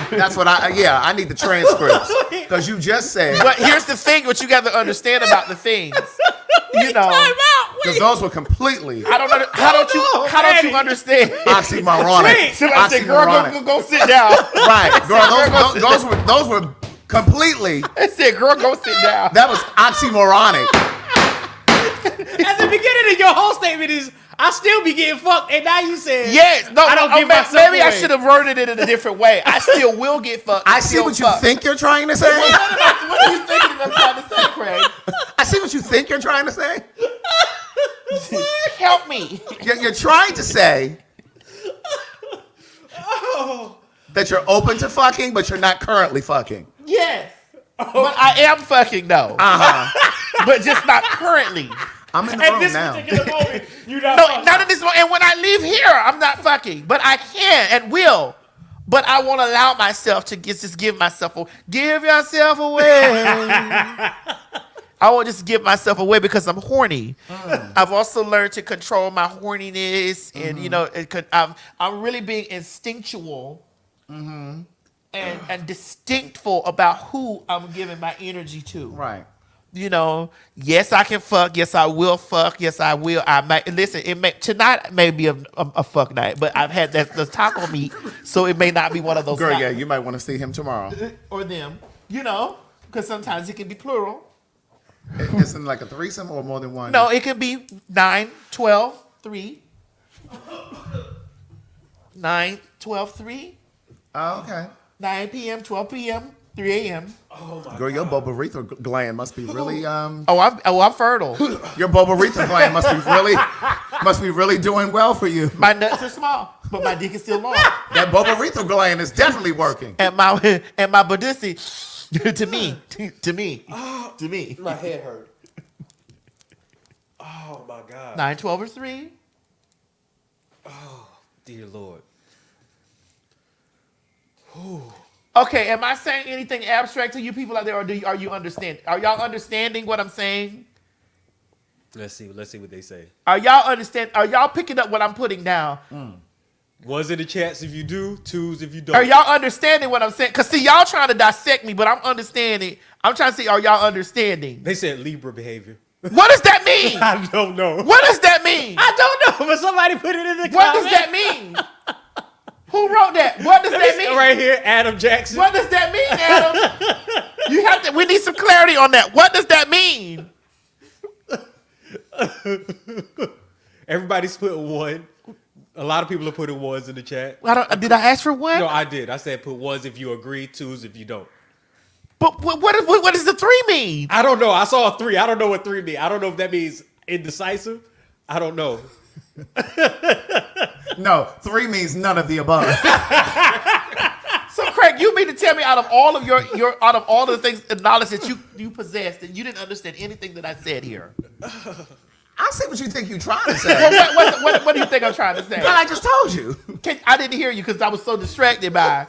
That's what I need the transcripts. Because you just said. But here's the thing, what you got to understand about the things. You know. Because those were completely. I don't know. How don't you understand? Oxymoronic. Somebody said, girl, go sit down. Right. Girl, those were completely. They said, girl, go sit down. That was oxymoronic. At the beginning of your whole statement is, I still be getting fucked, and now you said, yes, no, I don't give myself maybe away. I should have worded it in a different way. I still will get fucked. I see what you think you're trying to say. What are you thinking I'm trying to say, Craig? I see what you think you're trying to say. Help me. You're trying to say that you're open to fucking, but you're not currently fucking. Yes. But I am fucking though. But just not currently. I'm in the room now. Moment, you're not Not in this moment. And when I leave here, I'm not fucking. But I can and will. But I won't allow myself to just give myself away. Give yourself away. I won't just give myself away because I'm horny. I've also learned to control my horniness. And, you know, I'm really being instinctual and distinctful about who I'm giving my energy to. Right. You know, yes, I can fuck. Yes, I will fuck. Yes, I will. I might listen. Tonight may be a fuck night, but I've had the taco meat, so it may not be one of those. Girl, nights. yeah, you might want to see him tomorrow or them. You know, because sometimes it can be plural. It's in like a threesome or more than one. No, it can be 9, 12, 3. 9, 12, 3. Oh, okay. 9 p.m., 12 p.m., 3 a.m. Oh my Girl, your bulbourethral gland must be really I'm fertile. Your bulbourethral gland must be really doing well for you. My nuts are small, but my dick is still long. That bulbourethral gland is definitely working. And my bodyssi to me. My head hurt. Oh my God. 9, 12, or 3. Oh, dear Lord. Okay, am I saying anything abstract to you people out there, or are you understand? Are y'all understanding what I'm saying? Let's see what they say. Are y'all picking up what I'm putting down? One's in the chats if you do, twos if you don't. Are y'all understanding what I'm saying? Because see, y'all trying to dissect me, but I'm understanding. I'm trying to see, are y'all understanding? They said Libra behavior. What does that mean? I don't know. What does that mean? I don't know, but somebody put it in the comments. What does that mean? Who wrote that? What does that mean? Right here, Adam Jackson. What does that mean, Adam? We need some clarity on that. What does that mean? Everybody's putting one. A lot of people are putting ones in the chat. Did I ask for one? No, I did. I said put ones if you agree, twos if you don't. But what does the 3 mean? I don't know. I saw a 3. I don't know what 3 means. I don't know if that means indecisive. I don't know. No, 3 means none of the above. So, Craig, you mean to tell me out of all of out of all of the things and knowledge that you possess, that you didn't understand anything that I said here? I see what you think you're trying to say. What do you think I'm trying to say? Well, I just told you. I didn't hear you because I was so distracted by.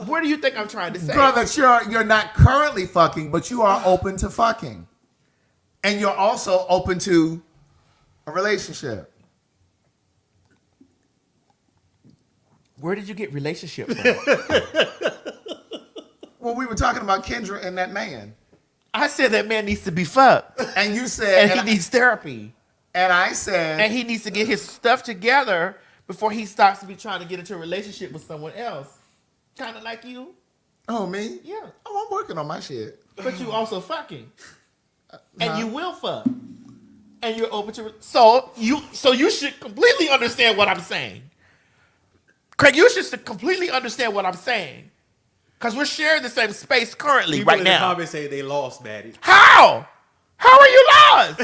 What do you think I'm trying to say? Girl, that you're not currently fucking, but you are open to fucking. And you're also open to a relationship. Where did you get relationship from? Well, we were talking about Kendra and that man. I said that man needs to be fucked. And you said... And he needs therapy. And I said... And he needs to get his stuff together before he starts to be trying to get into a relationship with someone else. Kind of like you. Oh, me? Yeah. Oh, I'm working on my shit. But you also fucking. And you will fuck. And you're open to... So you should completely understand what I'm saying. Craig, you should completely understand what I'm saying. Because we're sharing the same space currently People right in now. the comments say they lost, Maddie. How? How are you lost?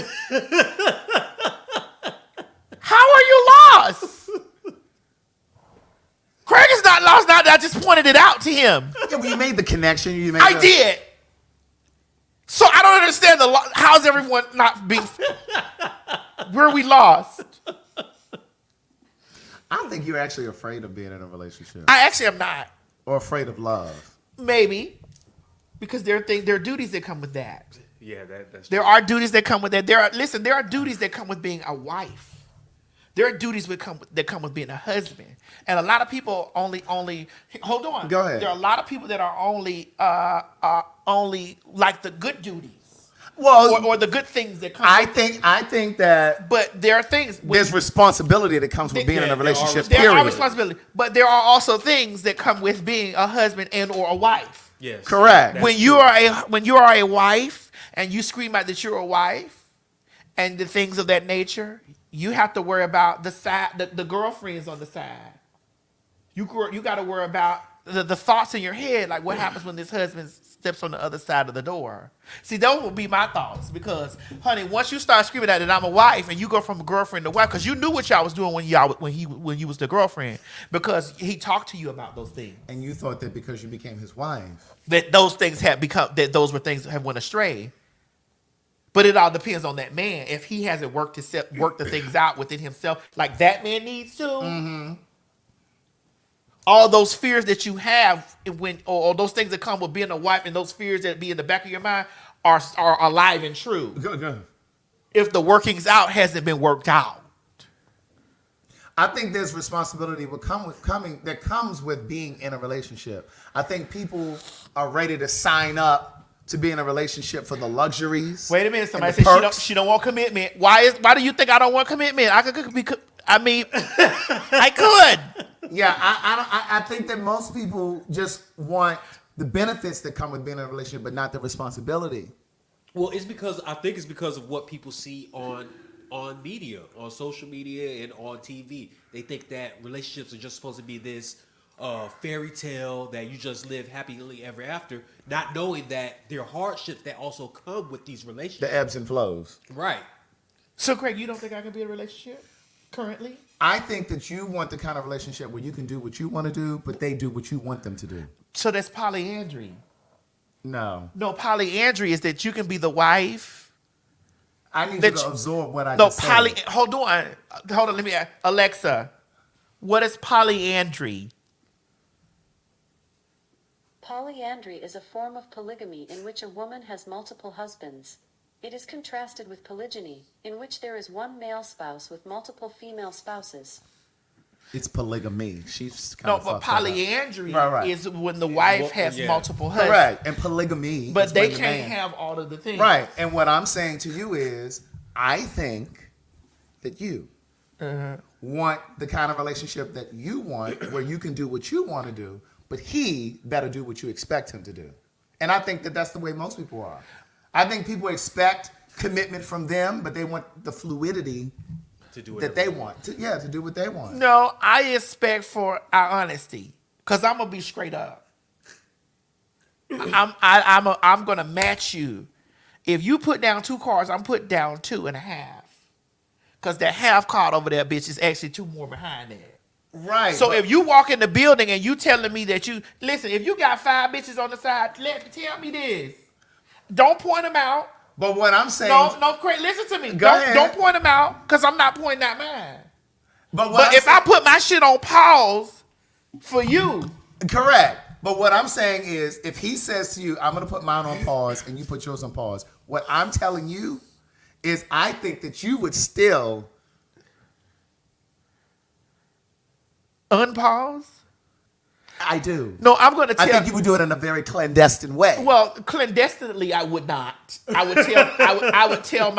How are you lost? Craig is not lost now that I just pointed it out to him. Yeah, well, you made the connection. I did. So I don't understand how's everyone not being... Where are we lost? I think you're actually afraid of being in a relationship. I actually am not. Or afraid of love. Maybe. Because there are duties that come with that. Yeah, that's There true. are duties that come with that. There are duties that come with being a wife. There are duties that come with being a husband. And a lot of people only hold on. Go ahead. There are a lot of people that are only like the good duties. Well, or the good things that come. I think that But there are things. there's responsibility that comes with being in a relationship. There Period. are responsibility, but there are also things that come with being a husband and or a wife. Yes. Correct. When you are a wife and you scream out that you're a wife and the things of that nature, you have to worry about the girlfriends on the side. You got to worry about the thoughts in your head, like what happens when this husband steps on the other side of the door. See, those will be my thoughts because, honey, once you start screaming out that I'm a wife and you go from a girlfriend to wife, because you knew what y'all was doing when you was the girlfriend, because he talked to you about those things. And you thought that because you became his wife, That those things those were things that have went astray. But it all depends on that man. If he hasn't worked the things out within himself, like that man needs to. Mm-hmm. All those fears that you have or those things that come with being a wife and those fears that be in the back of your mind are alive and true. Good. If the workings out hasn't been worked out. I think there's responsibility that comes with being in a relationship. I think people are ready to sign up to be in a relationship for the luxuries. Wait a minute, somebody said she don't want commitment. Why do you think I don't want commitment? I could. Yeah, I think that most people just want the benefits that come with being in a relationship, but not the responsibility. Well, I think it's because of what people see on media, on social media and on TV. They think that relationships are just supposed to be this fairy tale that you just live happily ever after, not knowing that there are hardships that also come with these relationships. The ebbs and flows. Right. So, Craig, you don't think I can be in a relationship currently? I think that you want the kind of relationship where you can do what you want to do, but they do what you want them to do. So that's polyandry. No. No, polyandry is that you can be the wife. I need you to absorb what I just said. Hold on. Let me ask. Alexa, what is polyandry? Polyandry is a form of polygamy in which a woman has multiple husbands. It is contrasted with polygyny, in which there is one male spouse with multiple female spouses. It's polygamy. She's No, but polyandry is when the wife has multiple husbands. Correct. And polygamy. But they can't have all of the things. Right. And what I'm saying to you is, I think that you want the kind of relationship that you want, where you can do what you want to do, but he better do what you expect him to do. And I think that that's the way most people are. I think people expect commitment from them, but they want the fluidity to do that they want. To do what they want. No, I expect for our honesty, because I'm gonna be straight up. I'm gonna match you. If you put down 2 cards, I'm putting down 2.5. Because that half card over there, bitch, is actually 2 more behind that. Right. So if you walk in the building and you telling me that listen, if you got 5 bitches on the side, tell me this. Don't point them out. But what I'm saying... No, Craig, listen to me. Go ahead. Don't point them out, because I'm not pointing out mine. But if I put my shit on pause for you, Correct. But what I'm saying is, if he says to you, I'm going to put mine on pause and you put yours on pause, what I'm telling you is I think that you would still unpause. I do. No, I'm going to tell. I think you would do it in a very clandestine way. Well, clandestinely, I would not. I would tell. I would tell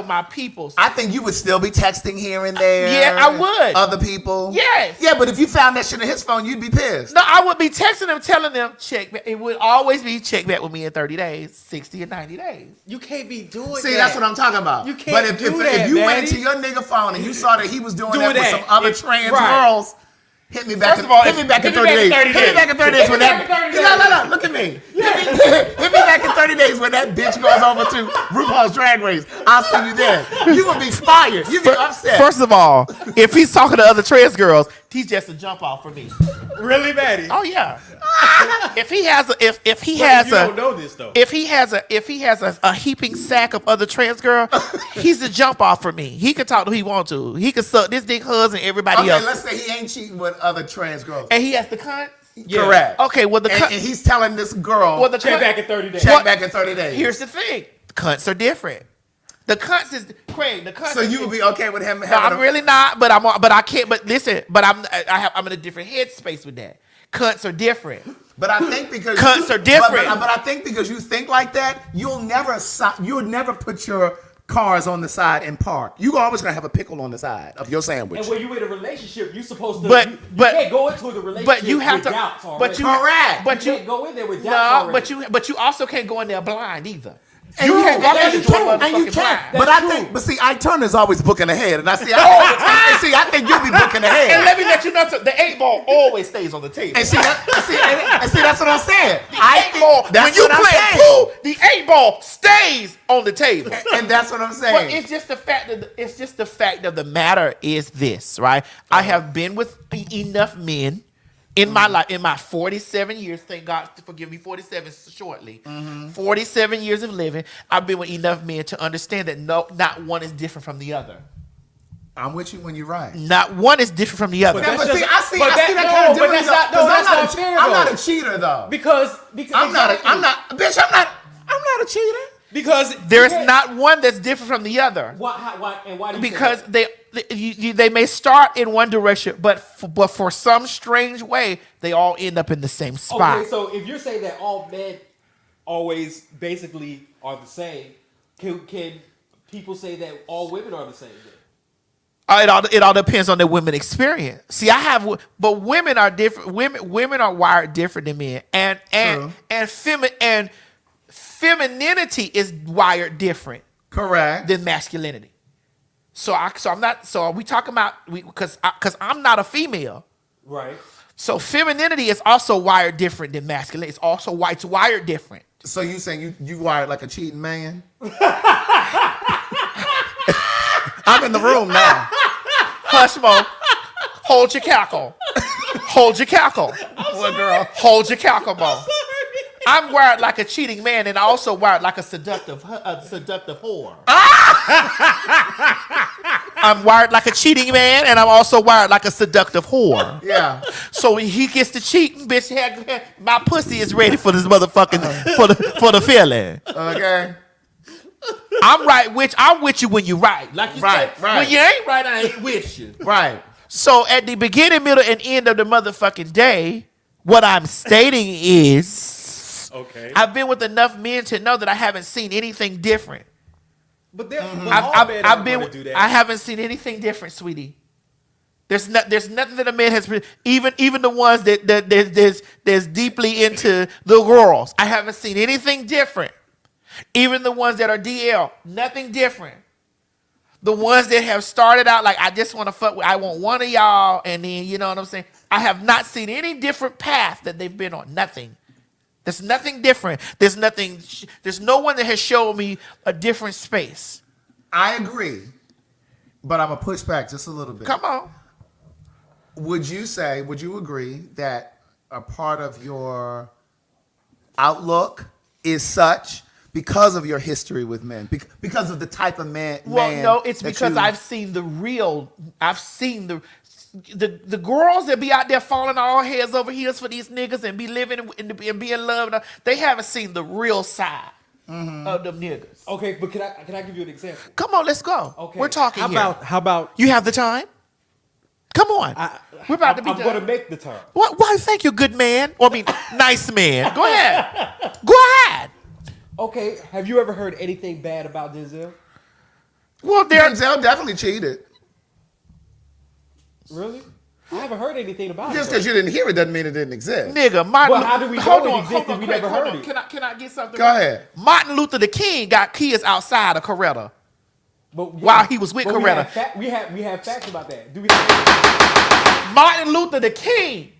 my people. I think you would still be texting here and there. Yeah, I would. Other people. Yes. Yeah, but if you found that shit in his phone, you'd be pissed. No, I would be texting them, telling them check back. It would always be check back with me in 30 days, 60 or 90 days. You can't be doing that. See, that's what I'm talking about. You can't but if, do if, that, if you Maddie. went into your nigga phone and you saw that he was doing that with that. some other trans right. girls, hit me back. First of all, hit me back in 30 days. Hit me back in 30 days when that. No, look at me. Hit me back in 30 days when that bitch goes over to RuPaul's Drag Race. I'll see you there. You would be fired. You'd be upset. First of all, if he's talking to other trans girls, he's just a jump off for me. Really, Maddie? Oh yeah. If he has a heaping sack of other trans girl, he's a jump off for me. He can talk to who he want to. He can suck this dick husband everybody else. Okay, let's say he ain't cheating with other trans girls. And he has the cunt. Yeah. Correct. Okay, well and he's telling this girl, well, the check cunt, back in 30 days. Check back in 30 days. Here's the thing: cunts are different. The cunts is Craig. The cunts. So you would be okay with him? No, I'm really not. But I can't. But listen. But I'm in a different headspace with that. Cunts are different. But I think because cunts are different. But I think because you think like that, you'll never put your cars on the side and park. You always gonna have a pickle on the side of your sandwich. And when you're in a relationship, you're supposed to. But you can't go into the relationship. But you have with to. Doubts already. But you correct. But you can't go in there with doubts already. But you also can't go in there blind either. And you can't But I think, I is always booking ahead, and I think you'll be booking ahead. And let me let you know, the 8-ball always stays on the table. And see, that's what I'm saying. When you play pool, the 8-ball stays on the table, and that's what I'm saying. But it's just the fact of the matter is this, right? I have been with enough men. In my life, in my 47 years, thank God to forgive me, 47 shortly. 47 years of living, I've been with enough men to understand that not one is different from the other. I'm with you when you're right. Not one is different from the other. I see that kind of difference. I'm not a cheater though. Because I'm not a cheater. Because there's not one that's different from the other. Why do you because they may start in one direction, but for some strange way, they all end up in the same spot. Okay, so if you're saying that all men always basically are the same, can people say that all women are the same then? It all depends on the women experience. See, but women are different. Women are wired different than men, and femininity is wired different, correct, than masculinity. So are we talking about because I'm not a female, right? So femininity is also wired different than masculinity. It's also wired different. So you saying you wired like a cheating man? I'm in the room now. Hush, Mo. Hold your cackle. Hold your cackle. What girl? Hold your cackle, Mo. I'm wired like a cheating man, and I also wired like a seductive whore. I'm wired like a cheating man, and I'm also wired like a seductive whore. Yeah. So when he gets to cheating, bitch, my pussy is ready for this motherfucking for the feeling. Okay. I'm with you when you're right. Like you said, when you ain't right, I ain't with you. Right. So at the beginning, middle, and end of the motherfucking day, what I'm stating is, okay, I've been with enough men to know that I haven't seen anything different. But I haven't seen anything different, sweetie. There's nothing that a man has, even the ones that's deeply into the girls. I haven't seen anything different. Even the ones that are DL, nothing different. The ones that have started out like, I just want to fuck with, I want one of y'all, and then, you know what I'm saying? I have not seen any different path that they've been on. Nothing. There's nothing different. There's no one that has shown me a different space. I agree, but I'm going to push back just a little bit. Come on. Would you agree that a part of your outlook is such? because of your history with men, because of the type of man. Well, no, it's that because you- I've seen the real. I've seen the girls that be out there falling all heads over heels for these niggas and be living and be in love. They haven't seen the real side of them niggas. Okay, but can I give you an example? Come on, let's go. Okay, We're talking How about you have the time? Come on. We're about to be I'm done. going to make the turn. Why? Thank you, good man. Or I mean, nice man. Go ahead. Go ahead. Okay, have you ever heard anything bad about Denzel? Well, Denzel definitely cheated. Really? I haven't heard anything about Just it. because you didn't hear it doesn't mean it didn't exist. Nigga, Martin. Well, how do we hold know it on, existed? hold on, We Craig, never hold heard on. it. Can I get something? Go ahead. Martin Luther the King got kids outside of Coretta. But, yeah, While he was with but Coretta. we have facts about that. Do we have Martin Luther the King,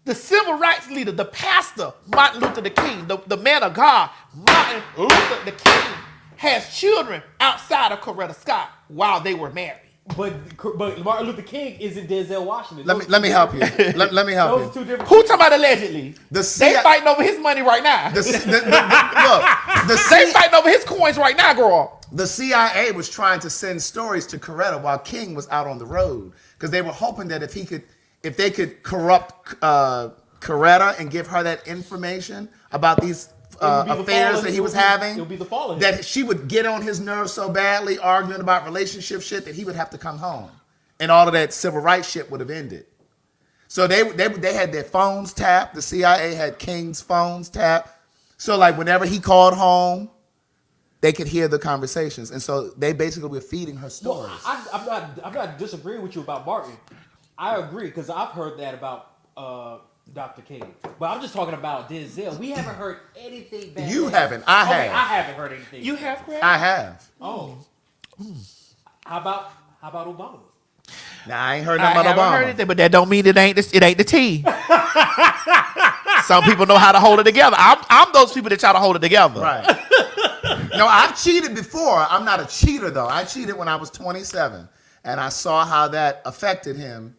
the civil rights leader, the pastor, Martin Luther the King, the man of God, Martin Luther the King, has children outside of Coretta Scott while they were married. But Martin Luther King isn't Denzel Washington. Let me help you. Let me help Those you. two different. Who talking about allegedly? The They fighting over his money right now. Look, They fighting over his coins right now, girl. the CIA was trying to send stories to Coretta while King was out on the road because they were hoping that if they could corrupt Coretta and give her that information about these affairs that he was having, It'll be the fall of him. that she would get on his nerves so badly, arguing about relationship shit, that he would have to come home, and all of that civil rights shit would have ended. So they had their phones tapped. The CIA had King's phones tapped. So like whenever he called home, they could hear the conversations, and so they basically were feeding her stories. Well, I'm not disagreeing with you about Martin. I agree because I've heard that about Dr. King, but I'm just talking about Denzel. We haven't heard anything bad. You haven't. I Okay, have. I haven't heard anything. You have, Craig? I have. Oh. How about Obama? Now I ain't heard I nothing about haven't Obama. heard anything, but that don't mean it ain't the tea. Some people know how to hold it together. I'm those people that try to hold it together. Right. No, I've cheated before. I'm not a cheater though. I cheated when I was 27, and I saw how that affected him,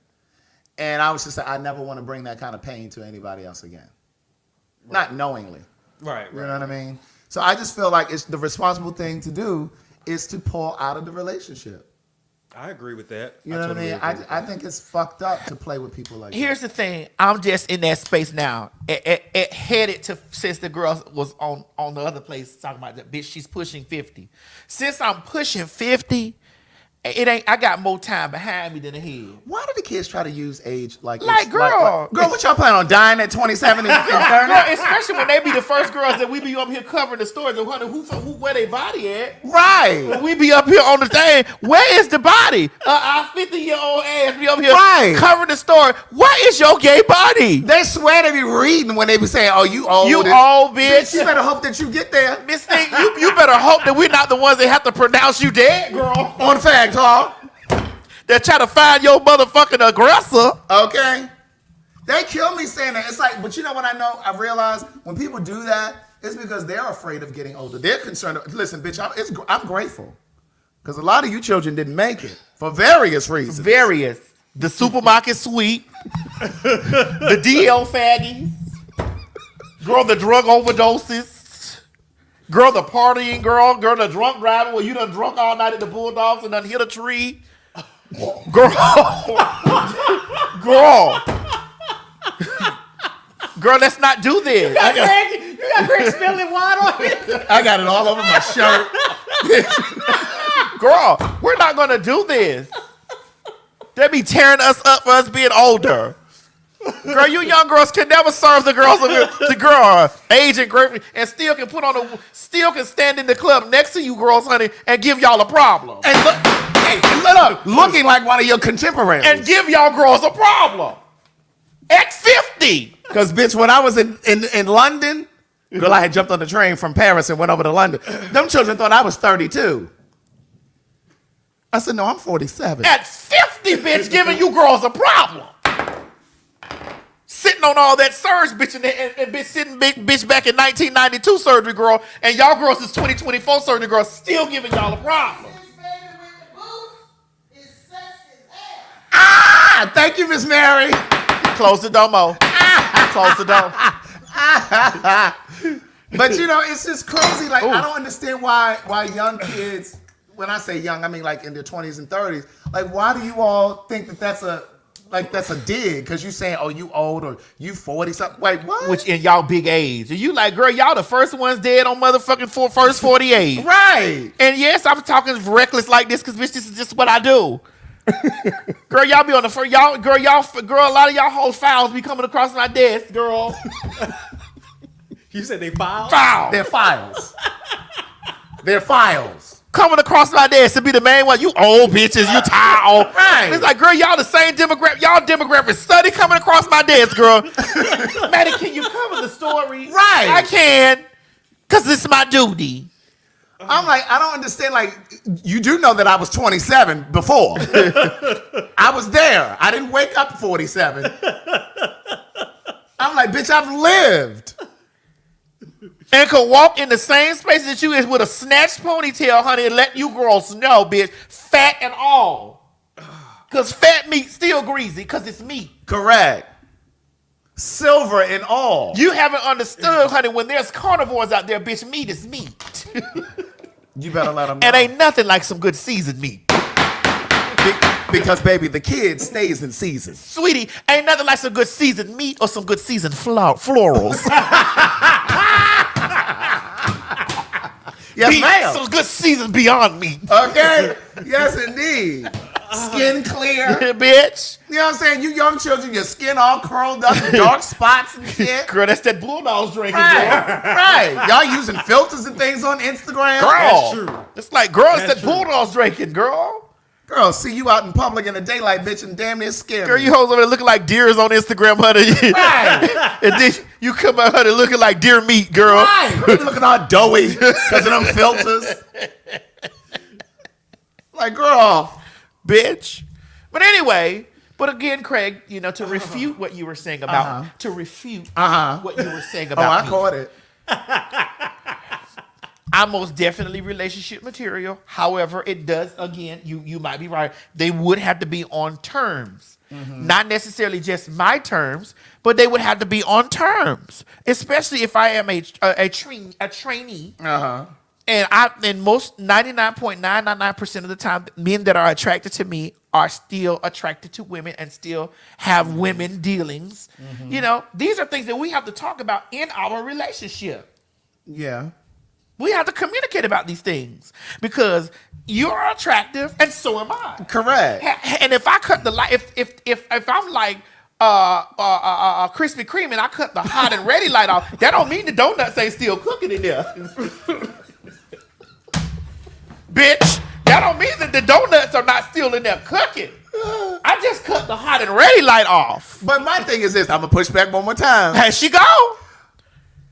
and I was just like, I never want to bring that kind of pain to anybody else again. Right. Not knowingly. Right. You know what I mean? So I just feel like it's the responsible thing to do is to pull out of the relationship. I agree with that. You know what I mean? I think it's fucked up to play with people like Here's that. the thing. I'm just in that space now. It headed to, since the girl was on the other place talking about that bitch, she's pushing 50. Since I'm pushing 50, I got more time behind me than ahead. Why do the kids try to use age like girl? Girl, what y'all planning on dying at 27 and 30? Girl, especially when they be the first girls that we be up here covering the stories and wondering who where they body at. Right. When we be up here on the thing, where is the body? Our 50-year-old ass be up here covering the story. Where is your gay body? They swear they be reading when they be saying, "Oh, you old, you old bitch." You better hope that you get there. Miss Thing, you better hope that we're not the ones that have to pronounce you dead, girl. On fact, huh? That try to find your motherfucking aggressor. Okay. They kill me saying that. It's like, but you know what I know? I've realized when people do that, it's because they're afraid of getting older. They're concerned. Listen, bitch, I'm grateful. Because a lot of you children didn't make it for various reasons. Various. The supermarket sweep. The DL faggies. Girl, the drug overdoses. Girl, the partying girl. Girl, the drunk driver where you done drunk all night at the Bulldogs and done hit a tree. Girl. Girl, let's not do this. You got Greg spilling wine on it. I got it all over my shirt. Girl, we're not going to do this. They be tearing us up for us being older. Girl, you young girls can never serve the girls of the girl age and great and still can stand in the club next to you girls, honey, and give y'all a problem. And look, looking like one of your contemporaries. And give y'all girls a problem. At 50. Because, bitch, when I was in London, girl, I had jumped on the train from Paris and went over to London. Them children thought I was 32. I said, no, I'm 47. At 50, bitch, giving you girls a problem. Sitting on all that surge, bitch, and bitch sitting bitch back in 1992 surgery, girl, and y'all girls is 2024 surgery, girl, still giving y'all a problem. Ah, thank you, Miss Mary. Close the door, Mo. Close the door. But you know, it's just crazy. Like I don't understand why young kids. When I say young, I mean like in their 20s and 30s. Like, why do you all think that that's a dig? Because you saying, oh, you old or you 40 something. Wait, what? Which in y'all big age. And you like, girl, y'all the first ones dead on motherfucking first 48. Right. And yes, I'm talking reckless like this because bitch, this is just what I do. Girl, y'all be on the first, girl, a lot of y'all whole files be coming across my desk, girl. You said they files? Files. They're files. They're files. Coming across my desk to be the main one. You old bitches, you tired. Right. It's like, girl, y'all the same demographic. Y'all demographic study coming across my desk, girl. Maddie, can you cover the story? Right. I can, because this is my duty. I'm like, I don't understand. Like, you do know that I was 27 before. I was there. I didn't wake up 47. I'm like, bitch, I've lived. And could walk in the same space that you is with a snatched ponytail, honey, and let you girls know, bitch, fat and all. Because fat meat still greasy, because it's meat. Correct. Silver and all. You haven't understood, honey, when there's carnivores out there, bitch, meat is meat. You better let them know. And ain't nothing like some good seasoned meat. Because, baby, the kid stays in season. Sweetie, ain't nothing like some good seasoned meat or some good seasoned florals. Yes, ma'am. Some good seasoned Beyond Meat. Okay? Yes, indeed. Skin clear. Bitch. You know what I'm saying? You young children, your skin all curled up, dark spots and shit. Girl, that's that Bulldogs drinking, Right. girl. Right. Y'all using filters and things on Instagram. Girl. That's true. It's like, girl, it's That's that true. Bulldogs drinking, girl. Girl, see you out in public in the daylight, bitch, and damn near scared Girl, me. you hoes over there looking like deers on Instagram, honey. Right. And then you come out, honey, looking like deer meat, girl. Right. You looking all doughy because of them filters. Like, girl. Bitch. But anyway, but again, Craig, you know, to refute what you were saying about, what you were saying about I caught it. I'm most definitely relationship material. However, it does, again, you might be right. They would have to be on terms. Not necessarily just my terms, but they would have to be on terms. Especially if I am a trainee. And most 99.999% of the time, men that are attracted to me are still attracted to women and still have women dealings. You know, these are things that we have to talk about in our relationship. Yeah. We have to communicate about these things because you're attractive and so am I. Correct. And if I cut the light, if I'm like Krispy Kreme and I cut the hot and ready light off, that don't mean the donuts ain't still cooking in there. Bitch, that don't mean that the donuts are not still in there cooking. I just cut the hot and ready light off. But my thing is this, I'm going to push back one more time. Has she go?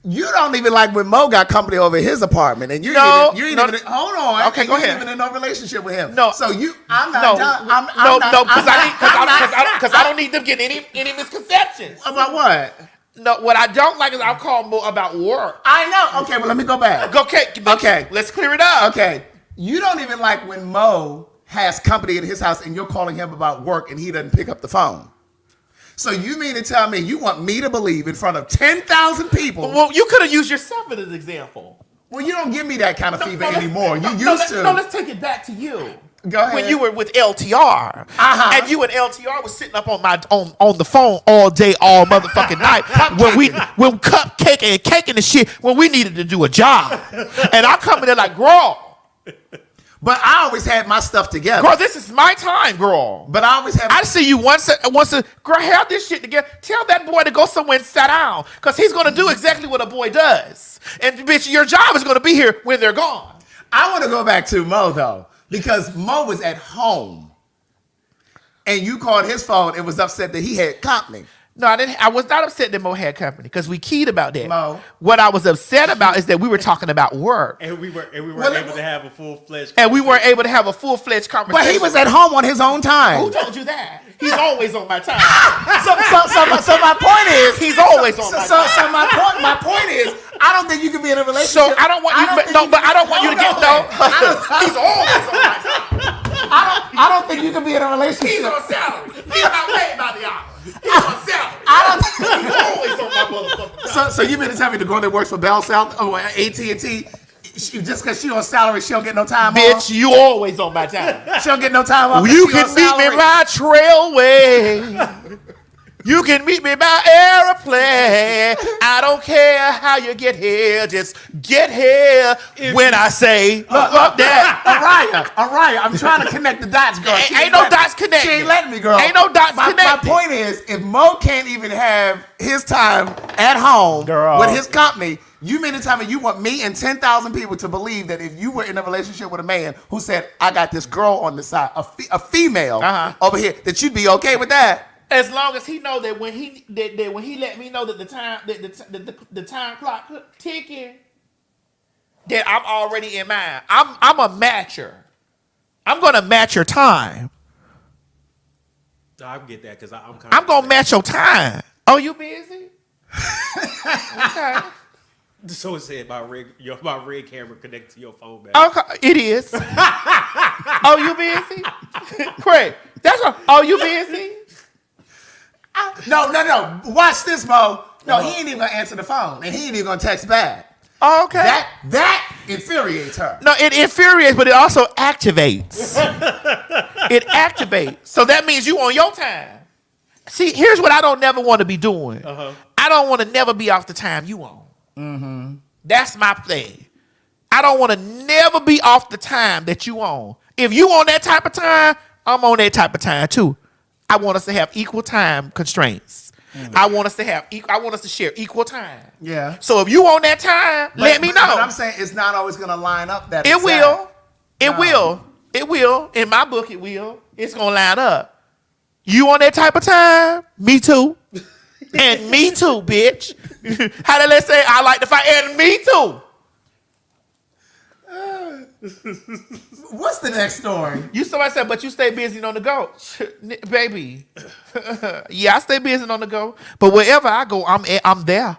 You don't even like when Mo got company over his apartment, and you ain't even hold on. Okay, go ahead. You ain't even in no relationship with him. No. So I'm not done. Because I don't need them getting any misconceptions. About what? No, what I don't like is I'll call Mo about work. I know. Okay, well, let me go back. Okay, let's clear it up. Okay. You don't even like when Mo has company at his house and you're calling him about work and he doesn't pick up the phone. So you mean to tell me you want me to believe in front of 10,000 people? Well, you could have used yourself as an example. Well, you don't give me that kind of fever anymore. You used to. No, let's take it back to you. Go ahead. When you were with LTR, and you and LTR was sitting up on the phone all day, all motherfucking night, when cupcake and cake and shit, when we needed to do a job, and I come in there like, girl. But I always had my stuff together. Girl, this is my time, girl. But I always have. I see you once girl, have this shit together. Tell that boy to go somewhere and sit down, because he's going to do exactly what a boy does. And bitch, your job is going to be here when they're gone. I want to go back to Mo, though, because Mo was at home. And you called his phone and was upset that he had company. No, I didn't. I was not upset that Mo had company because we keyed about that. Mo. What I was upset about is that we were talking about work. And we weren't able to have a full-fledged And we weren't able to have a full-fledged conversation. But he was at home on his own time. Who told you that? He's always on my time. So my point is, he's always on my time. So my point is, I don't think you can be in a relationship. So I don't want you. I don't want you to get no. He's always on my time. I don't think you can be in a relationship. He's on salary. He's not paid by the hour. He's on salary. I Always on my motherfucking So you mean to tell me the girl that works for Bell South or AT&T, just because she on salary, she don't get no time off? Bitch, you always on my time. She don't get no time off. You can meet me by trailway. You can meet me by airplane. I don't care how you get here. Just get here when I say, look that. Araya, I'm trying to connect the dots, girl. Ain't no dots connected. She ain't letting me, girl. Ain't no dots connected. My point is, if Mo can't even have his time at home with his company, you mean to tell me you want me and 10,000 people to believe that if you were in a relationship with a man who said, I got this girl on the side, a female over here, that you'd be okay with that? As long as he know that when he let me know that the time clock ticking, that I'm already in mine. I'm a matcher. I'm gonna match your time. I get that because I'm gonna match your time. Oh, you busy? Okay. So it said my red camera connected to your phone back. Okay, it is. Oh, you busy? Craig, that's what. Oh, you busy? No. Watch this, Mo. No, he ain't even gonna answer the phone, and he ain't even gonna text back. Okay. That infuriates her. No, it infuriates, but it also activates. It activates. So that means you on your time. See, here's what I don't never want to be doing. I don't want to never be off the time you on. Mm-hmm. That's my thing. I don't want to never be off the time that you on. If you on that type of time, I'm on that type of time too. I want us to have equal time constraints. I want us to share equal time. Yeah. So if you on that time, let me know. But I'm saying it's not always gonna line up that. It will. It will. It will. In my book, it will. It's gonna line up. You on that type of time? Me too. And me too, bitch. How did they say? I like to fight. And me too. What's the next story? Somebody said, but you stay busy on the go, baby. Yeah, I stay busy on the go, but wherever I go, I'm there.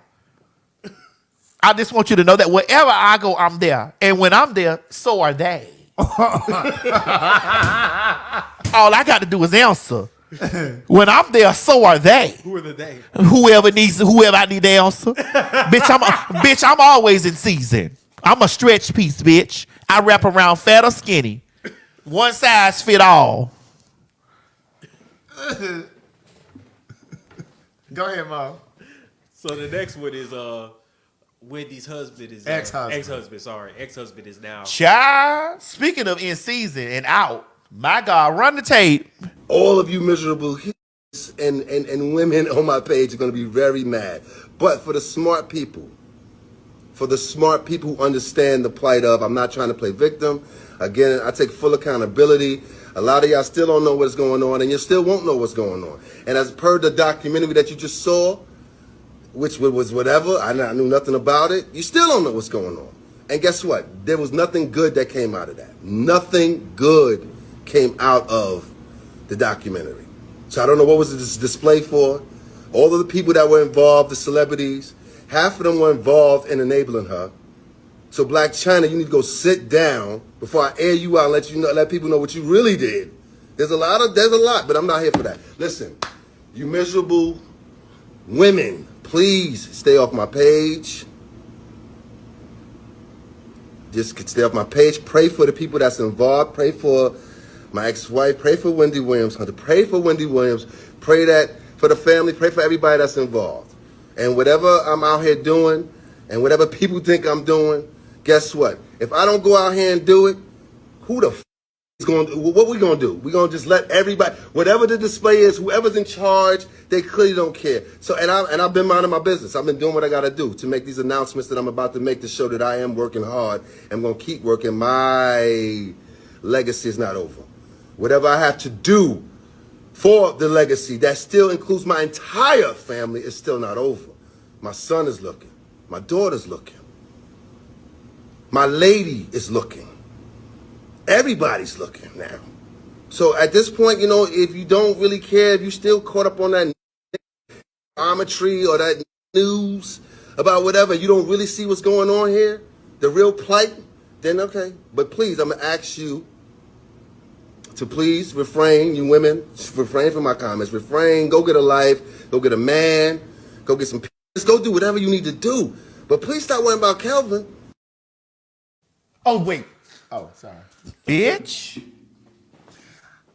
I just want you to know that wherever I go, I'm there, and when I'm there, so are they. All I got to do is answer. When I'm there, so are they. Who are the they? Whoever I need to answer. Bitch, I'm always in season. I'm a stretch piece, bitch. I wrap around fat or skinny. One size fit all. Go ahead, Mo. So the next one is Wendy's husband is ex-husband is now. Child, speaking of in season and out, my God, run the tape. All of you miserable hits and women on my page are going to be very mad. But for the smart people who understand the plight of, I'm not trying to play victim. Again, I take full accountability. A lot of y'all still don't know what's going on, and you still won't know what's going on. And as per the documentary that you just saw, which was whatever, I knew nothing about it, you still don't know what's going on. And guess what? There was nothing good that came out of that. Nothing good came out of the documentary. So I don't know what was this display for. All of the people that were involved, the celebrities, half of them were involved in enabling her. So Black China, you need to go sit down before I air you out and let people know what you really did. There's a lot, but I'm not here for that. Listen, you miserable women, please stay off my page. Just stay off my page. Pray for the people that's involved. Pray for my ex-wife. Pray for Wendy Williams. Hunter. Pray for Wendy Williams. Pray that for the family. Pray for everybody that's involved. And whatever I'm out here doing, and whatever people think I'm doing, guess what? If I don't go out here and do it, who the f is going to, what we going to do? We're going to just let everybody, whatever the display is, whoever's in charge, they clearly don't care. So, and I've been minding my business. I've been doing what I got to do to make these announcements that I'm about to make to show that I am working hard. I'm going to keep working. My legacy is not over. Whatever I have to do for the legacy, that still includes my entire family, is still not over. My son is looking. My daughter's looking. My lady is looking. Everybody's looking now. So at this point, if you don't really care, if you still caught up on that geometry or that news about whatever, you don't really see what's going on here, the real plight, then okay. But please, I'm going to ask you to please refrain, you women, refrain from my comments. Refrain, go get a life, go get a man, go get some peace, go do whatever you need to do. But please stop worrying about Kelvin. Oh, wait. Oh, sorry. Bitch.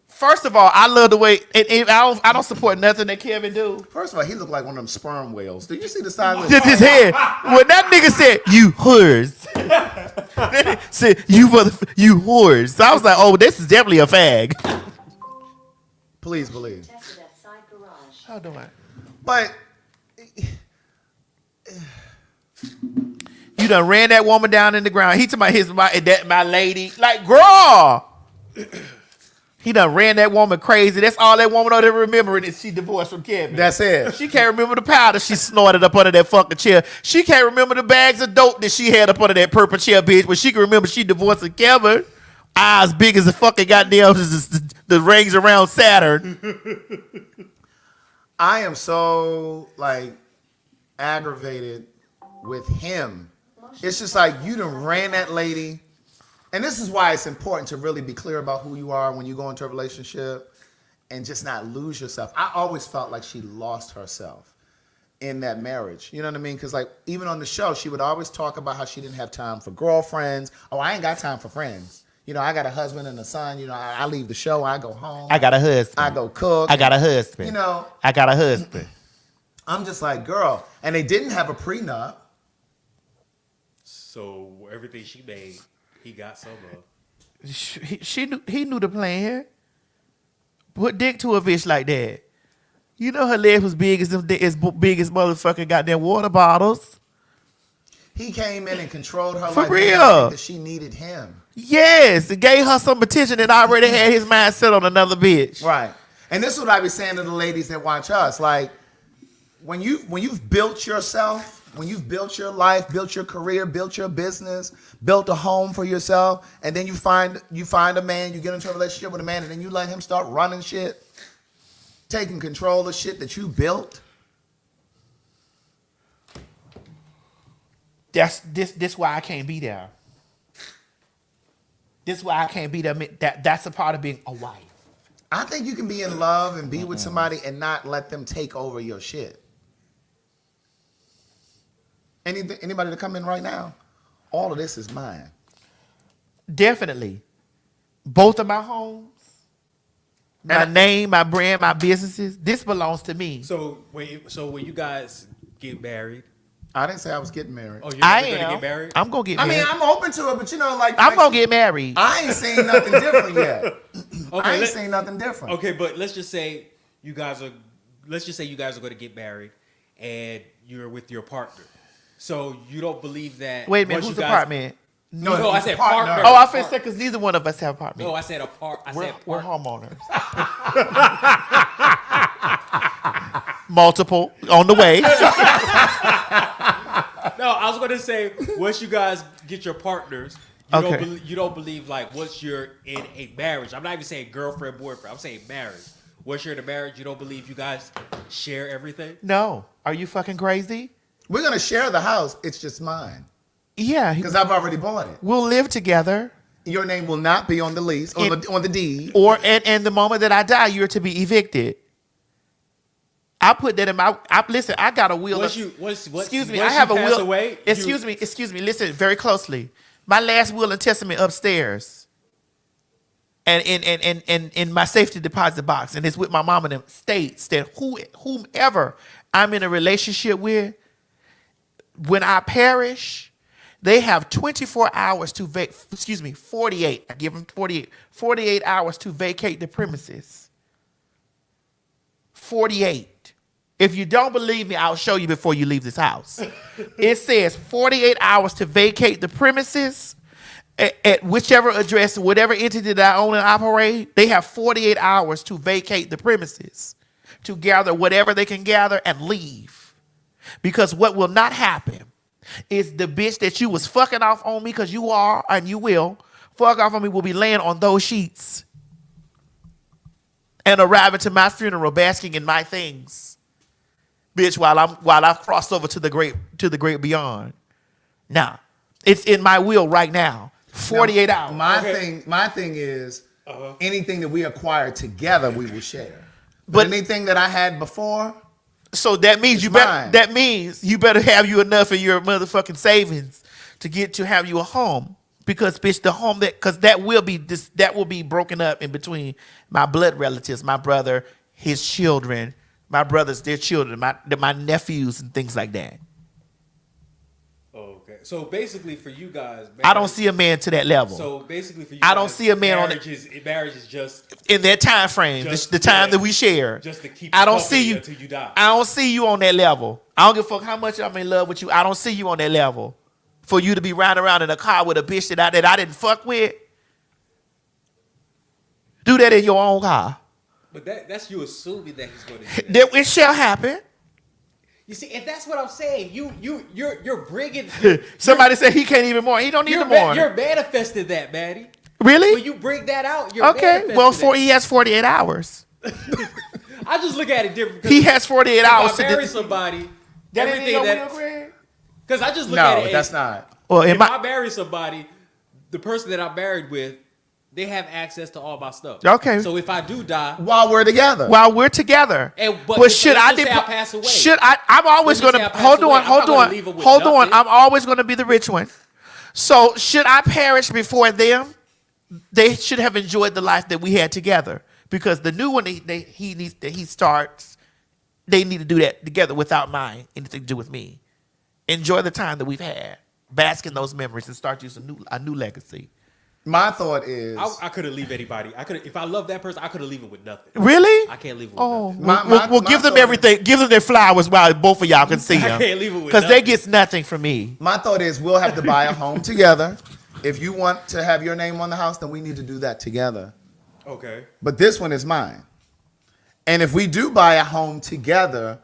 First of all, I love the way, and I don't support nothing that Kevin do. First of all, he looked like one of them sperm whales. Did you see the size of Just his head. When that nigga said, you whores. Said, you whores. So I was like, oh, this is definitely a fag. Please believe. Tested at side garage. How do I? But You done ran that woman down in the ground. He talking about my lady. Like, girl. He done ran that woman crazy. That's all that woman ought to remember is she divorced from Kevin. that's it. She can't remember the powder she snorted up under that fucking chair. She can't remember the bags of dope that she had up under that purple chair, bitch. But she can remember she divorced from Kevin. Eyes big as the fucking goddamn the rings around Saturn. I am so like aggravated with him. It's just like you done ran that lady. And this is why it's important to really be clear about who you are when you go into a relationship and just not lose yourself. I always felt like she lost herself in that marriage. You know what I mean? Because like even on the show, she would always talk about how she didn't have time for girlfriends. Oh, I ain't got time for friends. You know, I got a husband and a son. You know, I leave the show, I go home. I got a husband. I go cook. I got a husband. You know. I got a husband. I'm just like, girl. And they didn't have a prenup. So everything she made, he got some of. He knew the plan. Put dick to a bitch like that. You know her legs was big as motherfucking goddamn water bottles. He came in and controlled her For life real. because she needed him. Yes, it gave her some attention and already had his mind set on another bitch. Right. And this is what I be saying to the ladies that watch us. Like, when you've built yourself, when you've built your life, built your career, built your business, built a home for yourself, and then you find a man, you get into a relationship with a man, and then you let him start running shit, taking control of shit that you built. This why I can't be there. This why I can't be there. That's a part of being a wife. I think you can be in love and be with somebody and not let them take over your shit. Anybody to come in right now? All of this is mine. Definitely. Both of my homes, my name, my brand, my businesses, this belongs to me. So when you guys get married, I didn't say I was getting married. oh, you're I going to am. get married? I'm gonna get married. I mean, I'm open to it, but you know, like I'm gonna get married. I ain't seen nothing different yet. Okay, I ain't seen nothing different. Okay, but let's just say you guys are going to get married, and you're with your partner. So you don't believe that? Wait a minute, once who's you the guys, partner? No, I said partner. Oh, I feel sick because neither one of us have partners. No, I said a part. We're homeowners. Multiple on the way. No, I was going to say once you guys get your partners, you don't believe like once you're in a marriage. I'm not even saying girlfriend, boyfriend. I'm saying marriage. Once you're in a marriage, you don't believe you guys share everything? No. Are you fucking crazy? We're gonna share the house. It's just mine Yeah. because I've already bought it. We'll live together. Your name will not be on the lease on the deed. And the moment that I die, you're to be evicted. I put that in my. Listen, I got a will. Excuse me. I have a will. Excuse me. Listen very closely. My last will and testament upstairs, and in my safety deposit box, and it's with my mom and them. States that whomever I'm in a relationship with, when I perish, they have 24 hours to 48. I give them 48 hours to vacate the premises. 48. If you don't believe me, I'll show you before you leave this house. It says 48 hours to vacate the premises at whichever address, whatever entity that I own and operate. They have 48 hours to vacate the premises, to gather whatever they can gather and leave. Because what will not happen is the bitch that you was fucking off on me, because you are and you will fuck off on me, will be laying on those sheets and arriving to my funeral basking in my things, bitch, while I've crossed over to the great beyond. Now, it's in my will right now. 48 hours. My thing is, anything that we acquire together, we will share. But anything that I had before, so that means you better have you enough of your motherfucking savings to get to have you a home. Because bitch, the home that will be broken up in between my blood relatives, my brother, his children, my brothers, their children, my nephews, and things like that. Okay, so basically for you guys, I don't see a man to that level. So basically for you, I don't see a man marriage is just in that time frame, the time that we share. Just to keep. I don't see you until you die. I don't see you on that level. I don't give a fuck how much I'm in love with you. I don't see you on that level. For you to be riding around in a car with a bitch that I didn't fuck with. Do that in your own car. But that's you assuming that he's going to do that. It shall happen. You see, and that's what I'm saying. You're bringing. Somebody said he can't even mourn. He don't need to mourn. You're manifesting that, Maddie. Really? When you bring that out, you're okay. Well, that. He has 48 hours. I just look at it different. He has 48 hours. If I marry somebody, that everything that. Because I just look at it. No, that's not. Well, if I marry somebody, the person that I'm married with, they have access to all my stuff. Okay. So if I do die while we're together, but should I pass away? Should I'm always going to hold on. I'm always going to be the rich one. So should I perish before them? They should have enjoyed the life that we had together, because the new one he starts, they need to do that together without anything to do with me. Enjoy the time that we've had, bask in those memories, and start using a new legacy. My thought is, I couldn't leave anybody. If I love that person, I couldn't leave it with nothing. Really? I can't leave it with nothing. We'll give them everything. Give them their flowers while both of y'all can see them. I can't leave it with because they get nothing from me. My thought is, we'll have to buy a home together. If you want to have your name on the house, then we need to do that together. Okay. But this one is mine. And if we do buy a home together,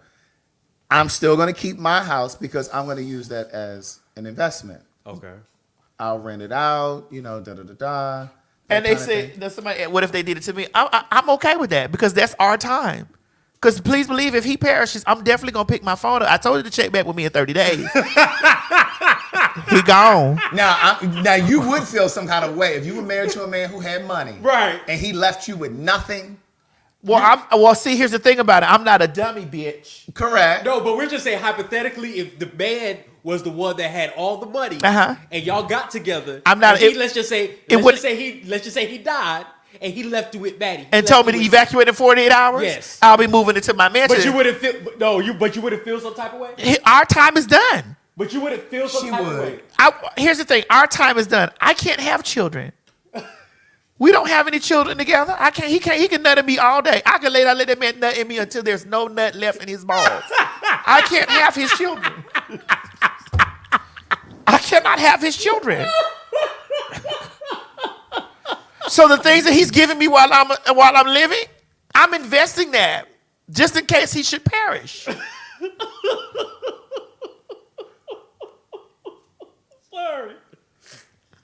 I'm still going to keep my house because I'm going to use that as an investment. Okay. I'll rent it out, And they say, somebody, what if they did it to me? I'm okay with that because that's our time. Because please believe, if he perishes, I'm definitely going to pick my phone up. I told you to check back with me in 30 days. He gone. Now you would feel some kind of way if you were married to a man who had money. Right. And he left you with nothing. Well, see, here's the thing about it. I'm not a dummy, bitch. Correct. No, but we're just saying hypothetically, if the man was the one that had all the money, and y'all got together, I'm not. Let's just say he died, and he left you with Maddie, and told me to evacuate in 48 hours. Yes, I'll be moving into my mansion. But you wouldn't feel but you wouldn't feel some type of way. Our time is done. But you wouldn't feel some type of way. Here's the thing. Our time is done. I can't have children. We don't have any children together. He can nut in me all day. I can let that man nut in me until there's no nut left in his balls. I can't have his children. I cannot have his children. So the things that he's giving me while I'm living, I'm investing that just in case he should perish. Sorry.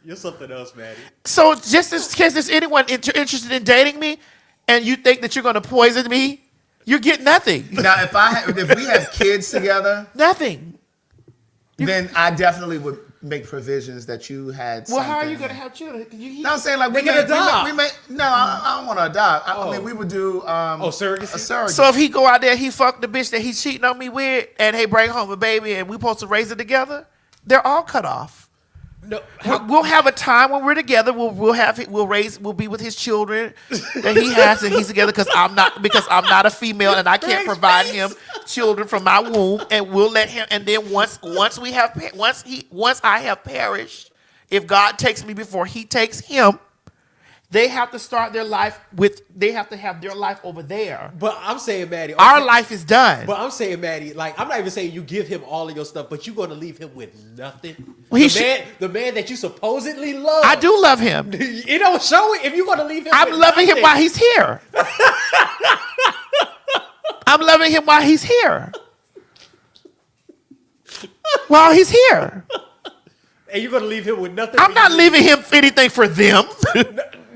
You're something else, Maddie. So just in case there's anyone interested in dating me and you think that you're going to poison me, you get nothing. Now, if we have kids together, nothing. Then I definitely would make provisions that you had. Well, how are you going to have children? No, I'm saying like we may adopt. I don't want to adopt. I mean, we would do surrogacy. A surrogate. So if he go out there, he fuck the bitch that he's cheating on me with, and he bring home a baby, and we supposed to raise it together, they're all cut off. No, we'll have a time when we're together. We'll be with his children that he has, and he's together because I'm not a female and I can't provide him children from my womb. And we'll let him. And then once I have perished, if God takes me before He takes him, they have to start their life they have to have their life over there. But I'm saying, Maddie, our life is done. But I'm saying, Maddie, like, I'm not even saying you give him all of your stuff, but you're going to leave him with nothing. Well, the man that you supposedly love. I do love him. You don't show it if you're going to leave him. I'm loving him while he's here. I'm loving him while he's here. While he's here. And you're going to leave him with nothing. I'm not leaving him anything for them.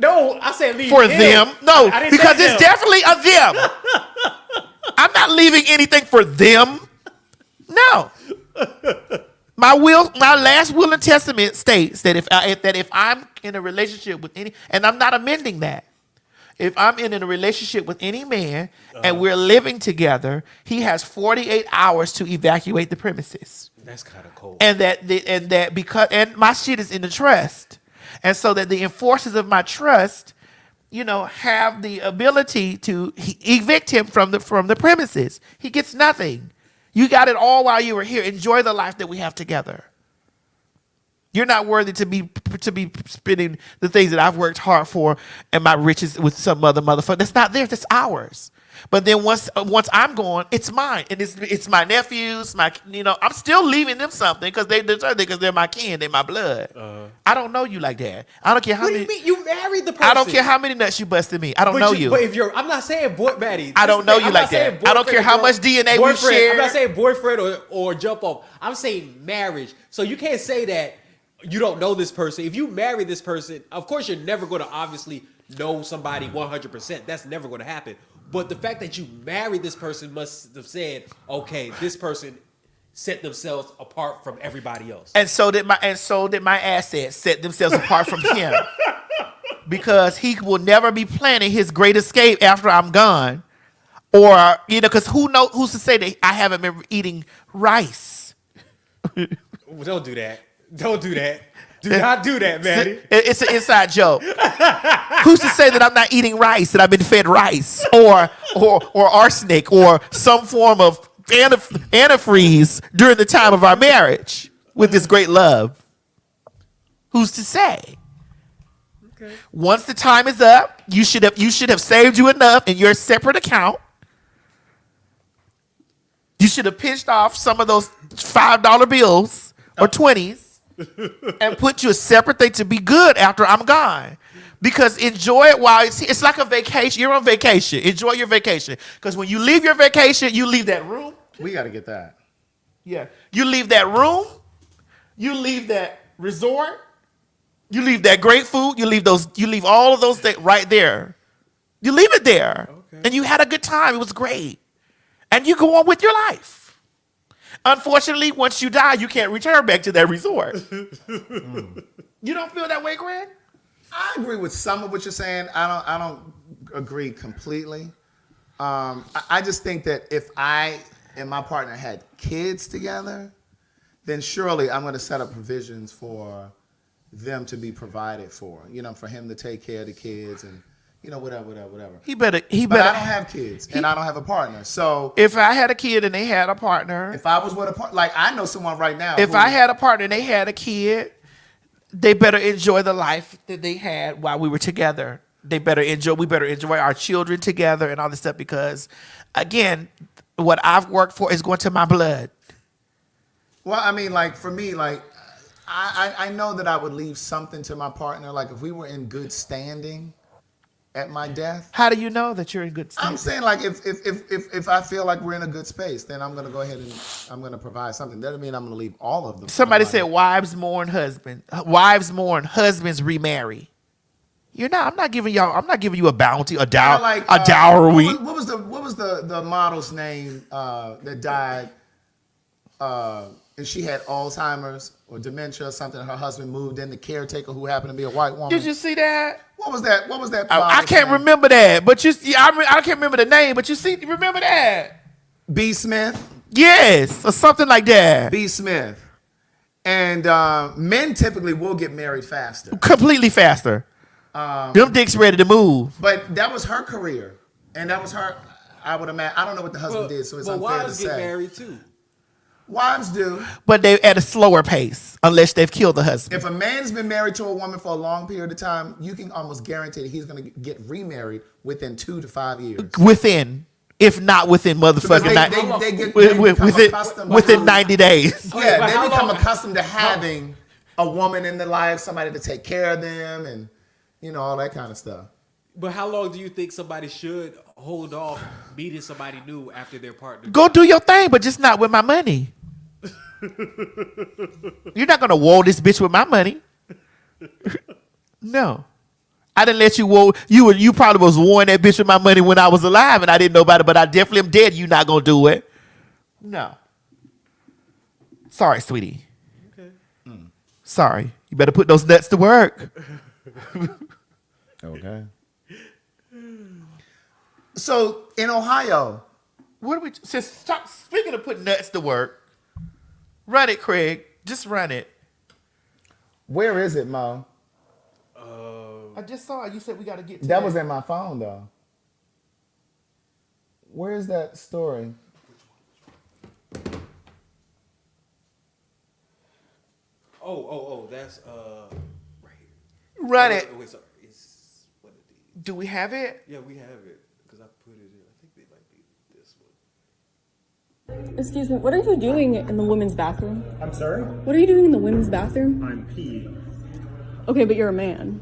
No, I said leave for him. Them. No, because it's definitely a them. I'm not leaving anything for them. No. My last will and testament states that if I'm in a relationship with and I'm not amending that. If I'm in a relationship with any man and we're living together, he has 48 hours to evacuate the premises. That's kind of cold. And that because my shit is in the trust, and so that the enforcers of my trust, have the ability to evict him from the premises. He gets nothing. You got it all while you were here. Enjoy the life that we have together. You're not worthy to be spending the things that I've worked hard for and my riches with some other motherfucker. That's not theirs. That's ours. But then once I'm gone, it's mine, and it's my nephews. I'm still leaving them something because they deserve it because they're my kin, they're my blood. I don't know you like that. I don't care how many. What do you mean? You married the person. I don't care how many nuts you busted me. I don't know you. But I'm not saying Maddie. I don't know you like that. I don't care how much DNA we share. I'm not saying boyfriend or jump off. I'm saying marriage. So you can't say that you don't know this person. If you marry this person, of course you're never going to obviously know somebody 100%. That's never going to happen. But the fact that you married this person must have said, okay, this person set themselves apart from everybody else. And so did my assets set themselves apart from him. Because he will never be planning his great escape after I'm gone. Or, because who's to say that I haven't been eating rice? Don't do that. Don't do that. Do not do that, Maddie. It's an inside joke. Who's to say that I'm not eating rice, that I've been fed rice or arsenic or some form of antifreeze during the time of our marriage with this great love? Who's to say? Okay. Once the time is up, you should have saved you enough in your separate account. You should have pinched off some of those $5 bills or 20s. And put you a separate thing to be good after I'm gone. Because enjoy it while it's like a vacation. You're on vacation. Enjoy your vacation. Because when you leave your vacation, you leave that room. We got to get that. Yeah. You leave that room. You leave that resort. You leave that great food. You leave all of those things right there. You leave it there. Okay. And you had a good time. It was great. And you go on with your life. Unfortunately, once you die, you can't return back to that resort. You don't feel that way, Greg? I agree with some of what you're saying. I don't agree completely. I just think that if I and my partner had kids together, then surely I'm going to set up provisions for them to be provided for. For him to take care of the kids and whatever. He better. But I don't have kids and I don't have a partner. So if I had a kid and they had a partner, if I was with a partner, like I know someone right now. If I had a partner and they had a kid, they better enjoy the life that they had while we were together. We better enjoy our children together and all this stuff because, again, what I've worked for is going to my blood. Well, I mean, like for me, like I know that I would leave something to my partner. Like if we were in good standing at my death. How do you know that you're in good space? I'm saying like if I feel like we're in a good space, then I'm gonna go ahead and I'm gonna provide something. Doesn't mean I'm gonna leave all of them. Somebody said wives mourn husbands. Wives mourn husbands remarry. I'm not giving you a bounty, a dowry. What was the model's name that died? And she had Alzheimer's or dementia or something. Her husband moved in, the caretaker who happened to be a white woman. Did you see that? What was that? I can't remember that, but I can't remember the name, but remember that? B. Smith? Yes, or something like that. B. Smith. And men typically will get married faster. Completely faster. Them dicks ready to move. But that was her career. And that was her, I would imagine. I don't know what the husband did, so it's unfair to say. Wives get married too. Wives do. But they at a slower pace, unless they've killed the husband. If a man's been married to a woman for a long period of time, you can almost guarantee that he's going to get remarried within 2 to 5 years. If not within motherfucking within 90 days. Yeah, they become accustomed to having a woman in their life, somebody to take care of them, and all that kind of stuff. But how long do you think somebody should hold off meeting somebody new after their partner? Go do your thing, but just not with my money. You're not gonna woo this bitch with my money. No, I didn't let you woo. You probably was wooing that bitch with my money when I was alive, and I didn't know about it. But I definitely am dead. You're not gonna do it. No. Sorry, sweetie. Okay. Sorry. You better put those nuts to work. Okay. So in Ohio, What do we stop speaking of putting nuts to work? Run it, Craig. Just run it. where is it, Mo? I just saw it. You said we got to get to That was in my phone though. Where is that story? Oh, that's right here. Run it. Wait, sorry. It's what it is. Do we have it? Yeah, we have it because I put it in. I think they might be this one. Excuse me, what are you doing in the women's bathroom? I'm sorry? What are you doing in the women's bathroom? I'm peeing. Okay, but you're a man.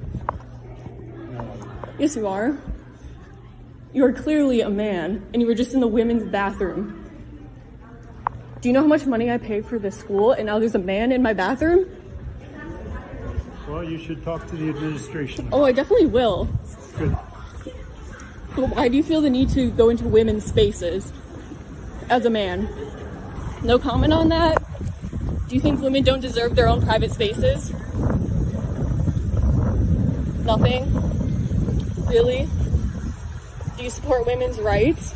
No. Yes, you are. You are clearly a man, and you were just in the women's bathroom. Do you know how much money I pay for this school, and now there's a man in my bathroom? Well, you should talk to the administration. Oh, I definitely will. Good. But why do you feel the need to go into women's spaces as a man? No comment on that? Do you think women don't deserve their own private spaces? Nothing? Really? Do you support women's rights?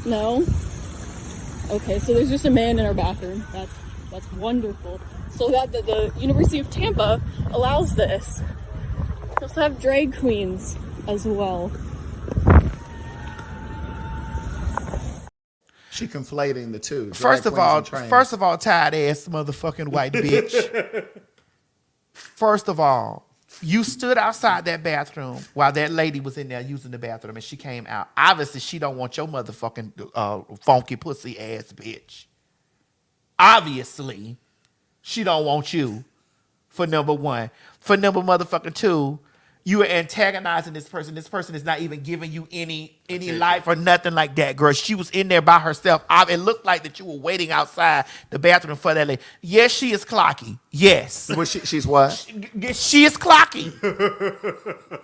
No? Okay, so there's just a man in our bathroom. That's wonderful. So that the University of Tampa allows this. They also have drag queens as well. She conflating the two. First of all, tired ass motherfucking white bitch. First of all, you stood outside that bathroom while that lady was in there using the bathroom, and she came out. Obviously, she don't want your motherfucking funky pussy ass bitch. Obviously, she don't want you. For number one, for number motherfucking two, you are antagonizing this person. This person is not even giving you any life or nothing like that, girl. She was in there by herself. It looked like that you were waiting outside the bathroom for that lady. Yes, she is clocky. Yes. Well, she's what? She is clocky.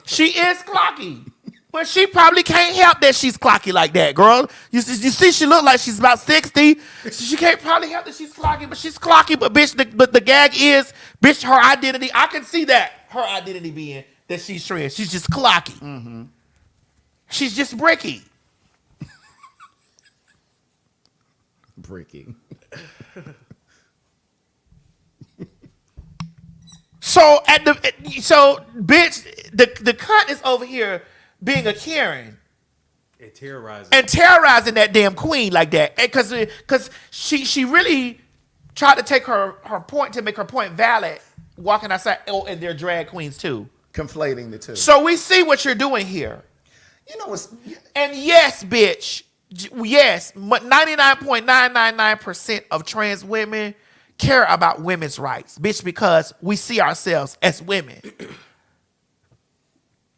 She is clocky. But she probably can't help that she's clocky like that, girl. You see, she look like she's about 60. So she can't probably help that she's clocky, but she's clocky. But bitch, but the gag is, bitch, her identity. I can see that her identity being that she's trans. She's just clocky. Mm-hmm. She's just bricky. Bricky. So bitch, the cunt is over here being a Karen. And terrorizing. And terrorizing that damn queen like that. Because she really tried to take her point to make her point valid, walking outside. Oh, and they're drag queens too. Conflating the two. So we see what you're doing here. You know what's... And yes, bitch. Yes, 99.999% of trans women care about women's rights, bitch, because we see ourselves as women.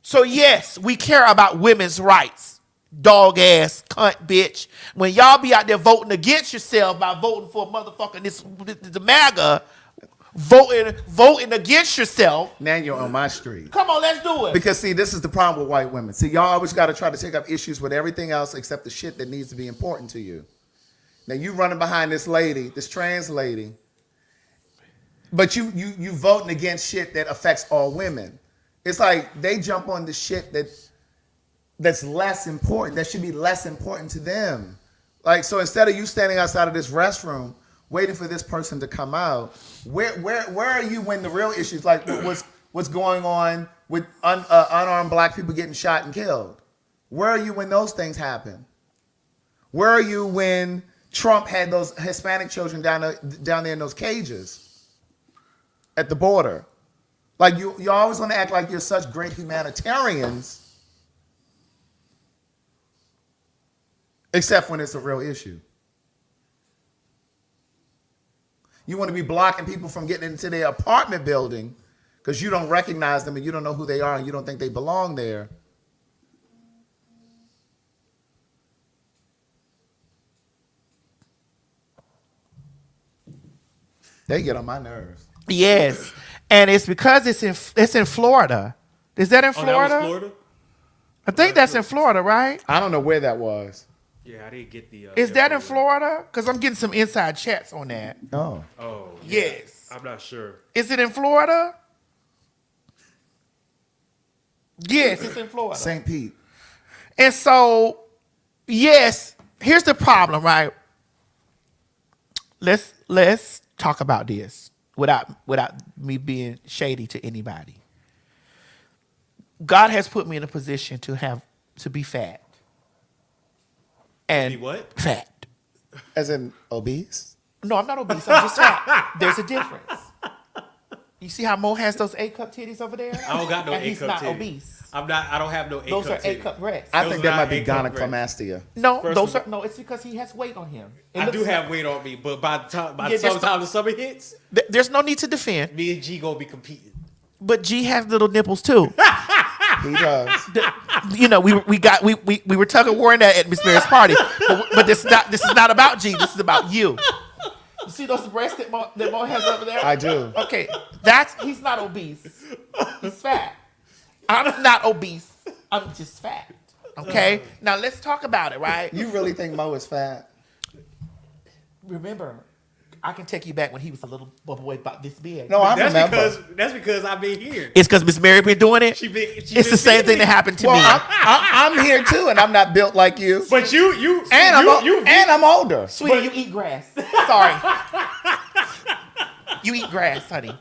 So yes, we care about women's rights. Dog ass cunt bitch. When y'all be out there voting against yourself by voting for a motherfucker, the MAGA, voting against yourself. Now you're on my street. Come on, let's do it. Because see, this is the problem with white women. See, y'all always got to try to take up issues with everything else except the shit that needs to be important to you. Now you running behind this lady, this trans lady, but you voting against shit that affects all women. It's like they jump on the shit that's less important, that should be less important to them. Like, so instead of you standing outside of this restroom waiting for this person to come out, where are you when the real issues, like what's going on with unarmed black people getting shot and killed? Where are you when those things happen? Where are you when Trump had those Hispanic children down there in those cages at the border? Like you always want to act like you're such great humanitarians, except when it's a real issue. You want to be blocking people from getting into their apartment building because you don't recognize them and you don't know who they are and you don't think they belong there. They get on my nerves. Yes. And it's because it's in Florida. Is that in Florida? That was Florida? I think that's in Florida, right? I don't know where that was. Yeah, I didn't get the... Is that in Florida? Because I'm getting some inside chats on that. Oh. Oh, yeah. Yes. I'm not sure. Is it in Florida? Yes, it's in Florida. St. Pete. And so, yes, here's the problem, right? Let's talk about this without me being shady to anybody. God has put me in a position to be fat. And be what? Fat. As in obese? No, I'm not obese. I'm just fat. There's a difference. You see how Mo has those A-cup titties over there? I don't got no and A-cup he's not titties. obese. I don't have no A-cup Those are titties. A-cup breasts. I Those think are that might not be A-cup gynecomastia. No, it's because he has weight on him. I do have weight on me, but by the time the summer hits, there's no need to defend. me and G gonna be competing. But G has little nipples too. He does. We were tug of war in that at Miss Mary's party, but this is not about G. This is about you. You see those breasts that Mo has over there? I do. Okay, he's not obese. He's fat. I'm not obese. I'm just fat. Okay, now let's talk about it, right? You really think Mo is fat? Remember, I can take you back when he was a little boy about this big. No, I remember. That's because I've been here. It's because Miss Mary been doing it. It's the same thing that happened to me. I'm here too, and I'm not built like you. But I'm older. Sweetie, you eat grass. Sorry. You eat grass, honey.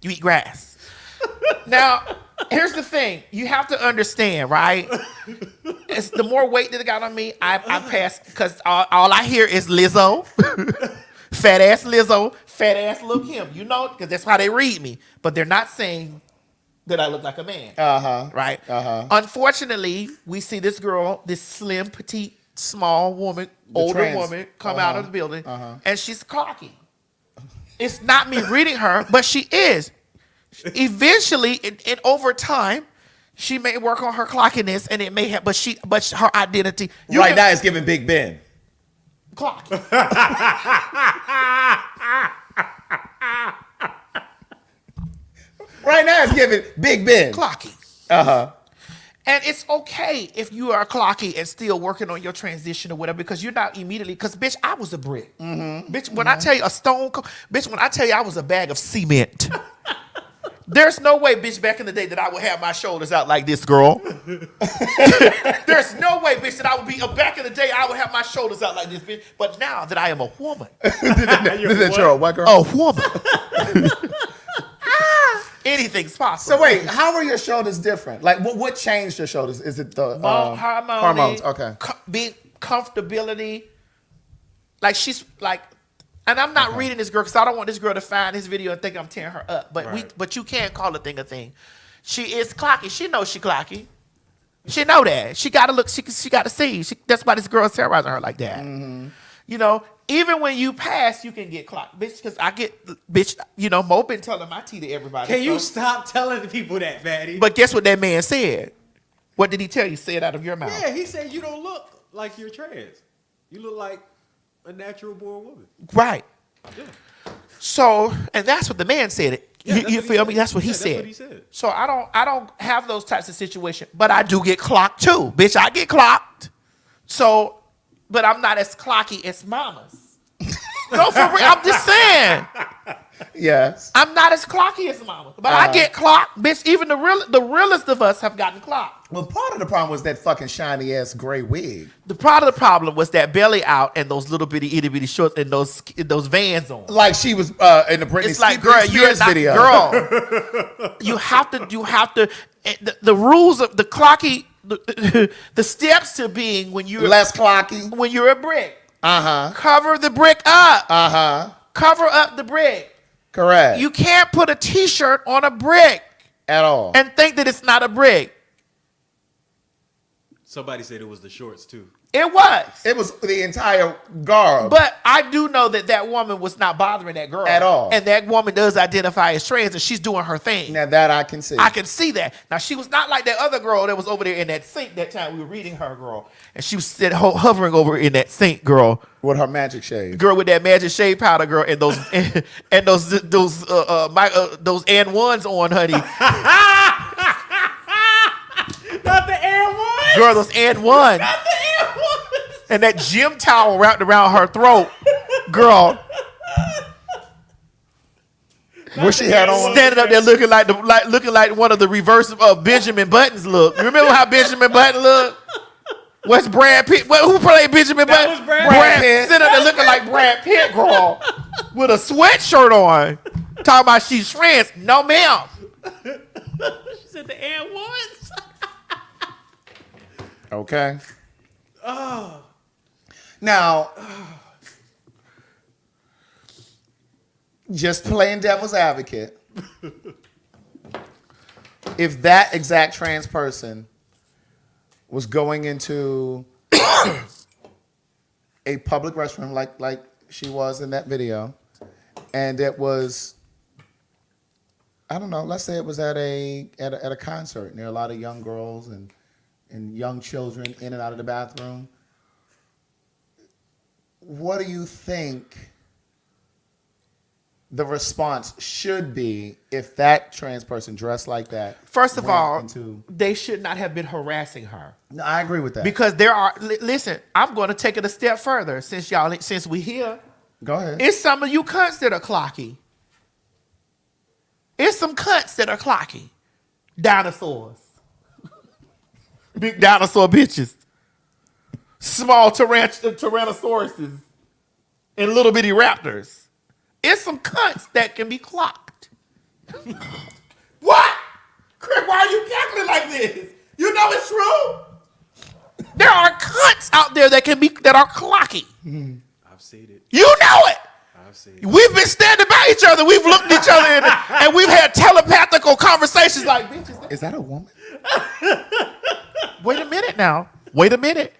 You eat grass. Now, here's the thing. You have to understand, right? It's the more weight that it got on me, I passed because all I hear is Lizzo. Fat ass Lizzo, fat ass Lil Kim. You know, because that's how they read me. But they're not saying that I look like a man. Right? Unfortunately, we see this girl, this slim, petite, small woman, older woman, come out of the building, and she's cocky. It's not me reading her, but she is. Eventually, and over time, she may work on her clockiness, and it may have, but her identity Right now is giving Big Ben. clock. Right now it's giving Big Ben. Clocky. And it's okay if you are clocky and still working on your transition or whatever, because you're not immediately, because bitch, I was a brick. Bitch, when I tell you bitch, when I tell you I was a bag of cement. There's no way, bitch, back in the day that I would have my shoulders out like this, girl. There's no way, bitch, that I would be, back in the day, I would have my shoulders out like this, bitch. But now that I am a woman. You're a what girl? A woman. Anything's possible. So wait, how are your shoulders different? Like, what changed your shoulders? Is it the hormones? Okay. Being comfortability. Like, she's like, and I'm not reading this girl because I don't want this girl to find this video and think I'm tearing her up. But but you can't call a thing a thing. She is clocky. She knows she clocky. She know that. She got to look. She got to see. That's why this girl is terrorizing her like that. You know, even when you pass, you can get clocked, bitch. Because I get, bitch. You know, Mo been telling my tea to everybody. Can you stop telling the people that, Fatty? But guess what that man said? What did he tell you? Say it out of your mouth. Yeah, he said you don't look like you're trans. You look like a natural born woman. Right. Yeah. So, and that's what the man said. You feel me? That's what he said. That's what he said. So I don't have those types of situations, but I do get clocked too, bitch. I get clocked. So, but I'm not as clocky as mamas. No, for real. I'm just saying. Yes. I'm not as clocky as mama, but I get clocked, bitch. Even the realest of us have gotten clocked. Well, part of the problem was that fucking shiny ass gray wig. The part of the problem was that belly out and those little itty bitty shorts and those Vans on. Like she was in the Britney It's like, girl, you're not, video. Girl, you have to. The rules of the clocky, the steps to being when you're less clocky, when you're a brick. Cover the brick up. Cover up the brick. Correct. You can't put a T-shirt on a brick at all and think that it's not a brick. Somebody said it was the shorts too. It was. It was the entire garb. But I do know that woman was not bothering that girl at all. And that woman does identify as trans, and she's doing her thing. Now that I can see. I can see that. Now she was not like that other girl that was over there in that sink that time we were reading her, girl, and she was hovering over in that sink, girl, with her magic shade. Girl with that magic shade powder, girl, and those and those and ones on, honey. Not the and ones. Girl, those and ones. Not the and ones. And that gym towel wrapped around her throat, girl. What she had on? Standing up there looking like one of the reverse of Benjamin Button's look. You remember how Benjamin Button looked? What's Brad Pitt? Who played Benjamin Button? Was Brad Pitt. Sitting up there looking like Brad Pitt, girl, with a sweatshirt on. Talking about she's trans. No, ma'am. She said the and once. Okay. Oh. Now, just playing devil's advocate, if that exact trans person was going into a public restroom like she was in that video, and it was, I don't know, let's say it was at a concert, and there are a lot of young girls and young children in and out of the bathroom. What do you think the response should be if that trans person dressed like that? First of all, they should not have been harassing her. No, I agree with that. Because there are, listen, I'm going to take it a step further since we here. Go ahead. It's some of you cunts that are clocky. It's some cunts that are clocky. Dinosaurs. Big dinosaur bitches. Small tyrannosauruses. And little bitty raptors. It's some cunts that can be clocked. What? Chris, why are you cackling like this? You know it's true. There are cunts out there that are clocky. I've seen it. You know it. I've seen it. We've been standing by each other. We've looked at each other and we've had telepathical conversations like, bitch, is that a woman? Wait a minute now. Wait a minute.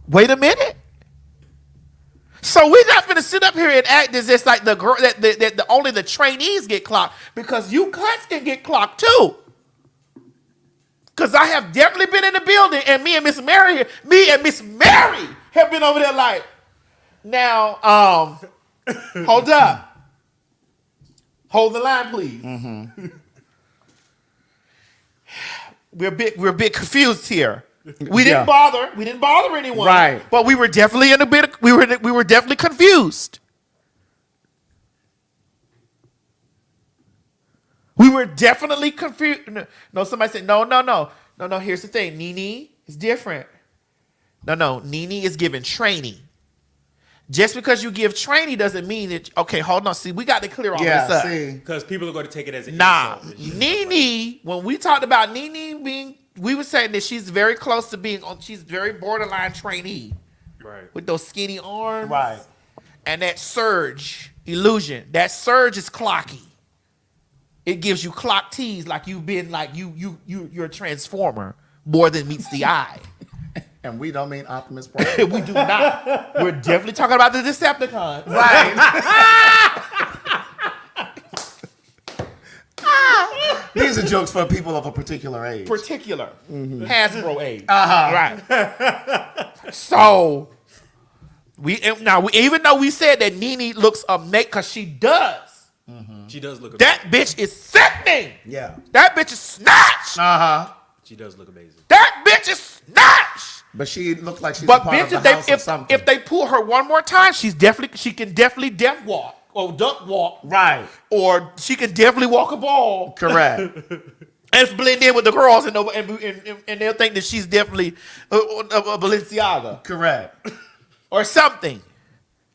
Wait a minute. So we're not going to sit up here and act as if like the girl that only the trainees get clocked, because you cunts can get clocked too. Because I have definitely been in the building, and me and Miss Mary have been over there like, now, hold up. Hold the line, please. Mm-hmm. We're a bit confused here. We didn't bother anyone. Right. But we were definitely we were definitely confused. We were definitely confused. No, somebody said, no. Here's the thing. Nene is different. No. Nene is giving training. Just because you give training doesn't mean that, okay, hold on. See, we got to clear all this up. Because people are going to take it as an insult. insult. Nene, when we talked about Nene being, we were saying that she's very close to being, she's very borderline trainee. Right. With those skinny arms. Right. And that surge illusion. That surge is clocky. It gives you clock tease like you've been, like you're a transformer more than meets the eye. And we don't mean Optimus Prime. We do not. We're definitely talking about the Decepticons. Right. These are jokes for people of a particular age. Hasbro age. Uh-huh. Right. So, even though we said that Nene looks amazing, because she does. Mm-hmm. She does look amazing. That bitch is sickening. Yeah. That bitch is snatched. Uh-huh. She does look amazing. That bitch is snatched. But she looked like she's but a part bitch, of the house or something. If they pull her one more time, she can definitely death walk or duck walk. Right. Or she can definitely walk a ball. Correct. And blend in with the girls and they'll think that she's definitely a Balenciaga. Correct. Or something.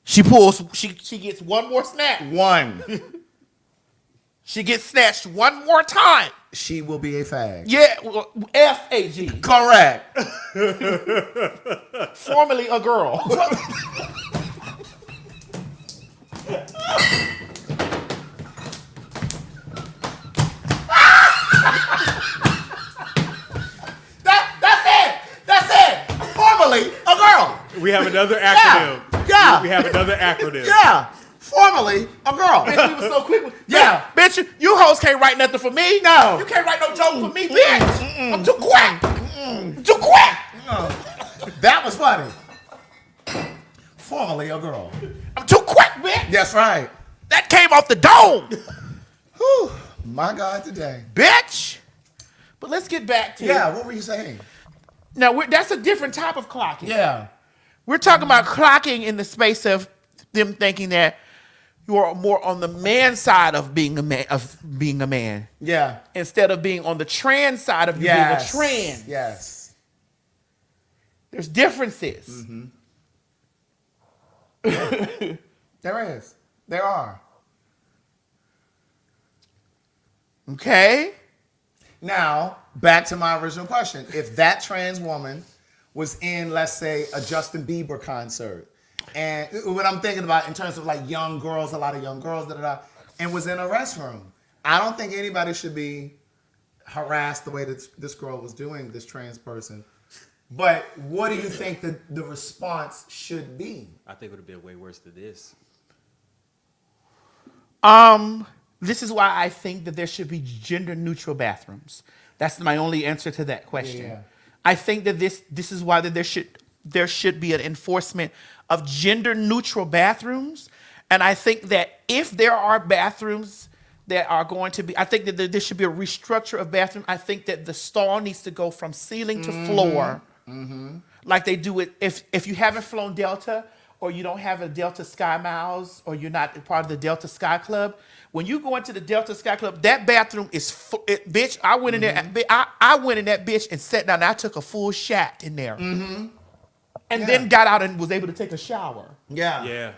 She gets one more snatch. One. She gets snatched one more time. She will be a fag. Yeah, F-A-G. Correct. Formerly a girl. That's it. Formerly a girl. We have another acronym. Yeah. We have another acronym. Yeah. Formerly a girl. Bitch, we was so quick. Yeah. Bitch, you hoes can't write nothing for me. No. You can't write no joke for me, bitch. I'm too quick. Too quick. That was funny. Formerly a girl. I'm too quick, bitch. That's right. That came off the dome. Whew. My God, today. Bitch. But let's get back to what were you saying? Now, that's a different type of clocking. Yeah. We're talking about clocking in the space of them thinking that you are more on the man side of being a man. Yeah. Instead of being on the trans side of you being a trans. Yes. There's differences. There is. There are. Okay. Now, back to my original question. If that trans woman was in, let's say, a Justin Bieber concert, and what I'm thinking about in terms of like young girls, a lot of young girls, and was in a restroom, I don't think anybody should be harassed the way that this girl was doing, this trans person. But what do you think the response should be? I think it would have been way worse than this. This is why I think that there should be gender neutral bathrooms. That's my only answer to that question. Yeah. I think that this is why that there should be an enforcement of gender neutral bathrooms. And I think that if there are bathrooms that are going to be, I think that there should be a restructure of bathroom. I think that the stall needs to go from ceiling to floor, like they do it. If you haven't flown Delta, or you don't have a Delta Sky Miles, or you're not part of the Delta Sky Club, when you go into the Delta Sky Club, that bathroom is bitch. I went in there. I went in that bitch and sat down. And I took a full shat in there, and then got out and was able to take a shower. Yeah.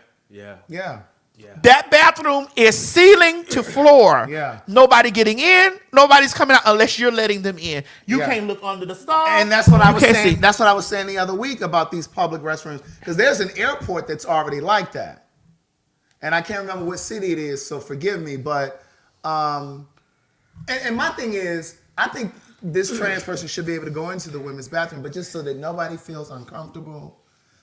That bathroom is ceiling to floor. Yeah. Nobody getting in. Nobody's coming out unless you're letting them in. You can't look under the stall. And that's what I was saying. That's what I was saying the other week about these public restrooms. Because there's an airport that's already like that. And I can't remember what city it is, so forgive me. But and my thing is, I think this trans person should be able to go into the women's bathroom, but just so that nobody feels uncomfortable.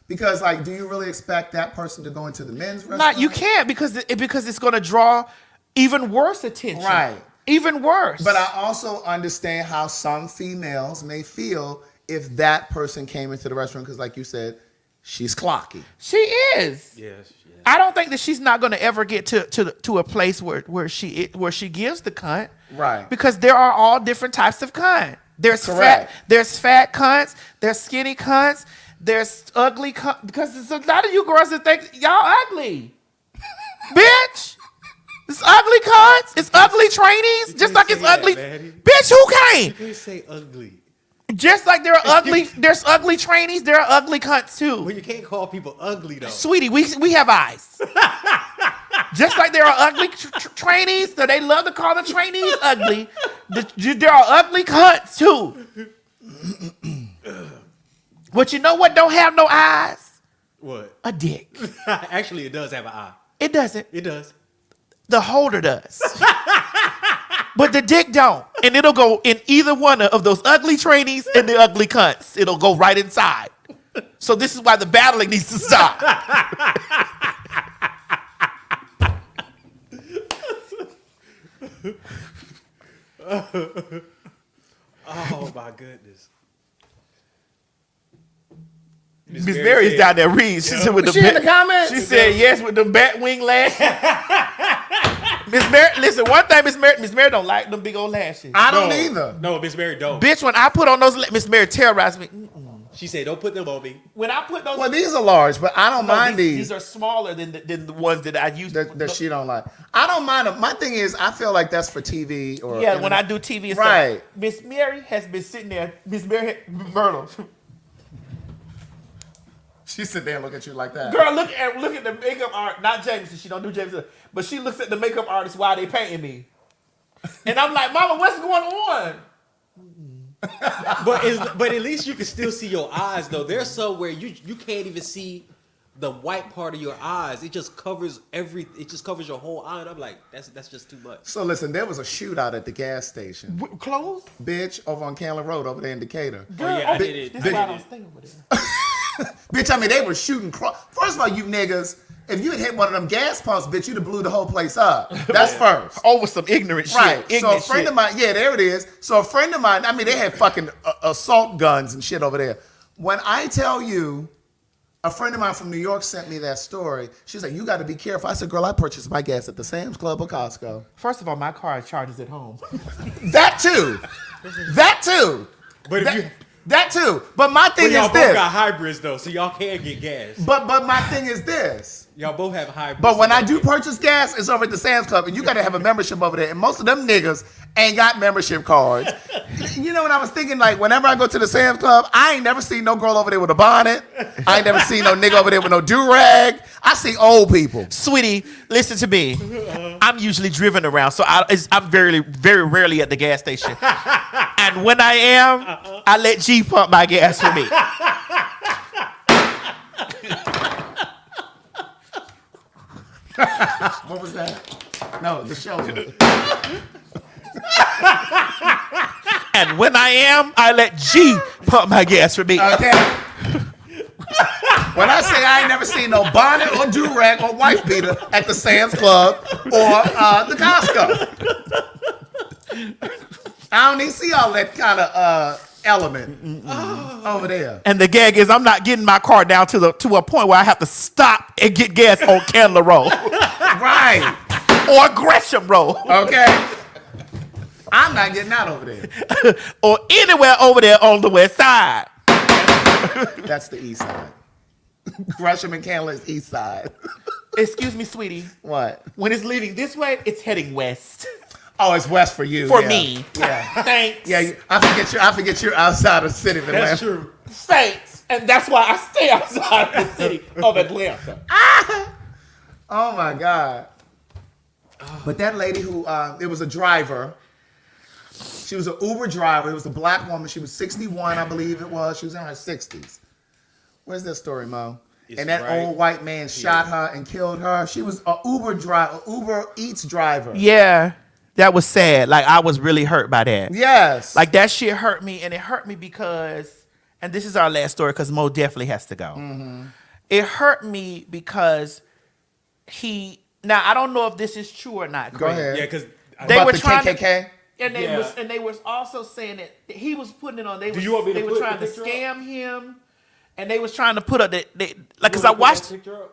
Because, like, do you really expect that person to go into the men's restaurant? You can't because it's going to draw even worse attention. Right. Even worse. But I also understand how some females may feel if that person came into the restaurant because, like you said, she's clocky. She is. Yes. I don't think that she's not going to ever get to a place where she gives the cunt. Right. Because there are all different types of cunt. There's Correct. fat cunts. There's skinny cunts. There's ugly cunts. Because there's a lot of you girls that think y'all ugly. Bitch. It's ugly cunts. It's ugly trainees. Just like it's ugly. Bitch, who came? You can't say ugly. Just like there are there's ugly trainees, there are ugly cunts too. Well, you can't call people ugly though. Sweetie, we have eyes. Just like there are ugly trainees, so they love to call the trainees ugly. There are ugly cunts too. But you know what don't have no eyes? What? A dick. Actually, it does have an eye. It doesn't. It does. The holder does. But the dick don't. And it'll go in either one of those ugly trainees and the ugly cunts. It'll go right inside. So this is why the battling needs to stop. Oh my goodness. Miss Mary's down there reading. She said with the in the comments? She said yes with the bat wing lashes. Miss Mary, listen, one thing Miss Mary don't like them big old lashes. I don't either. No, Miss Mary don't. Bitch, when I put on those, Miss Mary terrorized me. She said, "Don't put them on me." When I put those, Well, these are large, but I don't mind these. These are smaller than the ones that I use. That she don't like. I don't mind them. My thing is, I feel like that's for TV or when I do TV and right. stuff. Miss Mary has been sitting there. Miss Mary Myrtle. She sit there and look at you like that. Girl, look at the makeup art. Not Jameson. She don't do Jameson, but she looks at the makeup artist while they painting me, and I'm like, Mama, what's going on? But at least you can still see your eyes though. There's somewhere you can't even see the white part of your eyes. It just covers It just covers your whole eye. And I'm like, that's just too much. So listen, there was a shootout at the gas station. Closed? Bitch, over on Candler Road over there in Decatur. Girl, I did it. This is why I don't stay over there. Bitch, I mean, they were shooting. First of all, you niggas, if you had hit one of them gas pumps, bitch, you'd have blew the whole place up. That's first. Over some ignorant shit. Right. So a friend of mine, yeah, there it is. So a friend of mine, I mean, they had fucking assault guns and shit over there. When I tell you, a friend of mine from New York sent me that story. She's like, you got to be careful. I said, girl, I purchased my gas at the Sam's Club or Costco. First of all, my car charges at home. That too. That too. But that too. But my thing y'all is both this. got hybrids though, so y'all can get gas. But my thing is this. Y'all both have high. But when I do purchase gas, it's over at the Sam's Club, and you got to have a membership over there. And most of them niggas ain't got membership cards. You know what I was thinking? Like, whenever I go to the Sam's Club, I ain't never seen no girl over there with a bonnet. I ain't never seen no nigga over there with no do-rag. I see old people. Sweetie, listen to me. I'm usually driven around, so I'm very, very rarely at the gas station. And when I am, I let G pump my gas for me. What was that? No, the show. And when I am, I let G pump my gas for me. Okay. When I say I ain't never seen no bonnet or do-rag or wife beater at the Sam's Club or the Costco. I don't even see all that kind of element over there. And the gag is I'm not getting my car down to a point where I have to stop and get gas on Candler Road. Right. Or Gresham Road. Okay. I'm not getting out over there. Or anywhere over there on the west side. That's the east side. Gresham and Candler is east side. Excuse me, sweetie. What? When it's leaving this way, it's heading west. Oh, it's west for you. For me. Yeah. Thanks. Yeah, I forget you're outside of the city of Atlanta. That's true. Thanks. And that's why I stay outside the city of Atlanta. Oh my God. But that lady who, it was a driver. She was an Uber driver. It was a black woman. She was 61, I believe it was. She was in her 60s. Where's that story, Mo? And that old white man shot her and killed her. She was an Uber Eats driver. Yeah. That was sad. Like, I was really hurt by that. Yes. Like, that shit hurt me. And it hurt me because, and this is our last story because Mo definitely has to go. Mm-hmm. It hurt me because now I don't know if this is true or not. Go ahead. Yeah, because they were trying the KKK? And they was also saying that he was putting it on. They were trying to scam him. And they was trying to put up because I watched.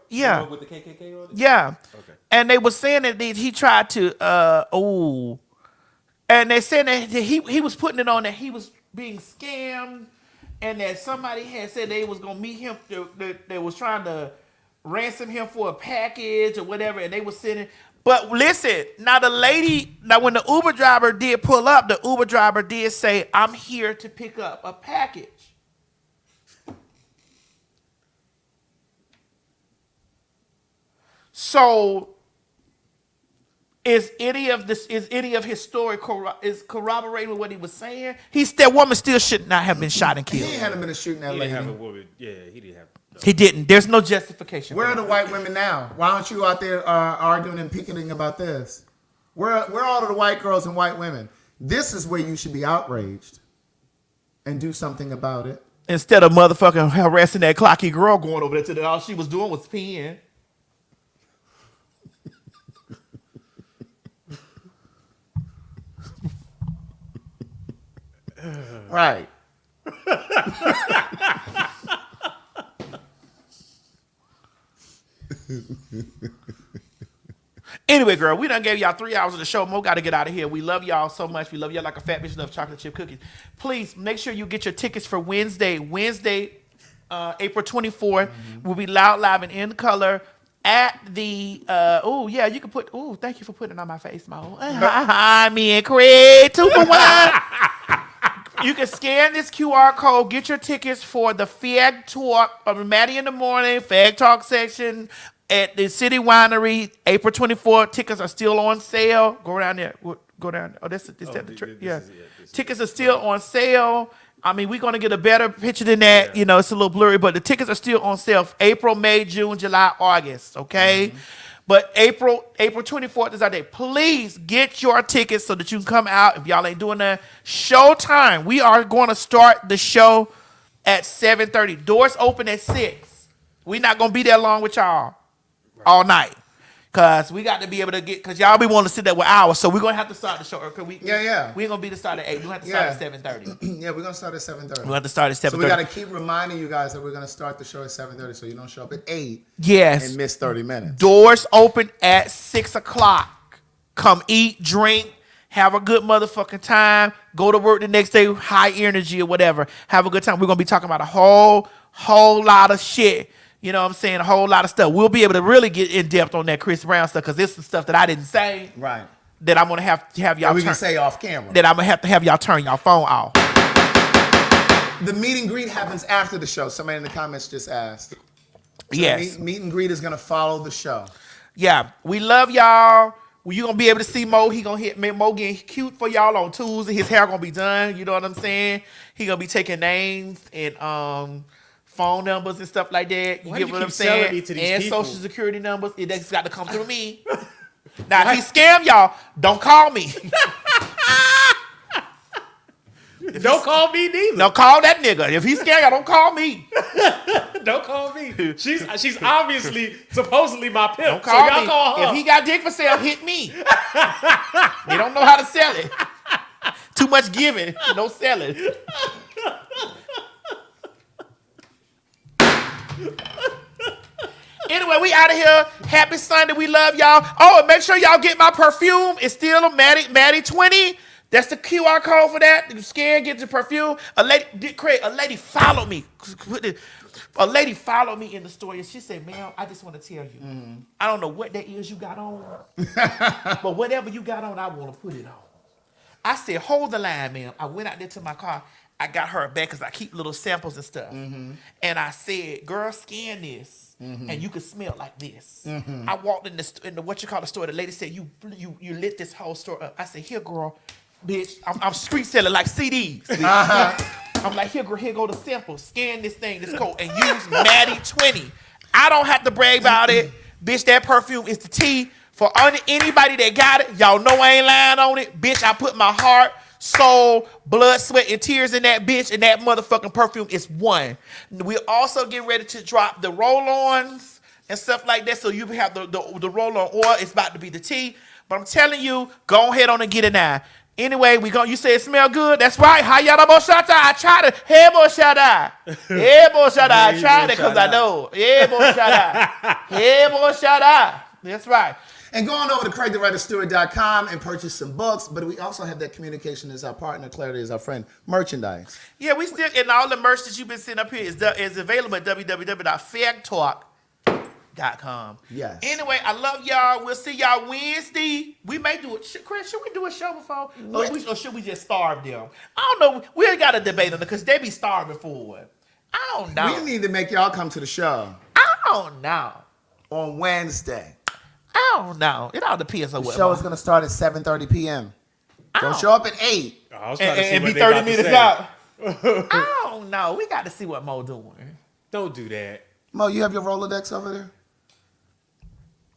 Yeah. With the KKK on it? Yeah. Okay. And they were saying that he tried to. And they said that he was putting it on that he was being scammed, and that somebody had said they was gonna meet him. They was trying to ransom him for a package or whatever, and they was sending. But listen, now when the Uber driver did pull up, the Uber driver did say, "I'm here to pick up a package." So, is any of his story corroborating with what he was saying? That woman still should not have been shot and killed. He hadn't been shooting that lady. He didn't have a woman. Yeah, he didn't have. No. He didn't. There's no justification. Where are the white women now? Why aren't you out there arguing and picketing about this? Where are all of the white girls and white women? This is where you should be outraged and do something about it. Instead of motherfucking harassing that clocky girl going over there all she was doing was peeing. Right. Anyway, girl, we done gave y'all 3 hours of the show. Mo got to get out of here. We love y'all so much. We love y'all like a fat bitch loves chocolate chip cookies. Please make sure you get your tickets for Wednesday, April 24th. Mm-hmm. We'll be loud, live, and in color at the, you can put, thank you for putting it on my face, Mo. Me and Craig, 2 for 1. You can scan this QR code, get your tickets for the Fag Talk of Maddie in the Morning, Fag Talk section at the City Winery, April 24th. Tickets are still on sale. Go down there. Go down. Oh, tickets are still on sale. I mean, we're going to get a better picture than that. Yeah. You know, it's a little blurry, but the tickets are still on sale. April, May, June, July, August. Okay? Mm-hmm. But April 24th is our day. Please get your tickets so that you can come out. If y'all ain't doing that, showtime. We are going to start the show at 7:30. Doors open at 6. We're not going to be there long with y'all all night. Because we got to be able to because y'all be wanting to sit there with hours. So we're going to have to start the show. We ain't going to be to start at 8. We're going to have to start at 7:30. Yeah, we're going to start at 7:30. We'll have to start at 7:30. So we got to keep reminding you guys that we're going to start the show at 7:30 so you don't show up at 8. Yes. And miss 30 minutes. Doors open at 6 o'clock. Come eat, drink, have a good motherfucking time. Go to work the next day, high energy or whatever. Have a good time. We're going to be talking about a whole lot of shit. You know what I'm saying? A whole lot of stuff. We'll be able to really get in depth on that Chris Brown stuff because this is stuff that I didn't say. Right. That I'm gonna have y'all. We can say off camera. That I'm gonna have y'all turn y'all phone off. The meet and greet happens after the show. Somebody in the comments just asked. So yes. Meet and greet is gonna follow the show. Yeah, we love y'all. Well, you're gonna be able to see Mo. He gonna hit Mo getting cute for y'all on Tuesday. His hair gonna be done. You know what I'm saying? He gonna be taking names and phone numbers and stuff like that. You get what I'm saying? And people. Social security numbers. That's got to come through me. Now, if he scam y'all, don't call me. Don't call me neither. Don't call that nigga. If he scam y'all, don't call me. Don't call me. She's obviously supposedly my pimp. Don't call so y'all me. Call her. If he got dick for sale, hit me. They don't know how to sell it. Too much giving, no selling. Anyway, we out of here. Happy Sunday. We love y'all. Oh, and make sure y'all get my perfume. It's still a Maddie 20. That's the QR code for that. You scan, get the perfume. A lady followed me. A lady followed me in the store and she said, ma'am, I just want to tell you, I don't know what that is you got on, but whatever you got on, I want to put it on. I said, hold the line, ma'am. I went out there to my car. I got her back because I keep little samples and stuff. And I said, girl, scan this. And you can smell like this. I walked in the what you call the store. The lady said, you lit this whole store up. I said, here, girl, bitch, I'm street selling like CDs. I'm like, here go the sample. Scan this thing, this code, and use Maddie 20. I don't have to brag about it. Bitch, that perfume is the tea. For anybody that got it, y'all know I ain't lying on it. Bitch, I put my heart, soul, blood, sweat, and tears in that bitch, and that motherfucking perfume is one. We're also getting ready to drop the roll-ons and stuff like that, so you have the roll-on oil. It's about to be the tea. But I'm telling you, go ahead on and get it now. Anyway, you say it smell good? That's right. Hayata Boshata. I tried it. Hey, Boshata. Hey, Boshata. I tried it because I know. Hey, Boshata. Hey, Boshata. That's right. And go on over to CraigTheWriterStewart.com and purchase some books. But we also have that communication as our partner, Clarity as our friend, merchandise. Yeah, we still, and all the merch that you've been sitting up here is available at www.fairtalk.com. Yes. Anyway, I love y'all. We'll see y'all Wednesday. We may do it. Chris, should we do a show before? Or should we just starve them? I don't know. We ain't got a debate on it because they be starving for it. I don't know. We need to make y'all come to the show. I don't know. On Wednesday. I don't know. It all depends on the what. The show is going to start at 7:30 p.m. Don't show up at 8. And be 30 minutes out. I don't know. We got to see what Mo doing. Don't do that. Mo, you have your Rolodex over there?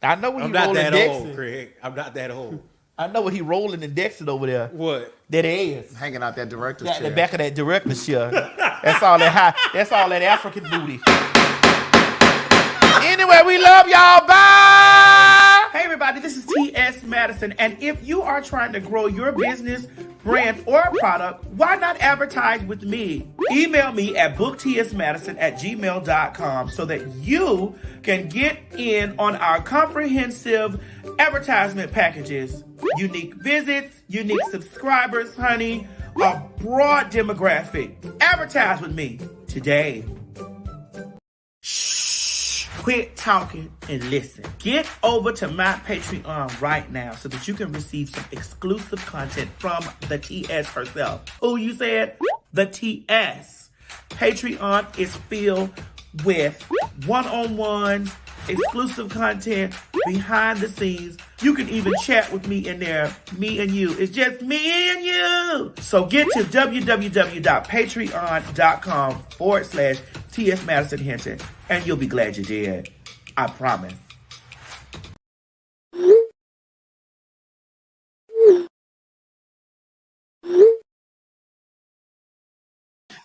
I know what I'm not that old, Craig. I'm not that old. I know what he rolling and dexing over there. What? That is. Hanging out that director's chair. The back of that director's chair. That's all that African booty. Anyway, we love y'all. Bye. Hey, everybody. This is T.S. Madison. And if you are trying to grow your business, brand, or product, why not advertise with me? Email me at booktsmadison@gmail.com so that you can get in on our comprehensive advertisement packages. Unique visits, unique subscribers, honey, a broad demographic. Advertise with me today. Quit talking and listen. Get over to my Patreon right now so that you can receive some exclusive content from the TS herself. Who you said? The TS. Patreon is filled with one-on-one exclusive content behind the scenes. You can even chat with me in there. Me and you. It's just me and you. So get to www.patreon.com/TS Madison Hinton and you'll be glad you did. I promise.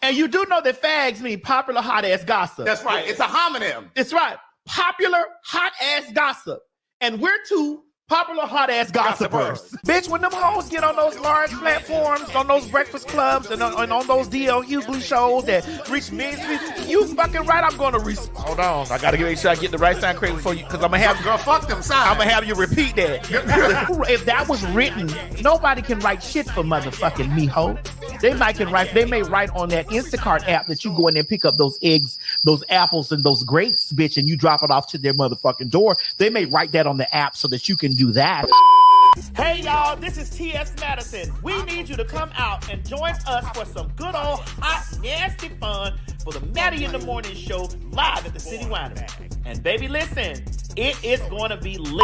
And you do know that fags mean popular hot ass gossip. That's right. It's a homonym. It's right. Popular hot ass gossip. And we're two popular hot ass gossipers. Bitch, when them hoes get on those large platforms, on those breakfast clubs, and on those D.L. Hughley shows that reach millions, you fucking right. I'm going to hold on. I got to make sure I get the right sign correct before you, because I'm going to have girl, fuck them signs. I'm going to have you repeat that. If that was written, nobody can write shit for motherfucking me, ho. They may write on that Instacart app that you go in there and pick up those eggs those apples and those grapes, bitch, and you drop it off to their motherfucking door, they may write that on the app so that you can do that. Hey y'all, this is T.S. Madison. We need you to come out and join us for some good old hot, nasty fun for the Maddie in the Morning Show live at the City Winery. And baby, listen, it is going to be lit.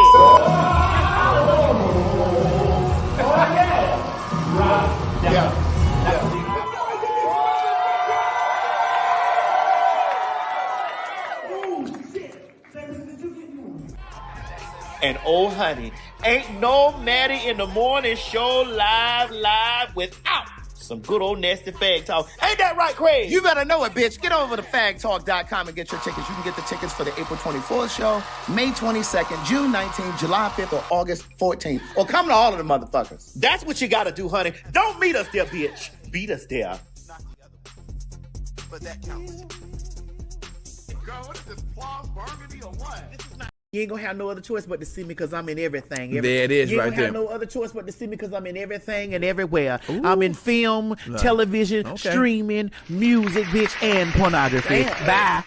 And oh honey, ain't no Maddie in the Morning Show live without some good old nasty fag talk. Ain't that right, Craig? You better know it, bitch. Get over to fagtalk.com and get your tickets. You can get the tickets for the April 24th show, May 22nd, June 19th, July 5th, or August 14th. Or come to all of the motherfuckers. That's what you gotta do, honey. Don't meet us there, bitch. Beat us there. But that counts. Girl, what is this, plum burgundy or what? You ain't gonna have no other choice but to see me because I'm in everything. There it is, you ain't right gonna there. have no other choice but to see me because I'm in everything and everywhere. Ooh. I'm in film, television, streaming, music, bitch, and pornography. Bye.